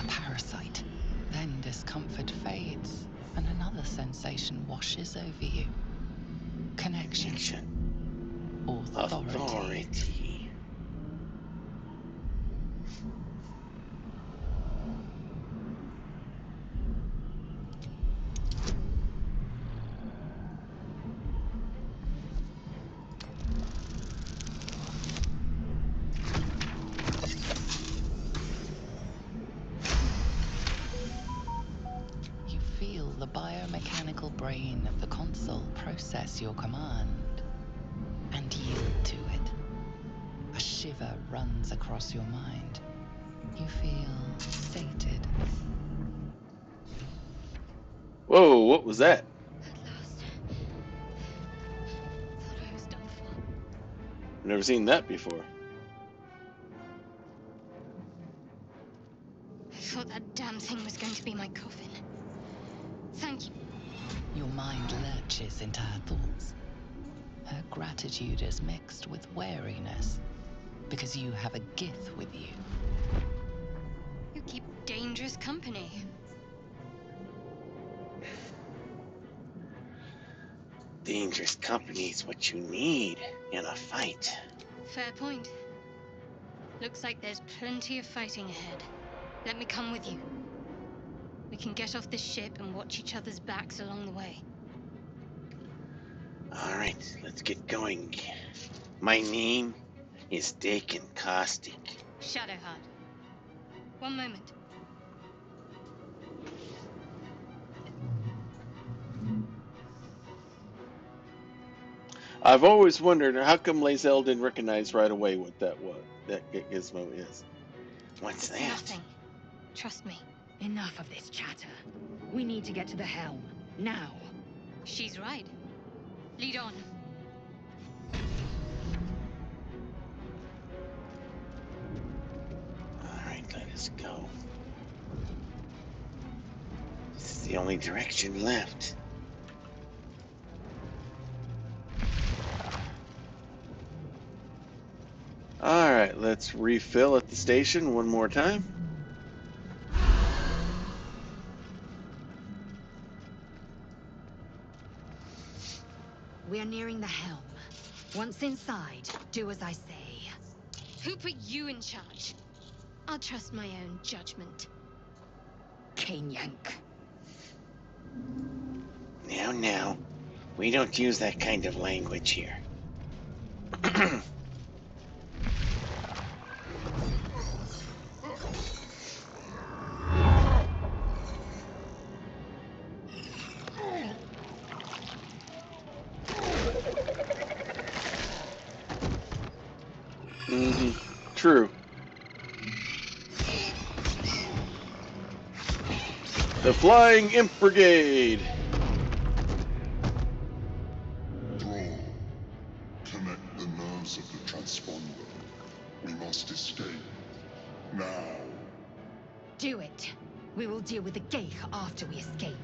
A parasite. Then discomfort fades, and another sensation washes over you. Connection. Authority. You feel the biomechanical brain of the console process your command and yield to it. A shiver runs across your mind. You feel sated. Whoa, what was that? At last. Thought I was done for. I've never seen that before. I thought that damn thing was going to be my coffin. Thank you. Your mind lurches into her thoughts. Her gratitude is mixed with wariness, because you have a Gith with you. You keep dangerous company. Dangerous company is what you need in a fight. Fair point. Looks like there's plenty of fighting ahead. Let me come with you. We can get off this ship and watch each other's backs along the way. Alright, let's get going. My name is Dakin Kaustic. Shadowheart. One moment. I've always wondered how come Lae'zel didn't recognize right away what that was, that gizmo is. What's that? Nothing. Trust me. Enough of this chatter. We need to get to the helm. Now. She's right. Lead on. Alright, let us go. This is the only direction left. Alright, let's refill at the station one more time. We are nearing the helm. Once inside, do as I say. Who put you in charge? I'll trust my own judgment. cane yank. Now, we don't use that kind of language here. True. The Flying Imp Brigade. Thrall, connect the nerves of the transponder. We must escape. Now. Do it. We will deal with the Geich after we escape.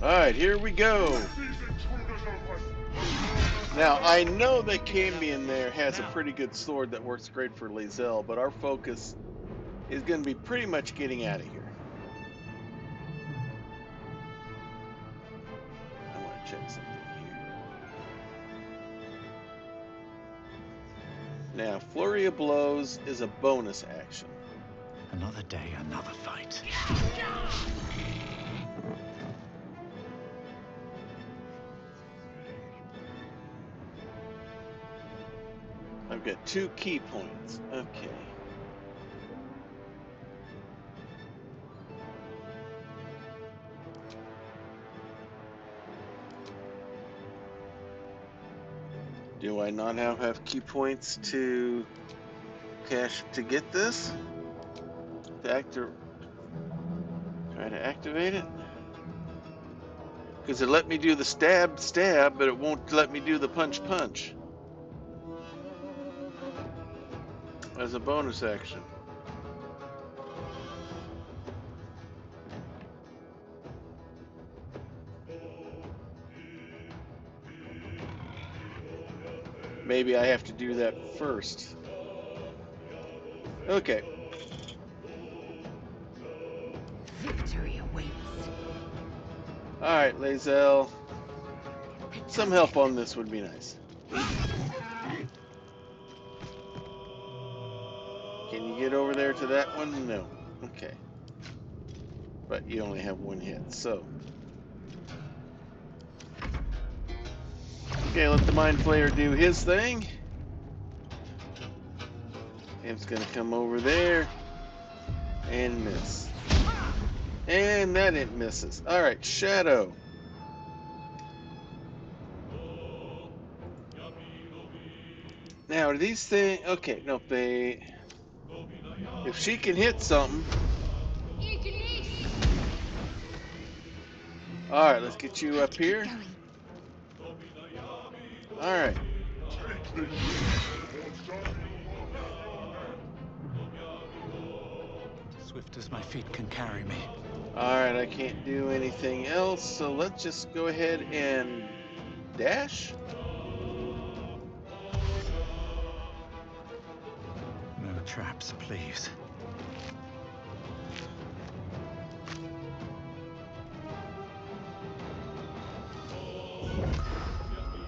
Alright, here we go. Now, I know that Cambion there has a pretty good sword that works great for Lae'zel, but our focus is going to be pretty much getting out of here. I want to check something here. Now, Flurry of Blows is a bonus action. Another day, another fight. I've got 2 key points. Okay. Do I not now have key points to cash to get this? To try to activate it? Because it let me do the stab, but it won't let me do the punch. As a bonus action. Maybe I have to do that first. Okay. Victory awaits. Alright, Lae'zel. Some help on this would be nice. Can you get over there to that one? No. Okay. But you only have 1 hit, so. Okay, let the Mind Flayer do his thing. Imp's gonna come over there and miss. And that it misses. Alright, Shadow. Now, are these things... Okay, no, they... If she can hit something... Alright, let's get you up here. Alright. Swift as my feet can carry me. Alright, I can't do anything else, so let's just go ahead and dash. No traps, please.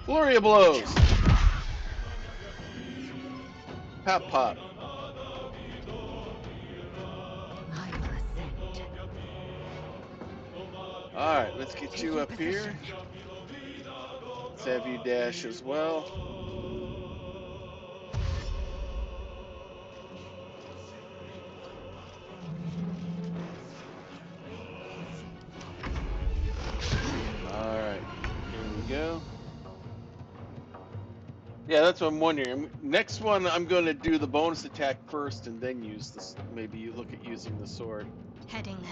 Flurry of Blows. Pop pop. I will ascend. Alright, let's get you Taking up here. position. Let's have you dash as well. Alright, here we go. Yeah, that's what I'm wondering. Next one, I'm going to do the bonus attack first and then use this. Maybe you look at using the sword. Heading there.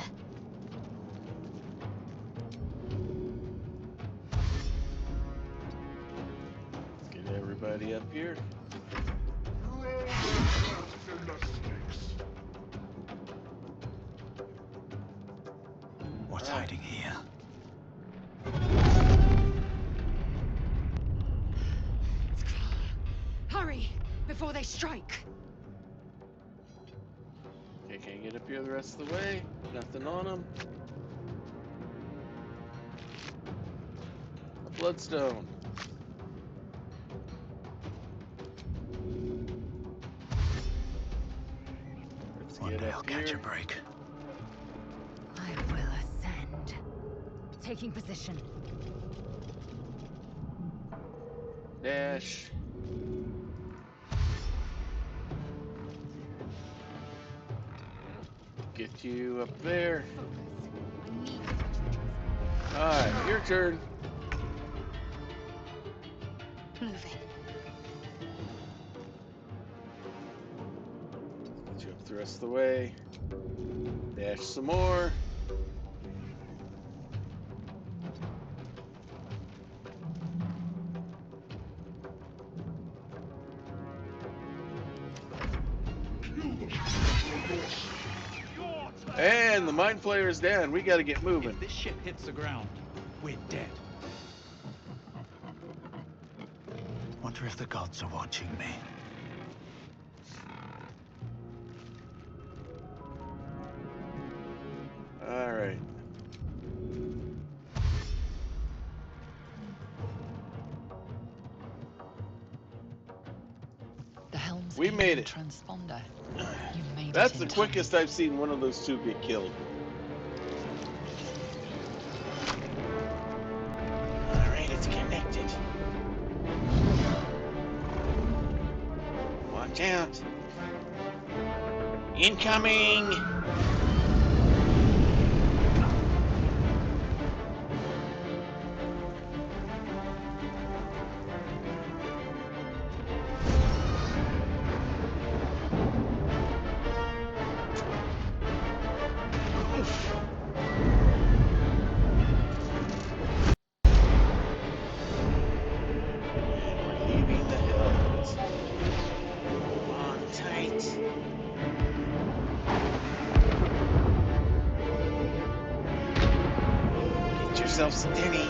Let's get everybody up here. What's hiding here? Hurry, before they strike. Okay, can't get up here the rest of the way. Nothing on them. A bloodstone. Let's One get day I'll up catch a here. break. I will ascend. Taking position. Dash. Get you up there. Alright, your turn. Moving. Get you up the rest of the way. Dash some more. And the Mind Flayer is down. We gotta get moving. If this ship hits the ground, we're dead. Wonder if the gods are watching me. Alright. The helm's We made alien it. transponder. You made That's it the in quickest time. I've seen one of those two get killed. Alright, it's connected. Watch out. Incoming! Leaving the hills. Hold on tight. Get yourself steady.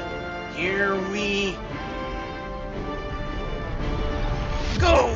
Here we go!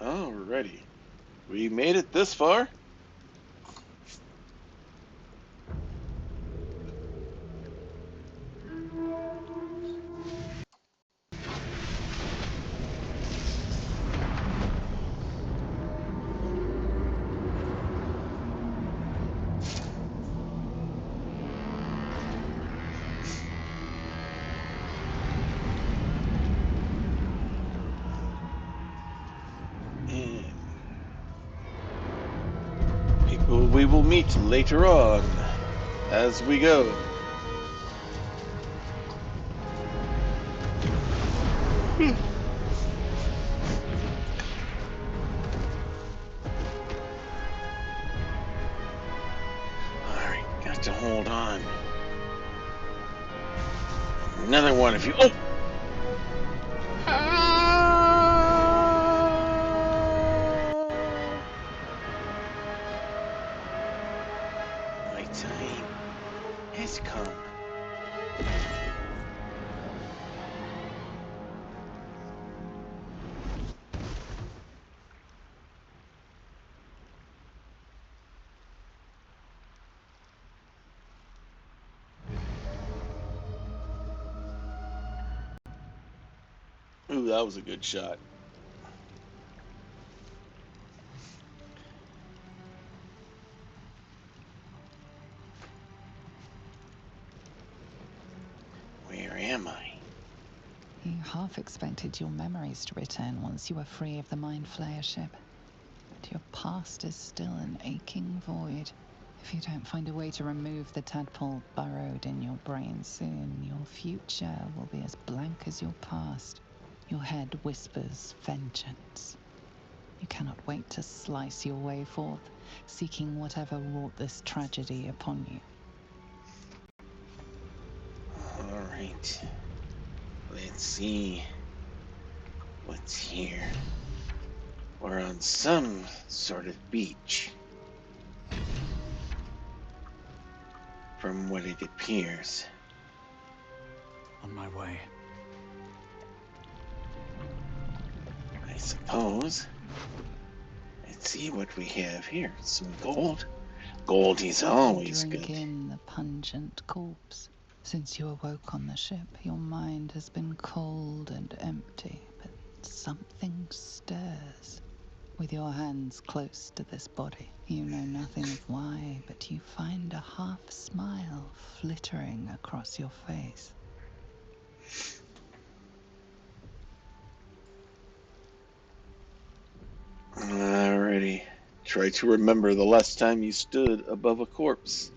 Alrighty. We made it this far. And people we will meet later on as we go. Alright, got to hold on. Another one if you. Oh! My time has come. Ooh, that was a good shot. Where am I? You half expected your memories to return once you were free of the Mind Flayer ship. But your past is still an aching void. If you don't find a way to remove the tadpole burrowed in your brain soon, your future will be as blank as your past. Your head whispers vengeance. You cannot wait to slice your way forth, seeking whatever wrought this tragedy upon you. Alright. Let's see what's here. Or on some sort of beach. From what it appears. On my way. I suppose. Let's see what we have here. Some gold. Gold is always Drink good. in the pungent corpse. Since you awoke on the ship, your mind has been cold and empty, but something stirs. With your hands close to this body, you know nothing of why, but you find a half smile flittering across your face. Alrighty. Try to remember the last time you stood above a corpse.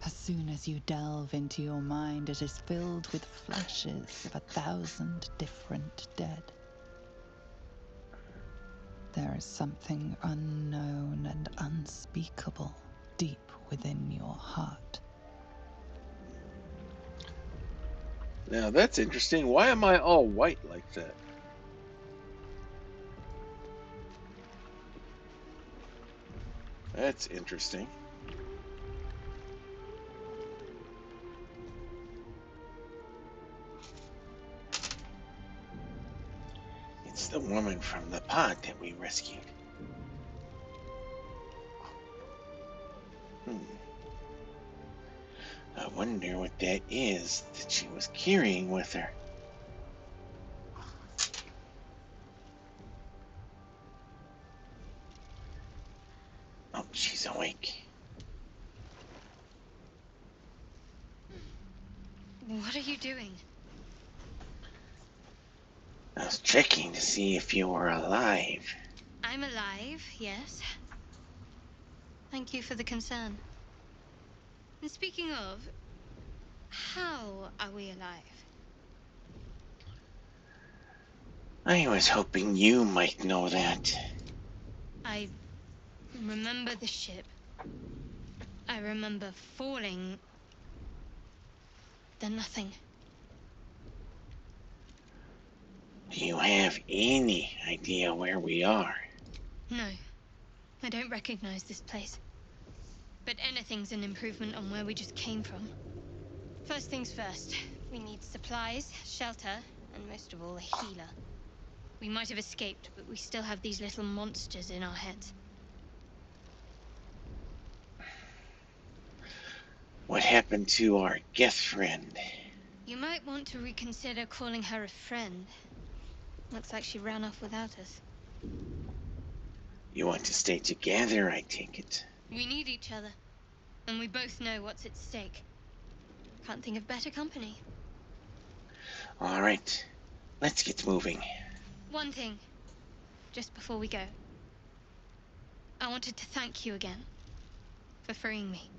As soon as you delve into your mind, it is filled with flashes of 1,000 different dead. There is something unknown and unspeakable deep within your heart. Now that's interesting. Why am I all white like that? That's interesting. It's the woman from the pod that we rescued. I wonder what that is that she was carrying with her. Oh, she's awake. What are you doing? I was checking to see if you were alive. I'm alive, yes. Thank you for the concern. And speaking of, how are we alive? I was hoping you might know that. I remember the ship. I remember falling. Then nothing. Do you have any idea where we are? No, I don't recognize this place. But anything's an improvement on where we just came from. First things first, we need supplies, shelter, and most of all, a healer. We might have escaped, but we still have these little monsters in our heads. What happened to our guest friend? You might want to reconsider calling her a friend. Looks like she ran off without us. You want to stay together, I take it. We need each other, and we both know what's at stake. Can't think of better company. All right, let's get moving. One thing, just before we go. I wanted to thank you again for freeing me.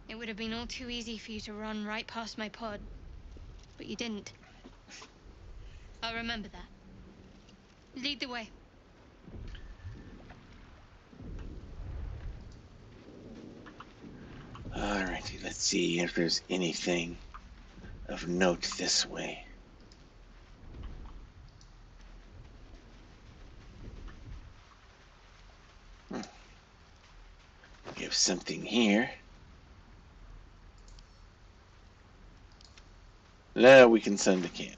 It would have been all too easy for you to run right past my pod, but you didn't. I'll remember that. Lead the way. Alrighty, let's see if there's anything of note this way. We have something here. Now we can send to camp.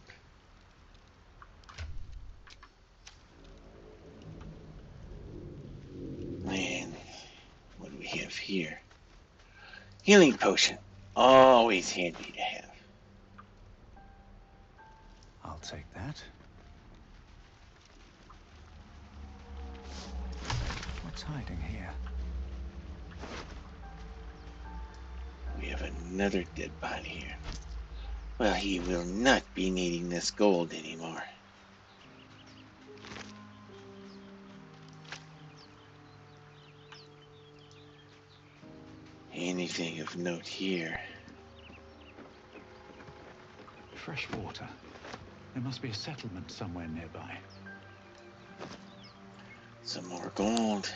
And what do we have here? Healing potion. Always handy to have. I'll take that. What's hiding here? We have another dead body here. Well, he will not be needing this gold anymore. Anything of note here? Fresh water. There must be a settlement somewhere nearby. Some more gold.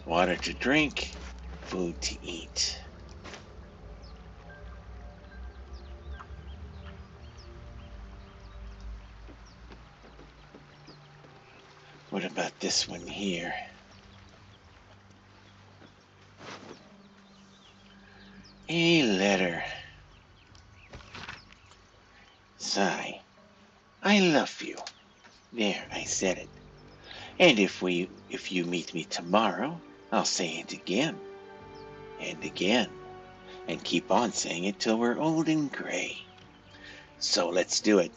water to drink, food to eat. What about this one here? A letter. Sigh. I love you. There, I said it. And if you meet me tomorrow, I'll say it again. And again. And keep on saying it till we're old and gray. So let's do it.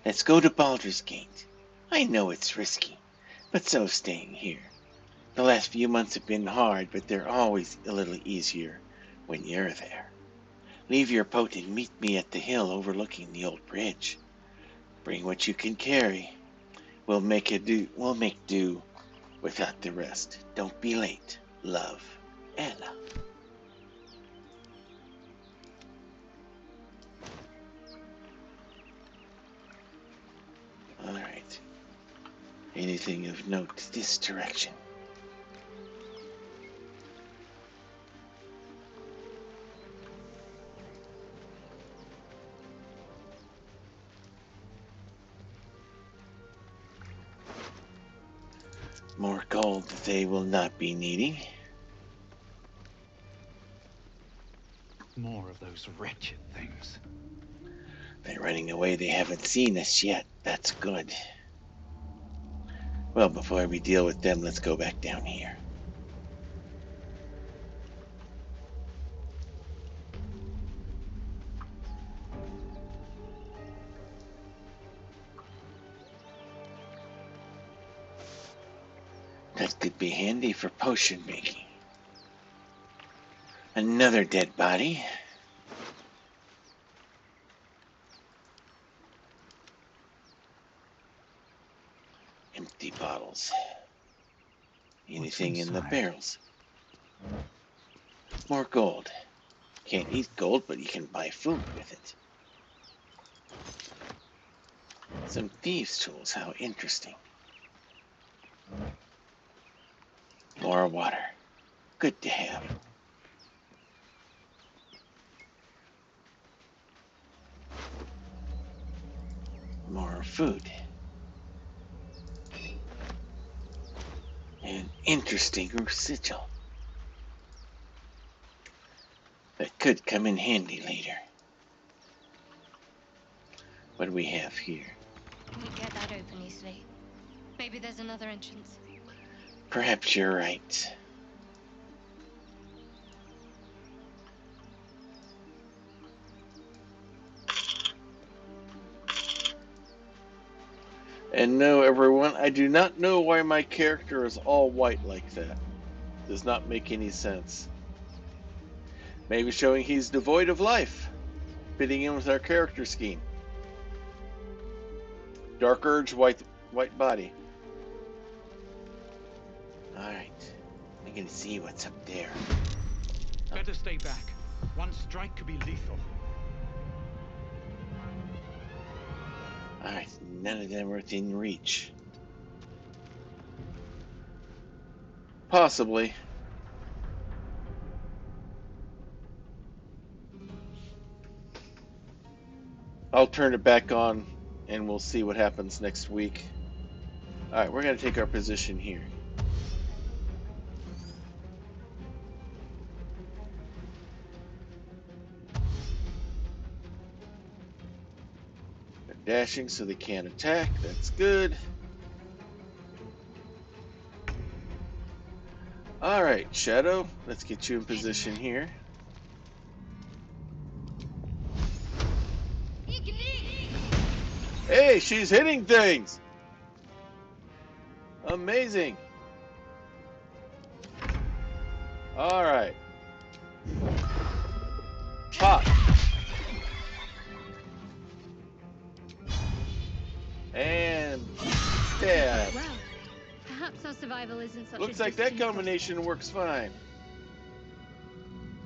Let's go to Baldur's Gate. I know it's risky, but so's staying here. The last few months have been hard, but they're always a little easier when you're there. Leave your boat and meet me at the hill overlooking the old bridge. Bring what you can carry. We'll make do without the rest. Don't be late. Love, Anna. All right. Anything of note this direction? More gold that they will not be needing. More of those wretched things. They're running away. They haven't seen us yet. That's good. Well, before we deal with them, let's go back down here. That could be handy for potion making. Another dead body. Empty bottles. Anything in the barrels? More gold. Can't eat gold, but you can buy food with it. Some thieves' tools. How interesting. More water. Good to have. More food. An interesting sigil. That could come in handy later. What do we have here? Can we get that open easily? Maybe there's another entrance. Perhaps you're right. And no, everyone, I do not know why my character is all white like that. Does not make any sense. Maybe showing he's devoid of life, fitting in with our character scheme. Dark Urge, white body. Alright, I'm gonna see what's up there. Better stay back. One strike could be lethal. Alright, none of them are within reach. Possibly. I'll turn it back on and we'll see what happens next week. Alright, we're going to take our position here. They're dashing so they can't attack. That's good. Alright, Shadow, let's get you in position here. Hey, she's hitting things! Amazing! Alright. Pop! And stab! Well, perhaps our survival isn't such Looks a like that distant combination works fine.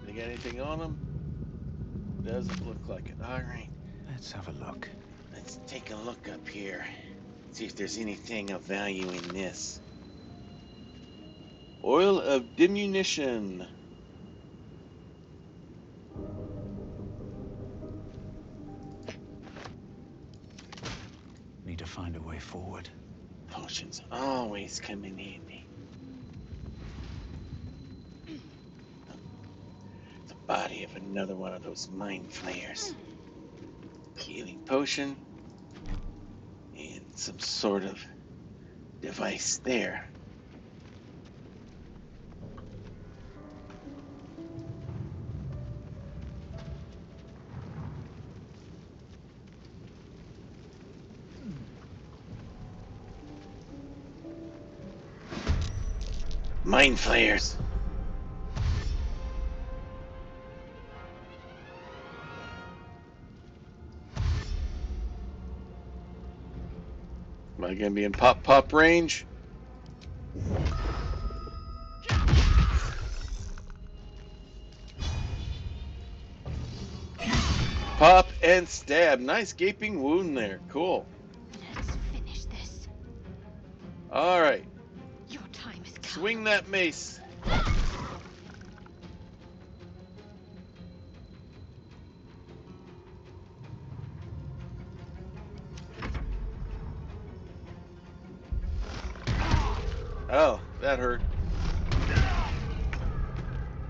They got anything on them? Doesn't look like it. Alright. Let's have a look. Let's take a look up here. See if there's anything of value in this. Oil of diminution. Need to find a way forward. Potions always come in handy. The body of another one of those mind flayers. Healing potion. And some sort of device there. Mind flayers. Am I gonna be in pop range? Pop and stab. Nice gaping wound there. Cool. Let's finish this. Alright. Your time has come. Swing that mace. Oh, that hurt.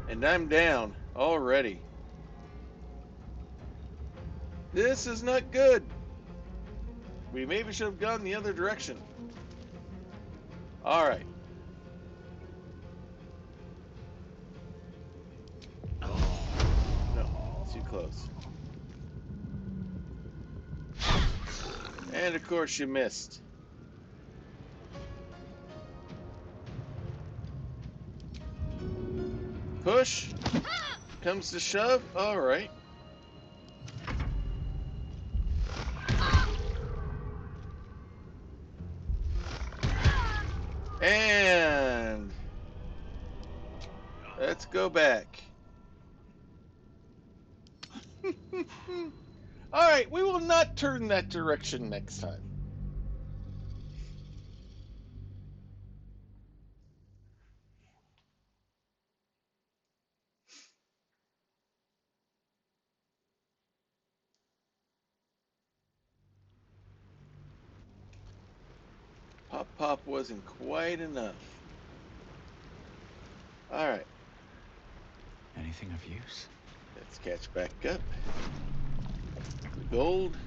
And I'm down already. This is not good. We maybe should have gone the other direction. Alright. No, too close. And of course you missed. Push. Comes to shove. Alright. And let's go back. Alright, we will not turn that direction next time. Pop wasn't quite enough. Alright. Anything of use? Let's catch back up. The gold.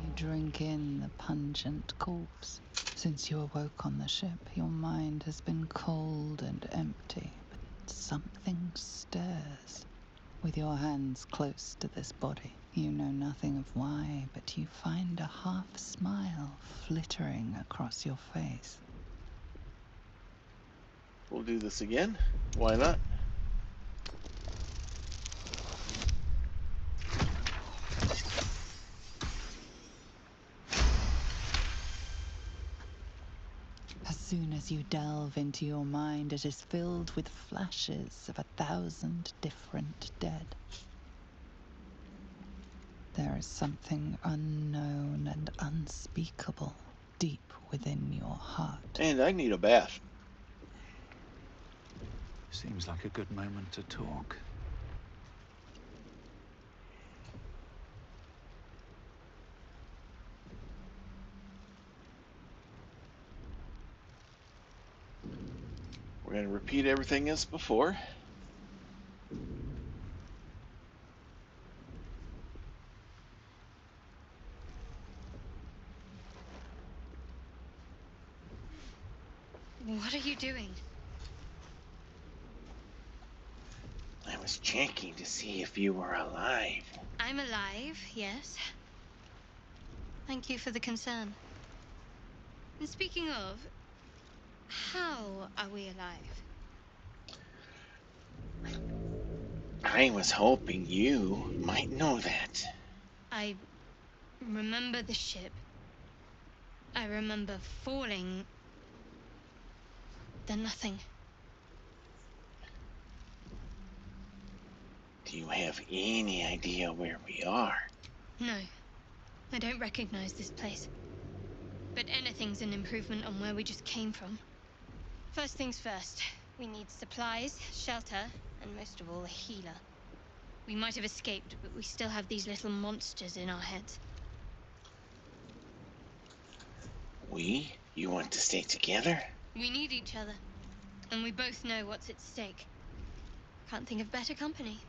You drink in the pungent corpse. Since you awoke on the ship, your mind has been cold and empty, but something stirs. With your hands close to this body, you know nothing of why, but you find a half smile flittering across your face. We'll do this again. Why not? As soon as you delve into your mind, it is filled with flashes of 1,000 different dead. There is something unknown and unspeakable deep within your heart. And I need a bath. Seems like a good moment to talk. We're going to repeat everything as before. What are you doing? I was checking to see if you were alive. I'm alive, yes. Thank you for the concern. And speaking of, how are we alive? I was hoping you might know that. I remember the ship. I remember falling. Then nothing. Do you have any idea where we are? No, I don't recognize this place. But anything's an improvement on where we just came from. First things first. We need supplies, shelter, and most of all, a healer. We might have escaped, but we still have these little monsters in our heads. We? You want to stay together? We need each other, and we both know what's at stake. Can't think of better company.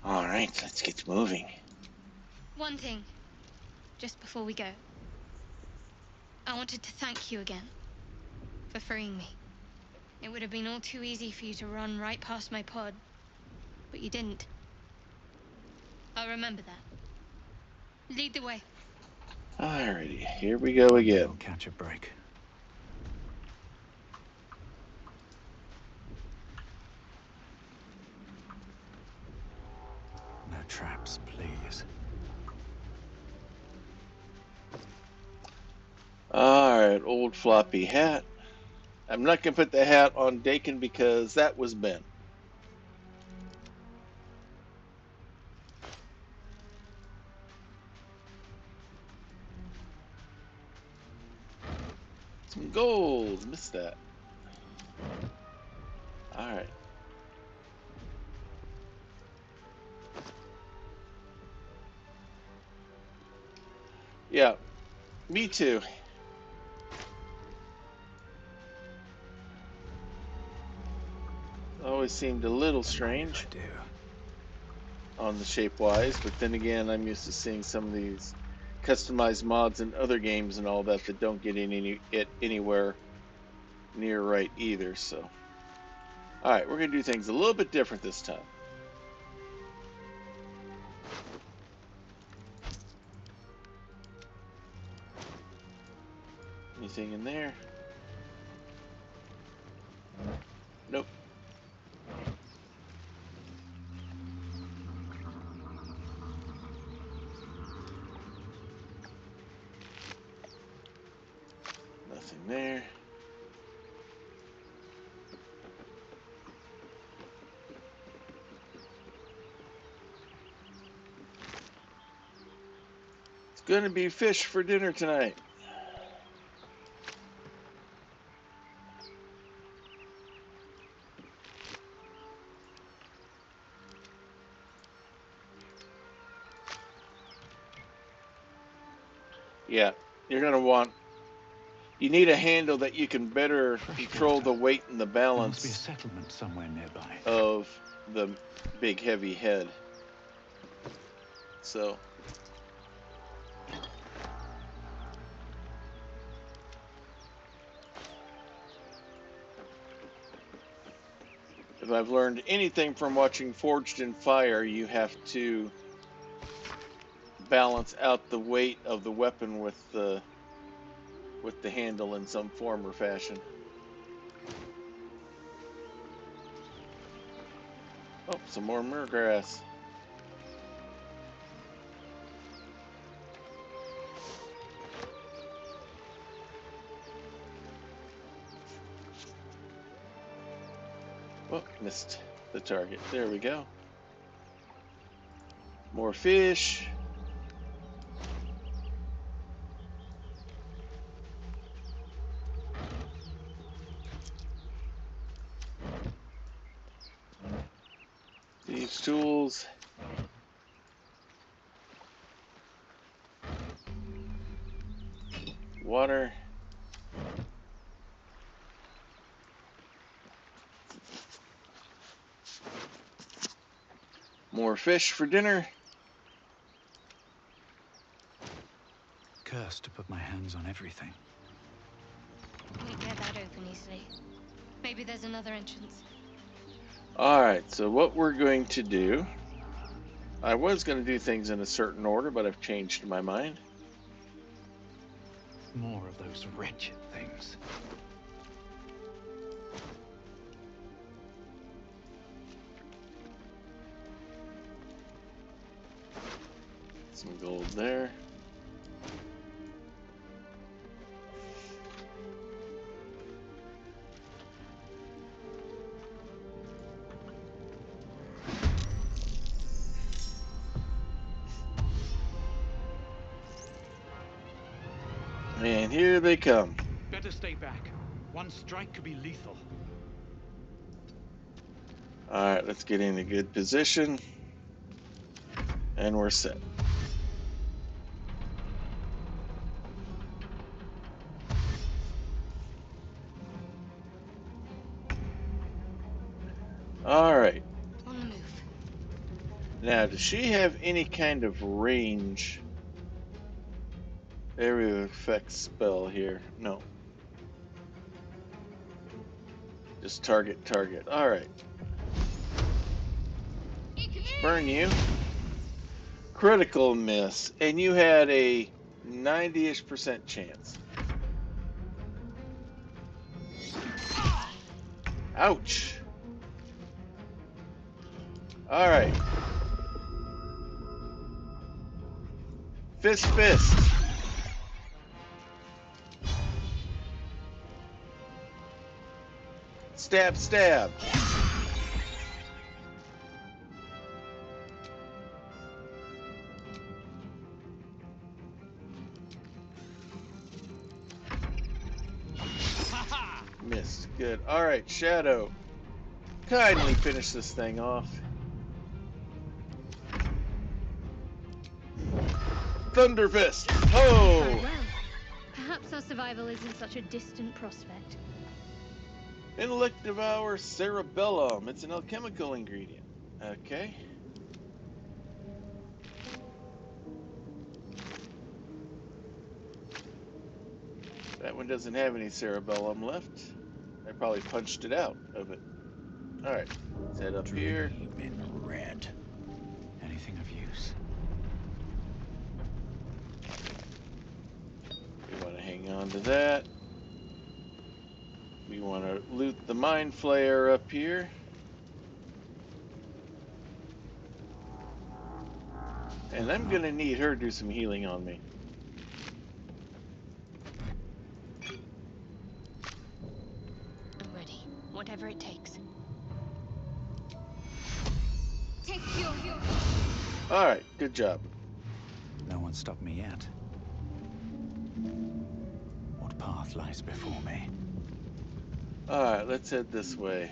All right, let's get moving. One thing, just before we go. I wanted to thank you again for freeing me. It would have been all too easy for you to run right past my pod, but you didn't. I'll remember that. Lead the way. Alrighty, here we go again. I'll catch a break. No traps, please. Alright, old floppy hat. I'm not going to put the hat on Dakin because that was Ben. Some gold. Missed that. Alright. Yeah, me too. Always seemed a little strange on the shape-wise, but then again, I'm used to seeing some of these customized mods in other games and all that that don't get anywhere near right either. So, all right, we're gonna do things a little bit different this time. Anything in there? Nope. Nothing there. It's gonna be fish for dinner tonight. Yeah, you're gonna want. You need a handle that you can better control the weight and the balance. There must be a settlement somewhere nearby. Of the big heavy head. So. If I've learned anything from watching Forged in Fire, you have to balance out the weight of the weapon with the handle in some form or fashion. Oh, some more murgrass. Oh, missed the target. There we go. More fish. Thieves' tools. Water. More fish for dinner. Cursed to put my hands on everything. Can't get that open easily. Maybe there's another entrance. Alright, so what we're going to do, I was going to do things in a certain order, but I've changed my mind. More of those wretched things. Some gold there. And here they come. Better stay back. One strike could be lethal. Alright, let's get in a good position. And we're set. Alright. On the move. Now, does she have any kind of range? Area effect spell here? No. Just target. Alright. Let's burn you. Critical miss. And you had a 90-ish% chance. Ouch. Alright. Fist. Stab. Missed. Good. Alright, Shadow. Kindly finish this thing off. Thunder Fist. Ho! Very well. Perhaps our survival isn't such a distant prospect. Intellect Devour Cerebellum. It's an alchemical ingredient. Okay. That one doesn't have any cerebellum left. I probably punched it out of it. Alright, let's head up here. Dream in red. Anything of use? We want to hang on to that. We want to loot the Mind Flayer up here. And I'm going to need her to do some healing on me. I'm ready. Whatever it takes. Take your... Alright, good job. No one stopped me yet. What path lies before me? Alright, let's head this way.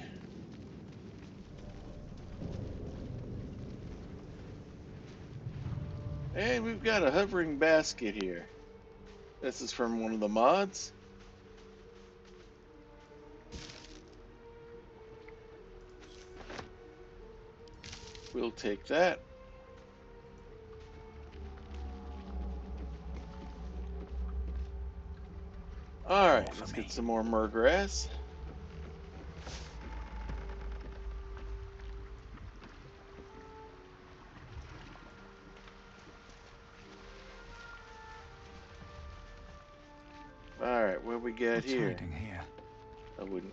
And we've got a hovering basket here. This is from one of the mods. We'll take that. Alright, let's get some more murgrass. Alright, what we got What's here? hiding here?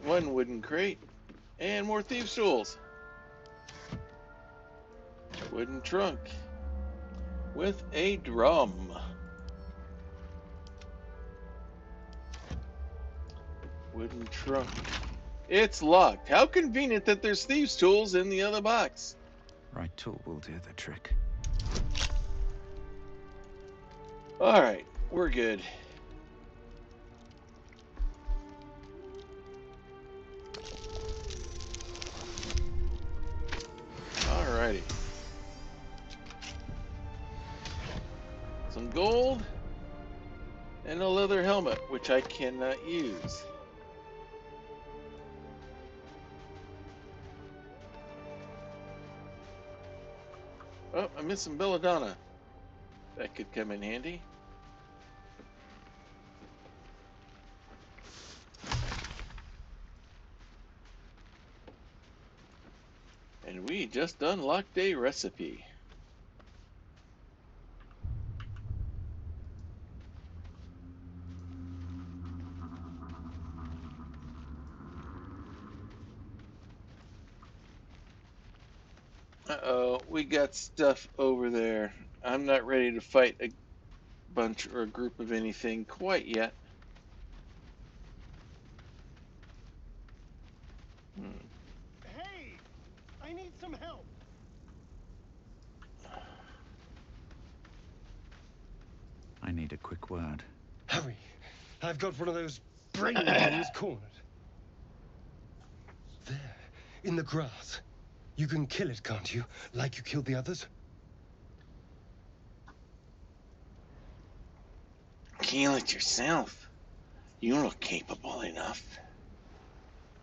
One wooden crate. And more thieves' tools. Wooden trunk. With a drum. Wooden trunk. It's locked. How convenient that there's thieves' tools in the other box. Right tool will do the trick. Alright, we're good. Alrighty. Some gold. And a leather helmet, which I cannot use. Oh, I missed some belladonna. That could come in handy. And we just unlocked a recipe. Uh-oh, we got stuff over there. I'm not ready to fight a bunch or a group of anything quite yet. Hey! I need some help! I need a quick word. Hurry! I've got one of those brain thing is cornered. There, in the grass. You can kill it, can't you? Like you killed the others? Kill it yourself. You look capable enough.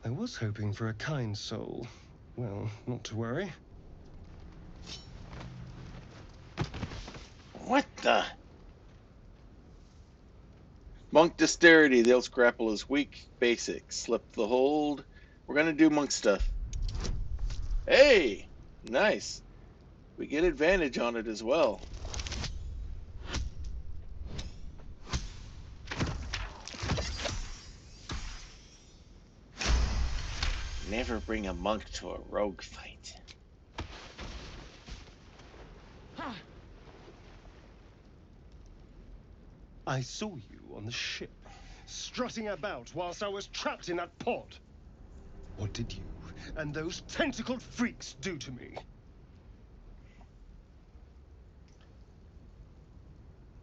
I was hoping for a kind soul. Well, not to worry. What the? Monk dexterity. They'll grapple is weak. Basic. Slip the hold. We're gonna do monk stuff. Hey! Nice. We get advantage on it as well. Never bring a monk to a rogue fight. I saw you on the ship, strutting about whilst I was trapped in that pod. What did you and those tentacled freaks do to me?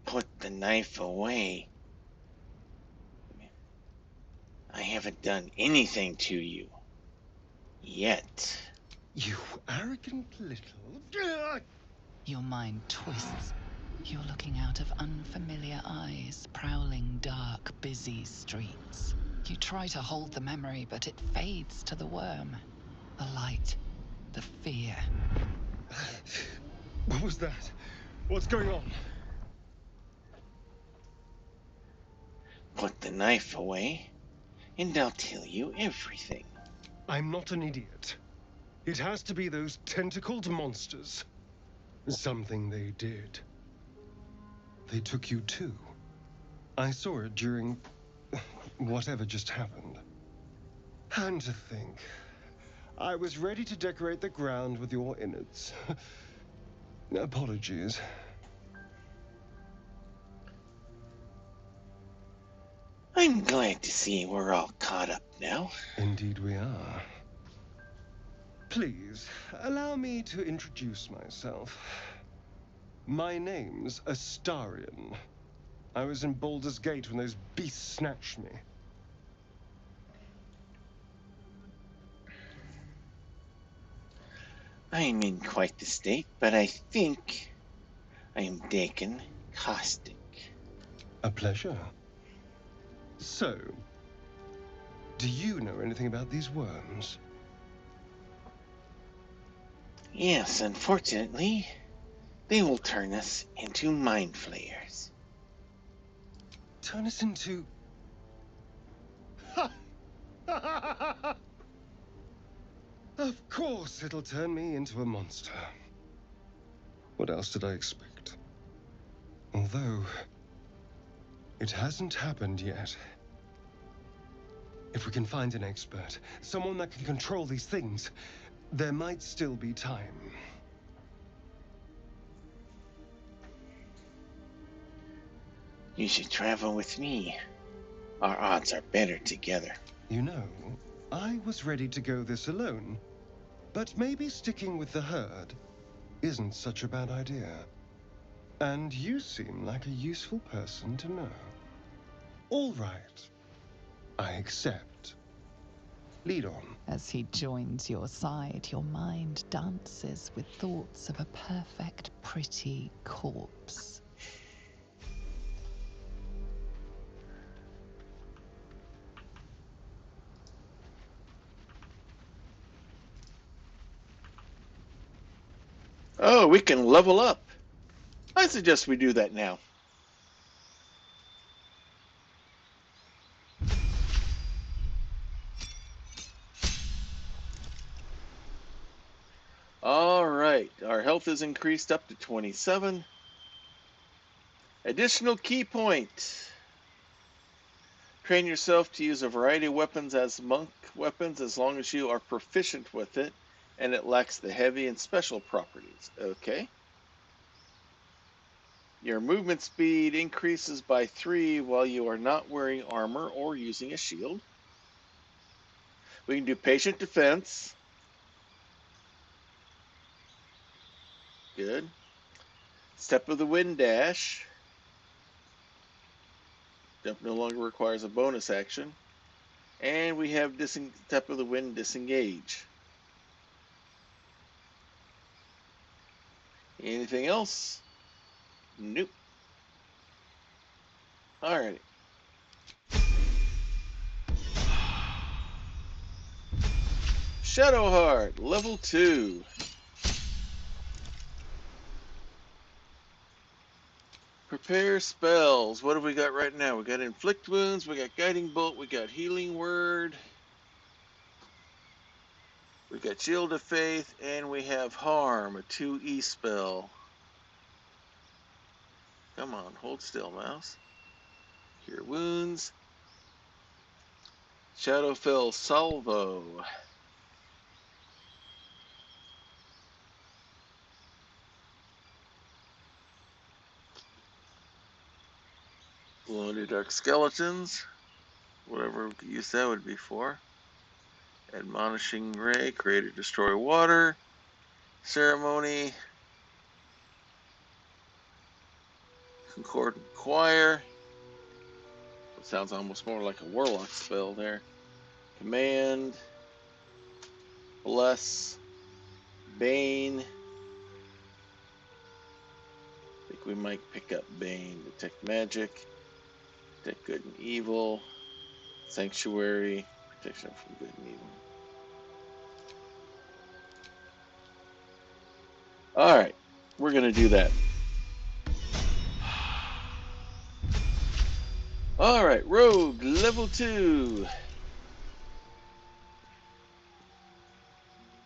Put the knife away. I haven't done anything to you. Yet. You arrogant little... Your mind twists. You're looking out of unfamiliar eyes, prowling dark, busy streets. You try to hold the memory, but it fades to the worm. The light, the fear. What was that? What's going on? Put the knife away, and I'll tell you everything. I'm not an idiot. It has to be those tentacled monsters. Something they did. They took you too. I saw it during whatever just happened. And to think, I was ready to decorate the ground with your innards. Apologies. I'm glad to see we're all caught up now. Indeed we are. Please, allow me to introduce myself. My name's Astarion. I was in Baldur's Gate when those beasts snatched me. I'm in quite the state, but I think I am Dakin Kaustic. A pleasure. So, do you know anything about these worms? Yes, unfortunately, they will turn us into mind flayers. Turn us into... Of course it'll turn me into a monster. What else did I expect? Although, it hasn't happened yet. If we can find an expert, someone that can control these things, there might still be time. You should travel with me. Our odds are better together. You know, I was ready to go this alone, but maybe sticking with the herd isn't such a bad idea. And you seem like a useful person to know. All right. I accept. Lead on. As he joins your side, your mind dances with thoughts of a perfect, pretty corpse. Oh, we can level up. I suggest we do that now. All right, our health is increased up to 27. Additional key point. Train yourself to use a variety of weapons as monk weapons as long as you are proficient with it and it lacks the heavy and special properties. Okay. Your movement speed increases by 3 while you are not wearing armor or using a shield. We can do patient defense. Good. Step of the wind dash. Jump no longer requires a bonus action. And we have Step of the Wind, Disengage. Anything else? Nope. Alrighty. Shadowheart, level 2. Prepare spells. What have we got right now? We got Inflict Wounds, we got Guiding Bolt, we got Healing Word, we got Shield of Faith, and we have Harm, a 2E spell. Come on, hold still, mouse. Cure Wounds. Shadowfell Salvo. Wounded Dark Skeletons. Whatever use that would be for. Admonishing Ray. Create or destroy water. Ceremony. Concordant Choir. It sounds almost more like a warlock spell there. Command. Bless. Bane. I think we might pick up Bane. Detect magic. Detect good and evil. Sanctuary. Protection from good and evil. Alright. We're going to do that. Alright. Rogue. Level 2.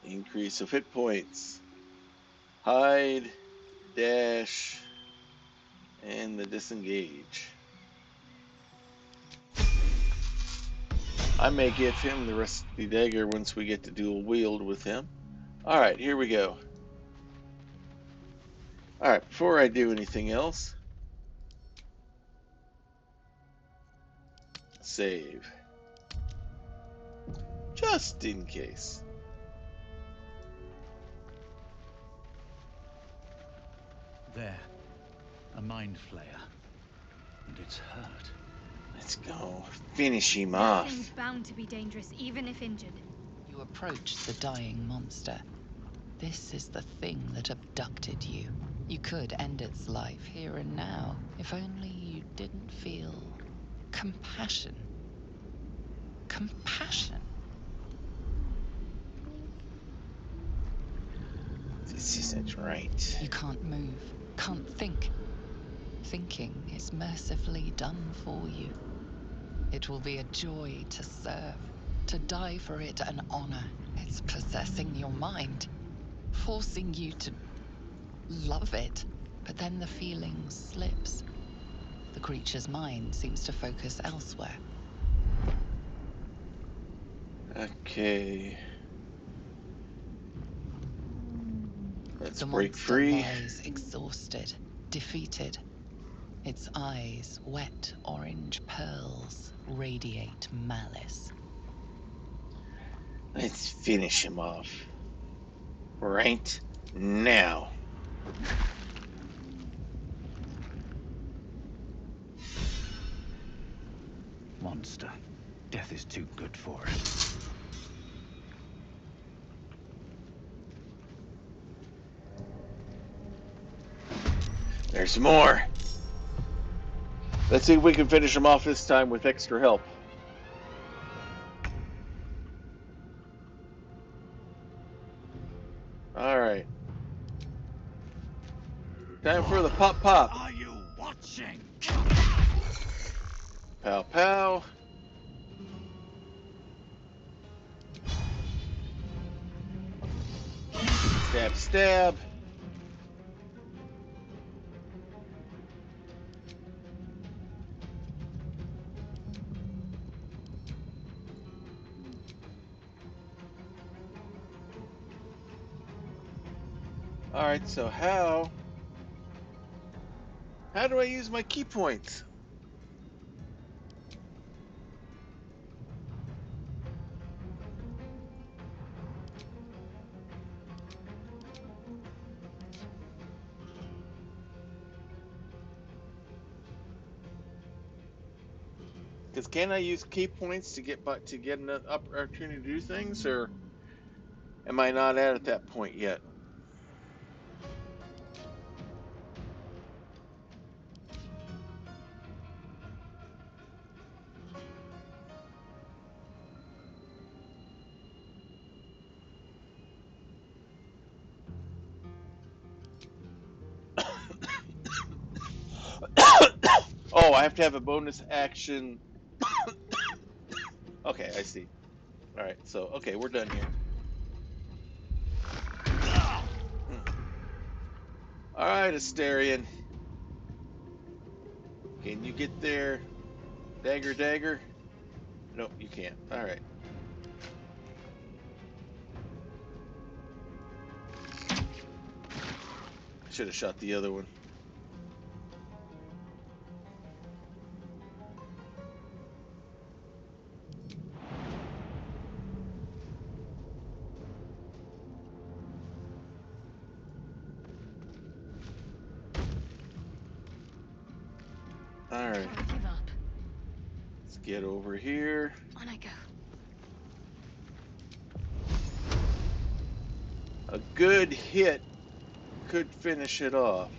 Increase of hit points. Hide. Dash. And the disengage. I may give him the Rusty Dagger once we get to dual wield with him. Alright, here we go. Alright, before I do anything else, save. Just in case. There. A mind flayer. And it's hurt. Let's go. Finish him That off. thing's bound to be dangerous, even if injured. You approach the dying monster. This is the thing that abducted you. You could end its life here and now, if only you didn't feel compassion. Compassion. This isn't right. You can't move, can't think. Thinking is mercifully done for you. It will be a joy to serve, to die for it an honor. It's possessing your mind, forcing you to love it. But then the feeling slips. The creature's mind seems to focus elsewhere. Okay. Let's The break monster free. lies exhausted, defeated. Its eyes, wet orange pearls, radiate malice. Let's finish him off. Right now. Monster. Death is too good for it. There's more. Let's see if we can finish him off this time with extra help. Alright. Time for the pop pop. Are you watching? Pow pow. Stab stab. Alright, so how do I use my key points? Because can I use key points to get an opportunity to do things, or am I not at that point yet? Oh, I have to have a bonus action. Okay, I see. All right, so okay, we're done here. All right, Asterion. Can you get there? Dagger, dagger? Nope, you can't. All right. I should have shot the other one. All right. Give up. Let's get over here. On I go. A good hit could finish it off.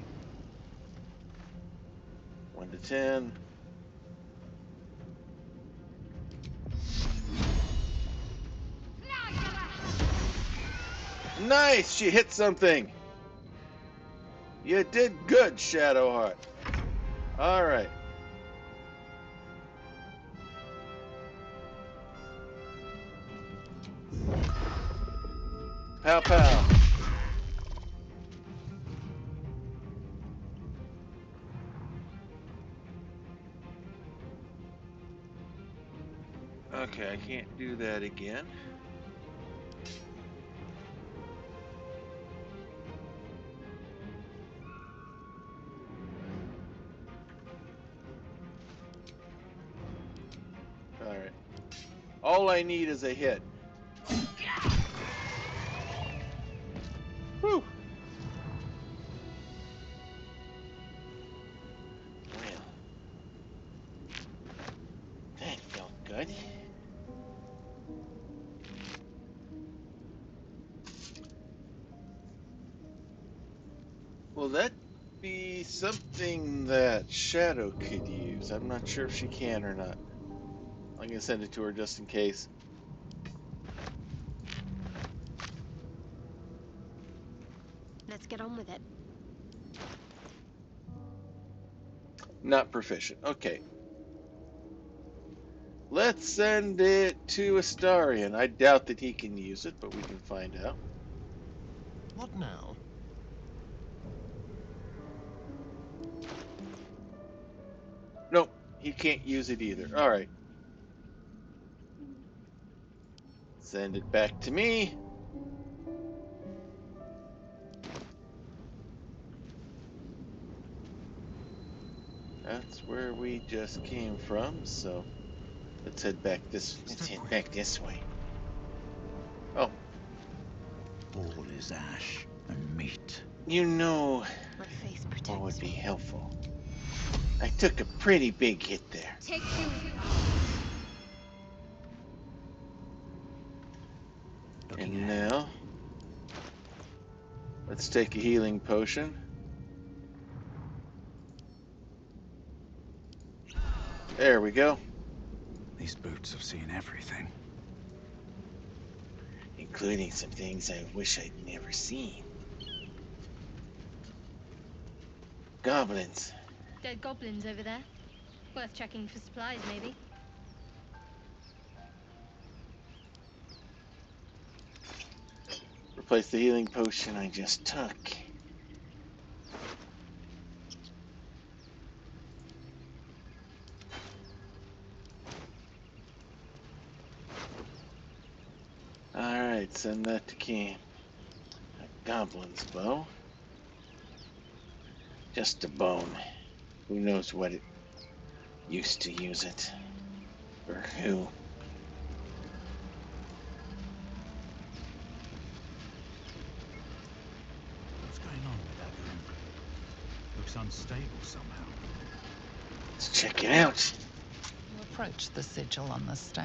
1 to 10. Nice! She hit something! You did good, Shadowheart. Alright. Pow pow. Okay, I can't do that again. Alright. All I need is a hit. Whew. Well. That felt good. Will that be something that Shadow could use? I'm not sure if she can or not. I'm going to send it to her just in case. Let's get on with it. Not proficient. Okay. Let's send it to Astarion. I doubt that he can use it, but we can find out. What now? Nope, he can't use it either. Alright. Send it back to me. That's where we just came from, so let's head back this way. Oh. All is ash and meat. You know My face what protects would be me. helpful? I took a pretty big hit there. Take two. And now, let's take a healing potion. There we go. These boots have seen everything. Including some things I wish I'd never seen. Goblins. Dead goblins over there. Worth checking for supplies, maybe. Replace the healing potion I just took. Alright, send that to camp. A goblin's bow. Just a bone. Who knows what it used to use it? Or who? What's going on with that room? Looks unstable somehow. Let's check it out. We're approach the sigil on the stone.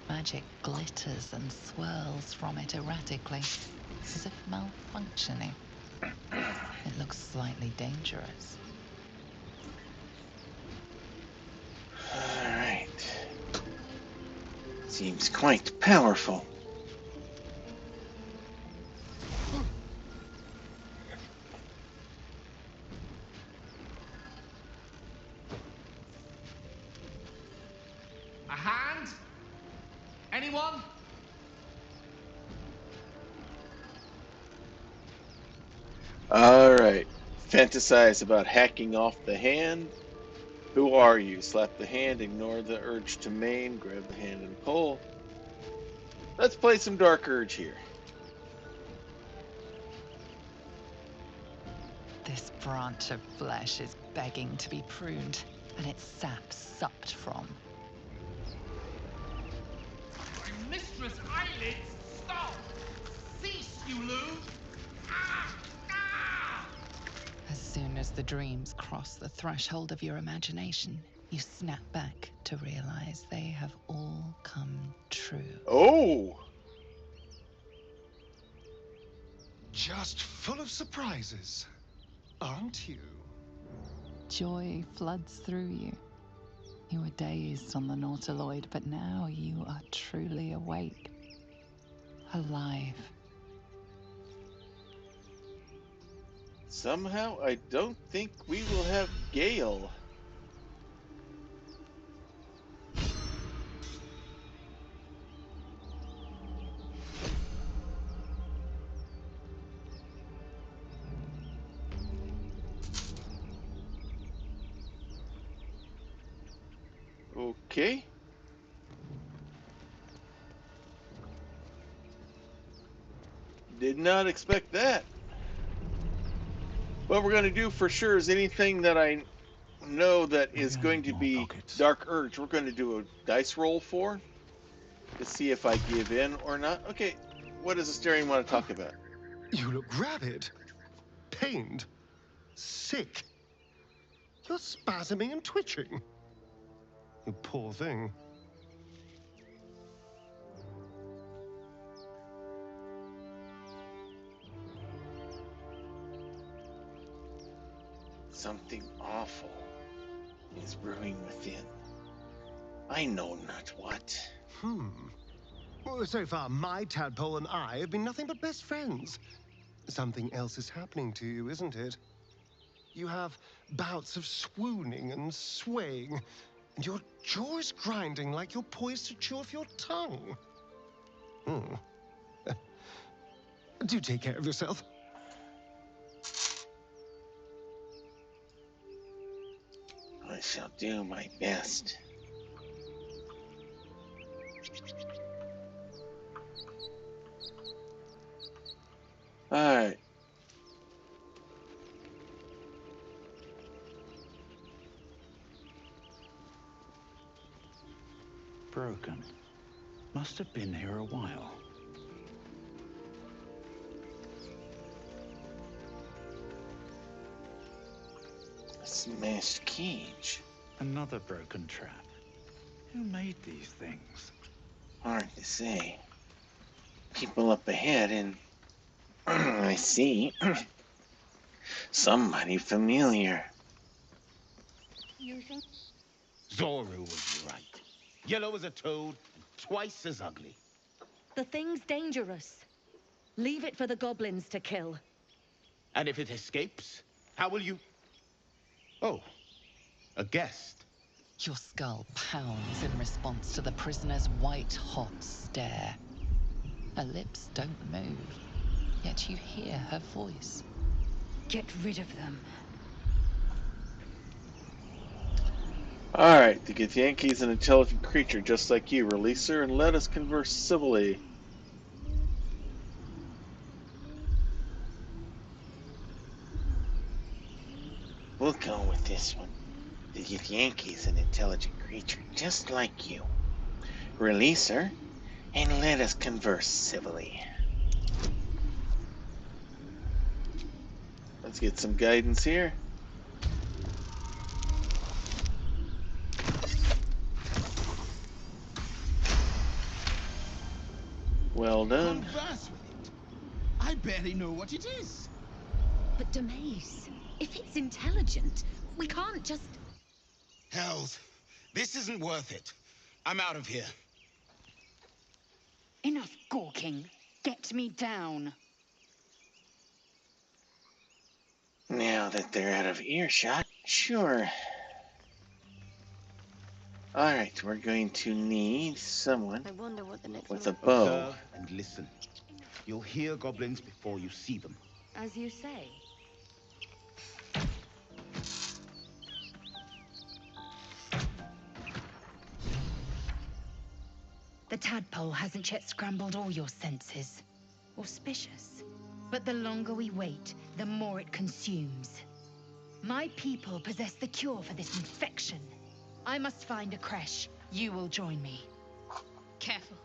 Magic glitters and swirls from it erratically, as if malfunctioning. It looks slightly dangerous. Alright. Seems quite powerful. A hand? Anyone? Alright. Fantasize about hacking off the hand. Who are you? Slap the hand, ignore the urge to maim, grab the hand and pull. Let's play some Dark Urge here. This branch of flesh is begging to be pruned, and its sap sucked from. My mistress' eyelids! Stop! Cease, you loon! Ah! Ah! As soon as the dreams cross the threshold of your imagination, you snap back to realize they have all come true. Oh! Just full of surprises, aren't you? Joy floods through you. You were dazed on the Nautiloid, but now you are truly awake. Alive. Somehow, I don't think we will have Gale. Okay. Did not expect that. What we're going to do for sure is anything that I know that is going to be Dark Urge, we're going to do a dice roll for to see if I give in or not. Okay, what does Asterion want to talk about? You look rabid, pained, sick. You're spasming and twitching. You poor thing. Something awful is brewing within. I know not what. Well, so far, my tadpole and I have been nothing but best friends. Something else is happening to you, isn't it? You have bouts of swooning and swaying, and your jaw is grinding like you're poised to chew off your tongue. Do take care of yourself. I shall do my best. Alright. Broken. Must have been here a while. A smashed cage. Another broken trap. Who made these things? Hard to say. People up ahead and I see somebody familiar. You think? Zoru was right. Yellow as a toad and twice as ugly. The thing's dangerous. Leave it for the goblins to kill. And if it escapes, how will you... Oh, a guest. Your skull pounds in response to the prisoner's white-hot stare. Her lips don't move, yet you hear her voice. Get rid of them. Alright, the Githyanki is an intelligent creature just like you. Release her and let us converse civilly. We'll go with this one. The Githyanki is an intelligent creature just like you. Release her and let us converse civilly. Let's get some guidance here. Well done. Converse with it. I barely know what it is. But Demaze, if it's intelligent, we can't just... Hells, this isn't worth it. I'm out of here. Enough gawking. Get me down. Now that they're out of earshot, sure. Alright, we're going to need someone I wonder what the next with a move bow. Observe and listen. You'll hear goblins before you see them. As you say. The tadpole hasn't yet scrambled all your senses. Auspicious. But the longer we wait, the more it consumes. My people possess the cure for this infection. I must find a creche. You will join me. Careful.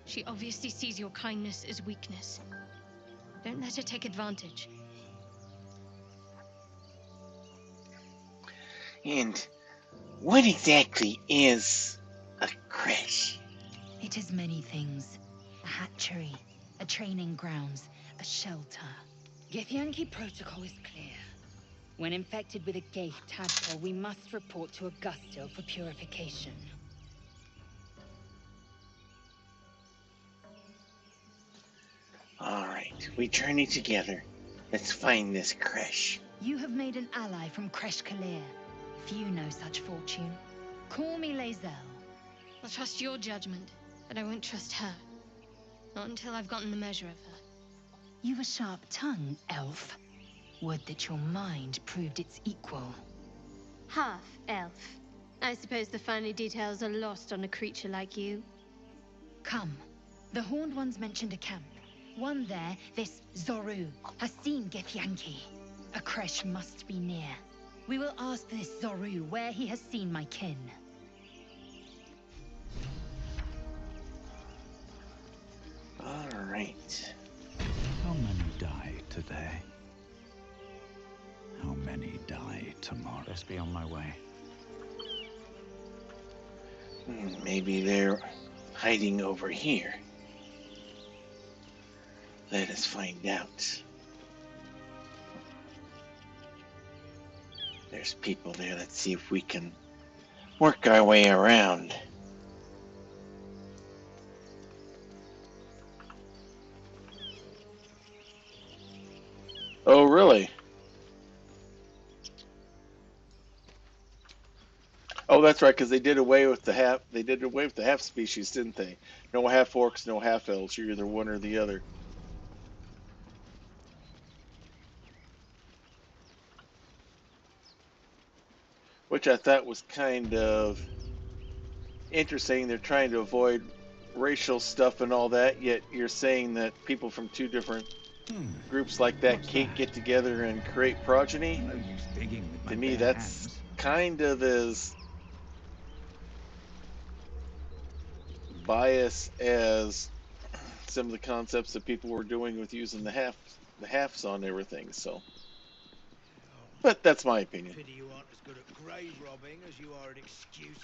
She obviously sees your kindness as weakness. Don't let her take advantage. And what exactly is a creche? It is many things. A hatchery, a training grounds, a shelter. Githyanki protocol is clear. When infected with a Gaith tadpole, we must report to Augusto for purification. Alright, we journey together. Let's find this creche. You have made an ally from Kresh Kalir. Few know such fortune. Call me Lae'zel. I'll trust your judgment, but I won't trust her. Not until I've gotten the measure of her. You've a sharp tongue, elf. Would that your mind proved its equal. Half elf. I suppose the finer details are lost on a creature like you. Come. The Horned Ones mentioned a camp. One there, this Zoru, has seen Githyanki. A creche must be near. We will ask this Zoru where he has seen my kin. Alright. How many die today? How many die tomorrow? Best be on my way. Maybe they're hiding over here. Let us find out. There's people there. Let's see if we can work our way around. Oh, really? Oh, that's right, because they did away with the half. They did away with the half species, didn't they? No half orcs, no half elves. You're either one or the other. Which I thought was kind of interesting. They're trying to avoid racial stuff and all that, yet you're saying that people from two different groups like that can't get together and create progeny? No use digging with my To me, bare that's hands. kind of as biased as some of the concepts that people were doing with using the halves on everything. So, but that's my opinion. Pity you aren't as good at grave robbing as you are at excuses.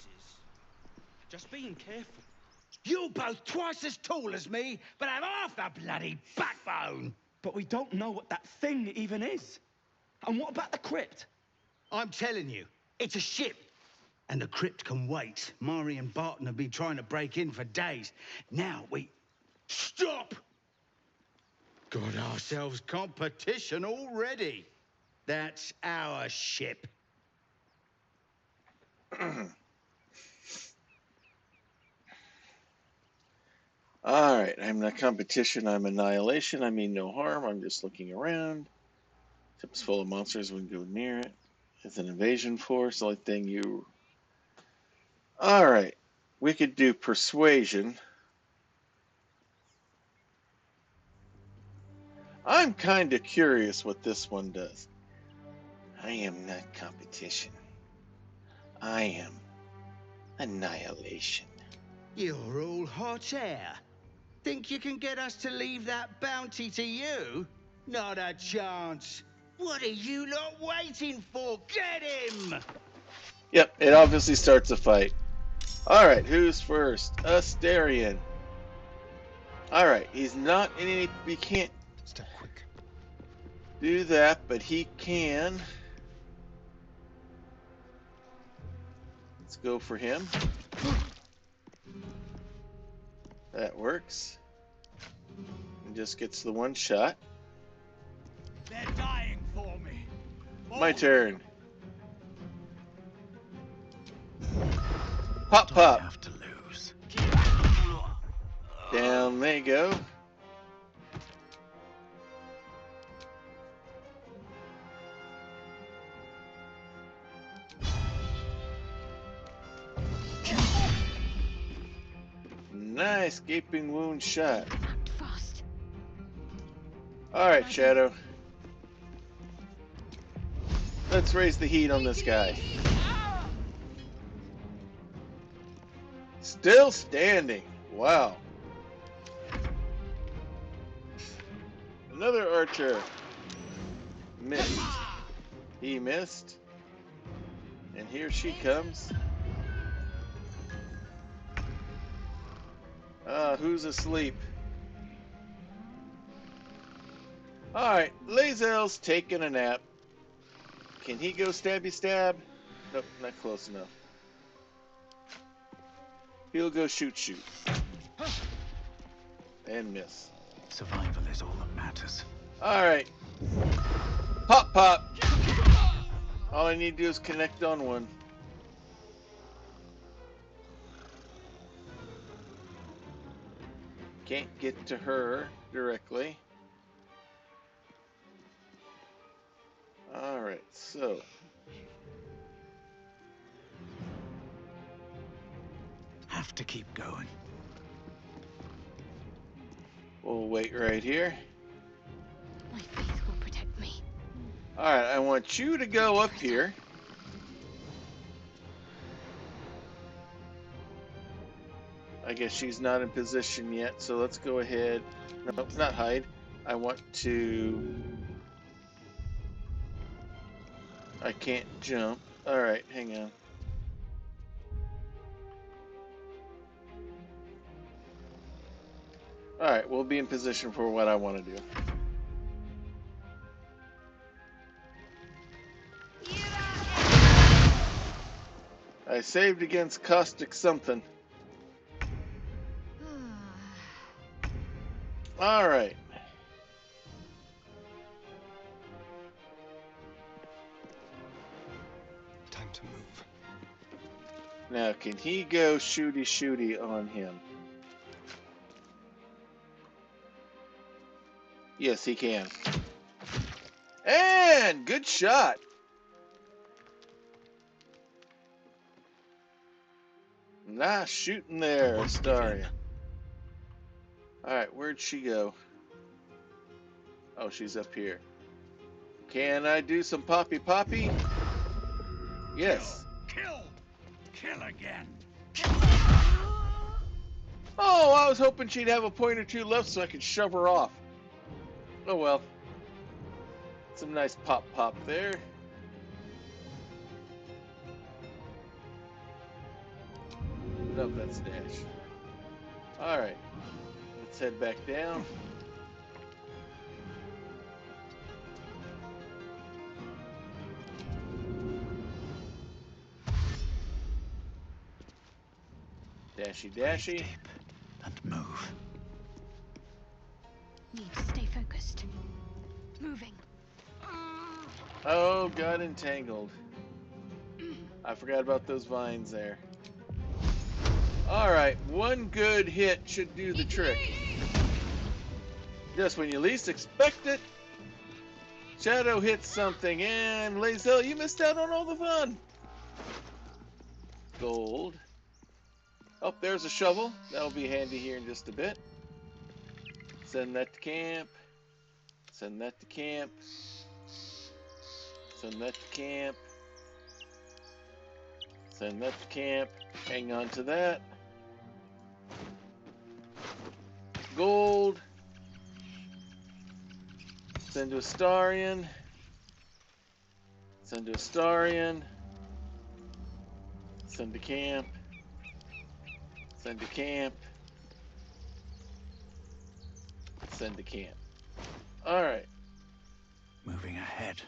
Just being careful. You're both twice as tall as me, but have half the bloody backbone. But we don't know what that thing even is. And what about the crypt? I'm telling you, it's a ship. And the crypt can wait. Mari and Barton have been trying to break in for days. Now we... Stop! Got ourselves competition already. That's our ship. Alright, I'm not competition, I'm annihilation. I mean no harm, I'm just looking around. Ship's full of monsters, we can go near it. It's an invasion force, the only thing you... Alright, we could do persuasion. I'm kind of curious what this one does. I am not competition. I am annihilation. You're all hot air. Think you can get us to leave that bounty to you? Not a chance. What are you lot waiting for? Get him! Yep, it obviously starts a fight. Alright, who's first? Asterion. Alright, he's not in any... He can't Step quick. do that, but he can. Let's go for him. That works. And just gets the one shot. They're dying for me. My turn. Pop, pop. Have to lose. Down they go. Nice gaping wound shot. Fast. Alright, Shadow. Let's raise the heat on this guy. Still standing. Wow. Another archer. Missed. He missed. And here she comes. Who's asleep? Alright, Lae'zel's taking a nap. Can he go stabby stab? Nope, not close enough. He'll go shoot shoot. And miss. Survival is all that matters. Alright. Pop pop! All I need to do is connect on one. Can't get to her directly. Alright, so. Have to keep going. We'll wait right here. My faith will protect me. Alright, I want you to go up here. I guess she's not in position yet, so let's go ahead. Nope, not hide. I want to... I can't jump. Alright, hang on. Alright, we'll be in position for what I want to do. I saved against Kaustic something. Alright. Time to move. Now, can he go shooty shooty on him? Yes, he can. And good shot. Nice shooting there, Astarion. Alright, where'd she go? Oh, she's up here. Can I do some poppy poppy? Yes. Kill! Kill again! Oh, I was hoping she'd have a point or two left so I could shove her off. Oh well. Some nice pop pop there. Nope, that's dash. Alright. Let's head back down. Dashy dashy. And move. Need to stay focused. Moving. Oh, got entangled. I forgot about those vines there. Alright, one good hit should do the trick. Just when you least expect it, Shadow hits something, and Lae'zel, you missed out on all the fun. Gold. Oh, there's a shovel. That'll be handy here in just a bit. Send that to camp. Send that to camp. Send that to camp. Send that to camp. Hang on to that. Gold. Send to Astarion. Send to Astarion. Send to camp. Send to camp. Send to camp. Alright. Moving ahead.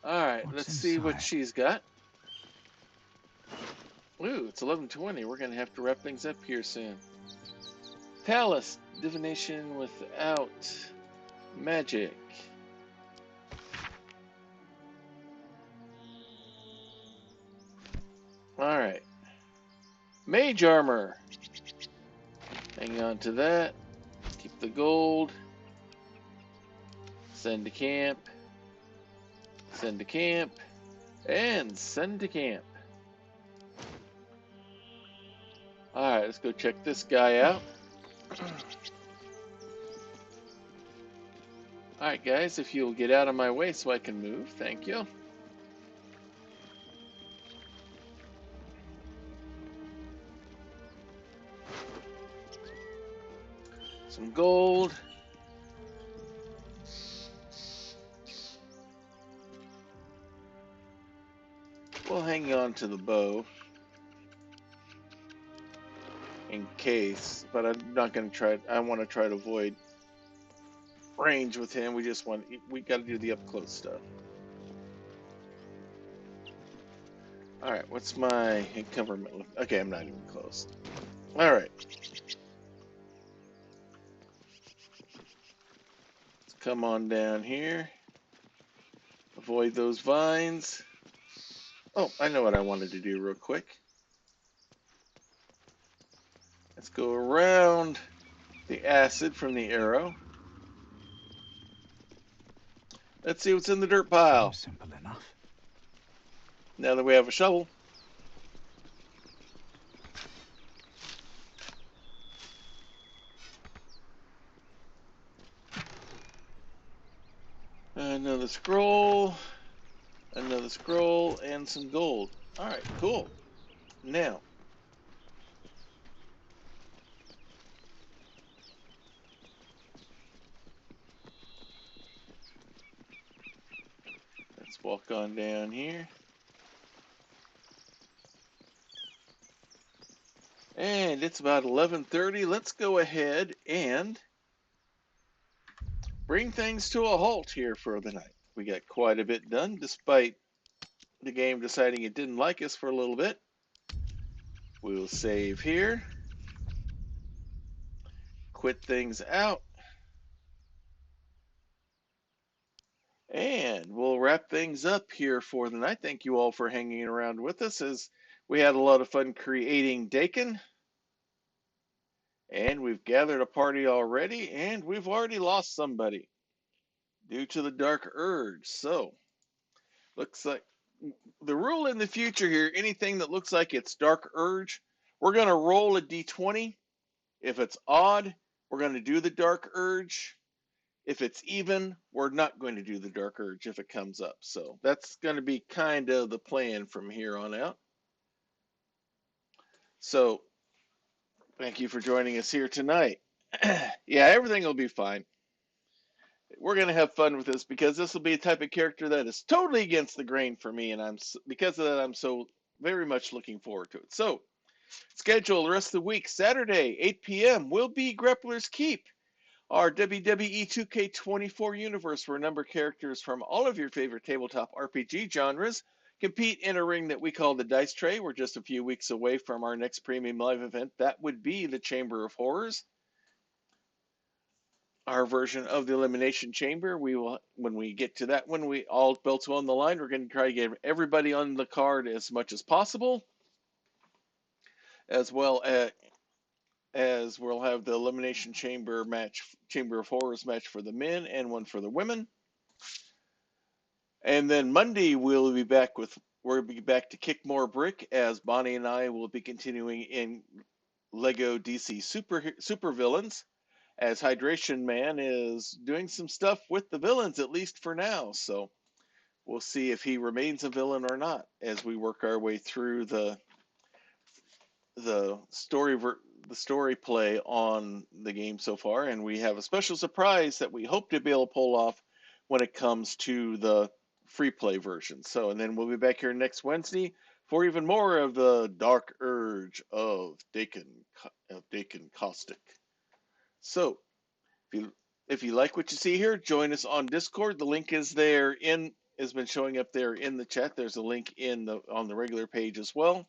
Alright, What's let's see what inside? she's got. Ooh, it's 11:20. We're going to have to wrap things up here soon. Palace. Divination without magic. Alright. Mage armor. Hang on to that. Keep the gold. Send to camp. Send to camp. And send to camp. Alright, let's go check this guy out. Alright guys, if you'll get out of my way so I can move, thank you. Some gold. We'll hang on to the bow in case, but I'm not going to try. I want to try to avoid range with him. We got to do the up close stuff. All right, what's my encumberment? Okay, I'm not even close. All right. Let's come on down here. Avoid those vines. Oh, I know what I wanted to do real quick. Let's go around the acid from the arrow. Let's see what's in the dirt pile. Seems simple enough. Now that we have a shovel. Another scroll, and some gold. All right, cool. Now, let's walk on down here. And it's about 11:30. Let's go ahead and bring things to a halt here for the night. We got quite a bit done, despite the game deciding it didn't like us for a little bit. We'll save here. Quit things out. And we'll wrap things up here for the night. Thank you all for hanging around with us as we had a lot of fun creating Dakin. And we've gathered a party already, and we've already lost somebody due to the dark urge. So, looks like the rule in the future here, anything that looks like it's dark urge, we're going to roll a d20. If it's odd, we're going to do the dark urge. If it's even, we're not going to do the dark urge if it comes up. So that's going to be kind of the plan from here on out. So thank you for joining us here tonight. Yeah, everything will be fine. We're going to have fun with this because this will be a type of character that is totally against the grain for me. And because of that, I'm so very much looking forward to it. So schedule the rest of the week, Saturday, 8 p.m. will be Grappler's Keep, our WWE 2K24 universe where a number of characters from all of your favorite tabletop RPG genres compete in a ring that we call the Dice Tray. We're just a few weeks away from our next premium live event. That would be the Chamber of Horrors. Our version of the Elimination Chamber. We will, when we get to that one, we all belts on the line. We're going to try to get everybody on the card as much as possible, as well as we'll have the Elimination Chamber match, Chamber of Horrors match for the men and one for the women. And then Monday we'll be back to kick more brick as Bonnie and I will be continuing in Lego DC super villains, as Hydration Man is doing some stuff with the villains, at least for now. So we'll see if he remains a villain or not as we work our way through the story play on the game so far. And we have a special surprise that we hope to be able to pull off when it comes to the free play version. So, and then we'll be back here next Wednesday for even more of the Dark Urge of Dakin Kaustic. So if you like what you see here, join us on Discord. The link is there has been showing up there in the chat. There's a link on the regular page as well.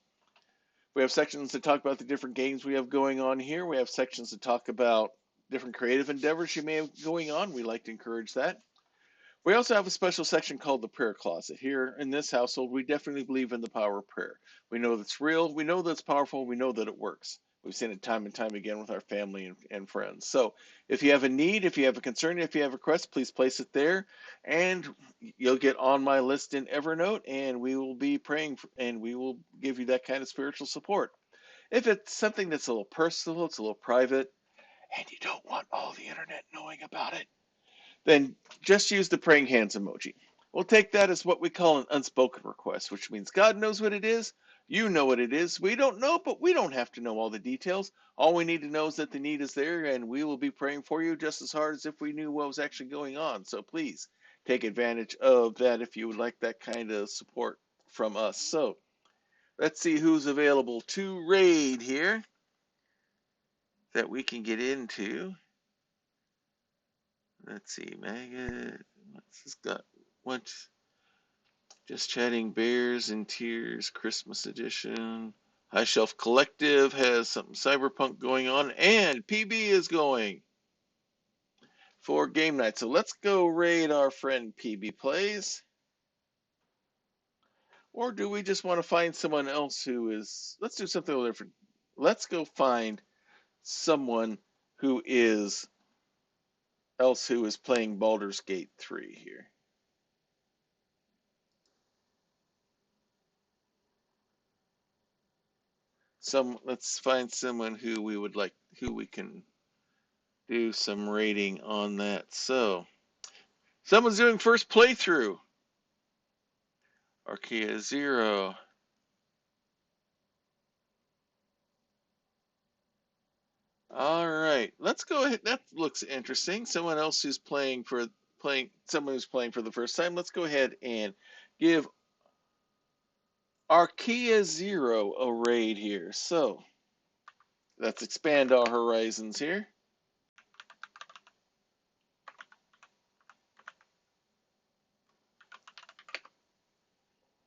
We have sections that talk about the different games we have going on here. We have sections that talk about different creative endeavors you may have going on. We like to encourage that. We also have a special section called the prayer closet. Here in this household, we definitely believe in the power of prayer. We know that's real. We know that's powerful. We know that it works. We've seen it time and time again with our family and friends. So if you have a need, if you have a concern, if you have a request, please place it there, and you'll get on my list in Evernote, and we will be praying and we will give you that kind of spiritual support. If it's something that's a little personal, it's a little private, and you don't want all the internet knowing about it, then just use the praying hands emoji. We'll take that as what we call an unspoken request, which means God knows what it is, you know what it is. We don't know, but we don't have to know all the details. All we need to know is that the need is there, and we will be praying for you just as hard as if we knew what was actually going on. So please take advantage of that if you would like that kind of support from us. So let's see who's available to raid here that we can get into. Let's see, Maggot. What's this got? What? Just Chatting Bears and Tears Christmas Edition. High Shelf Collective has something cyberpunk going on, and PB is going for game night. So let's go raid our friend PB Plays. Or do we just want to find someone else who is. Let's do something a little different. Let's go find someone who is playing Baldur's Gate 3 here. Let's find someone who we can do some rating on that. So someone's doing first playthrough. Archaea 0. All right, let's go ahead. That looks interesting. Someone who's playing for the first time. Let's go ahead and give Archaea 0 a raid here. So let's expand our horizons here.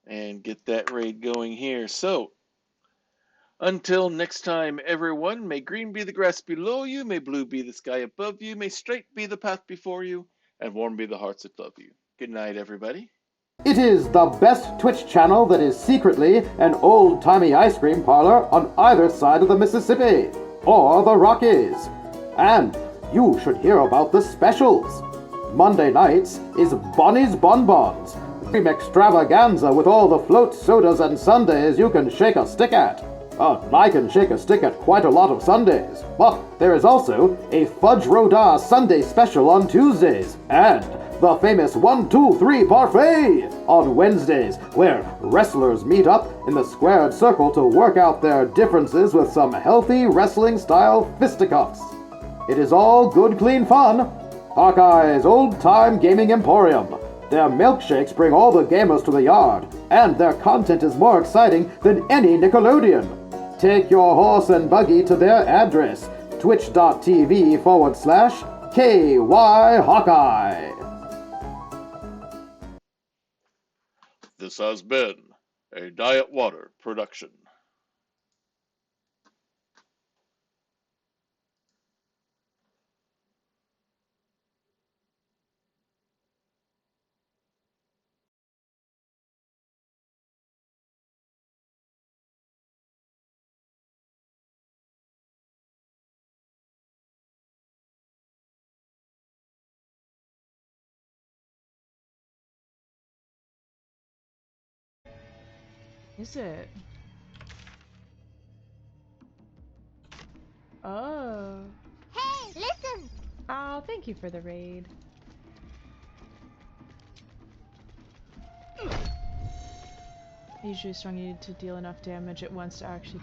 And get that raid going here. So until next time, everyone, may green be the grass below you, may blue be the sky above you, may straight be the path before you, and warm be the hearts that love you. Good night, everybody. It is the best Twitch channel that is secretly an old-timey ice cream parlor on either side of the Mississippi, or the Rockies. And you should hear about the specials. Monday nights is Bonnie's Bonbons, cream extravaganza with all the float sodas and sundaes you can shake a stick at. I can shake a stick at quite a lot of Sundays, but there is also a Fudge Rodin Sunday special on Tuesdays, and the famous 1, 2, 3 parfait on Wednesdays, where wrestlers meet up in the squared circle to work out their differences with some healthy wrestling-style fisticuffs. It is all good, clean fun. Hawkeye's old-time gaming emporium. Their milkshakes bring all the gamers to the yard, and their content is more exciting than any Nickelodeon. Take your horse and buggy to their address, twitch.tv/KY Hawkeye. This has been a Diet Water production. Is it? Oh. Hey, listen! Oh, thank you for the raid. Usually strong needed to deal enough damage at once to actually.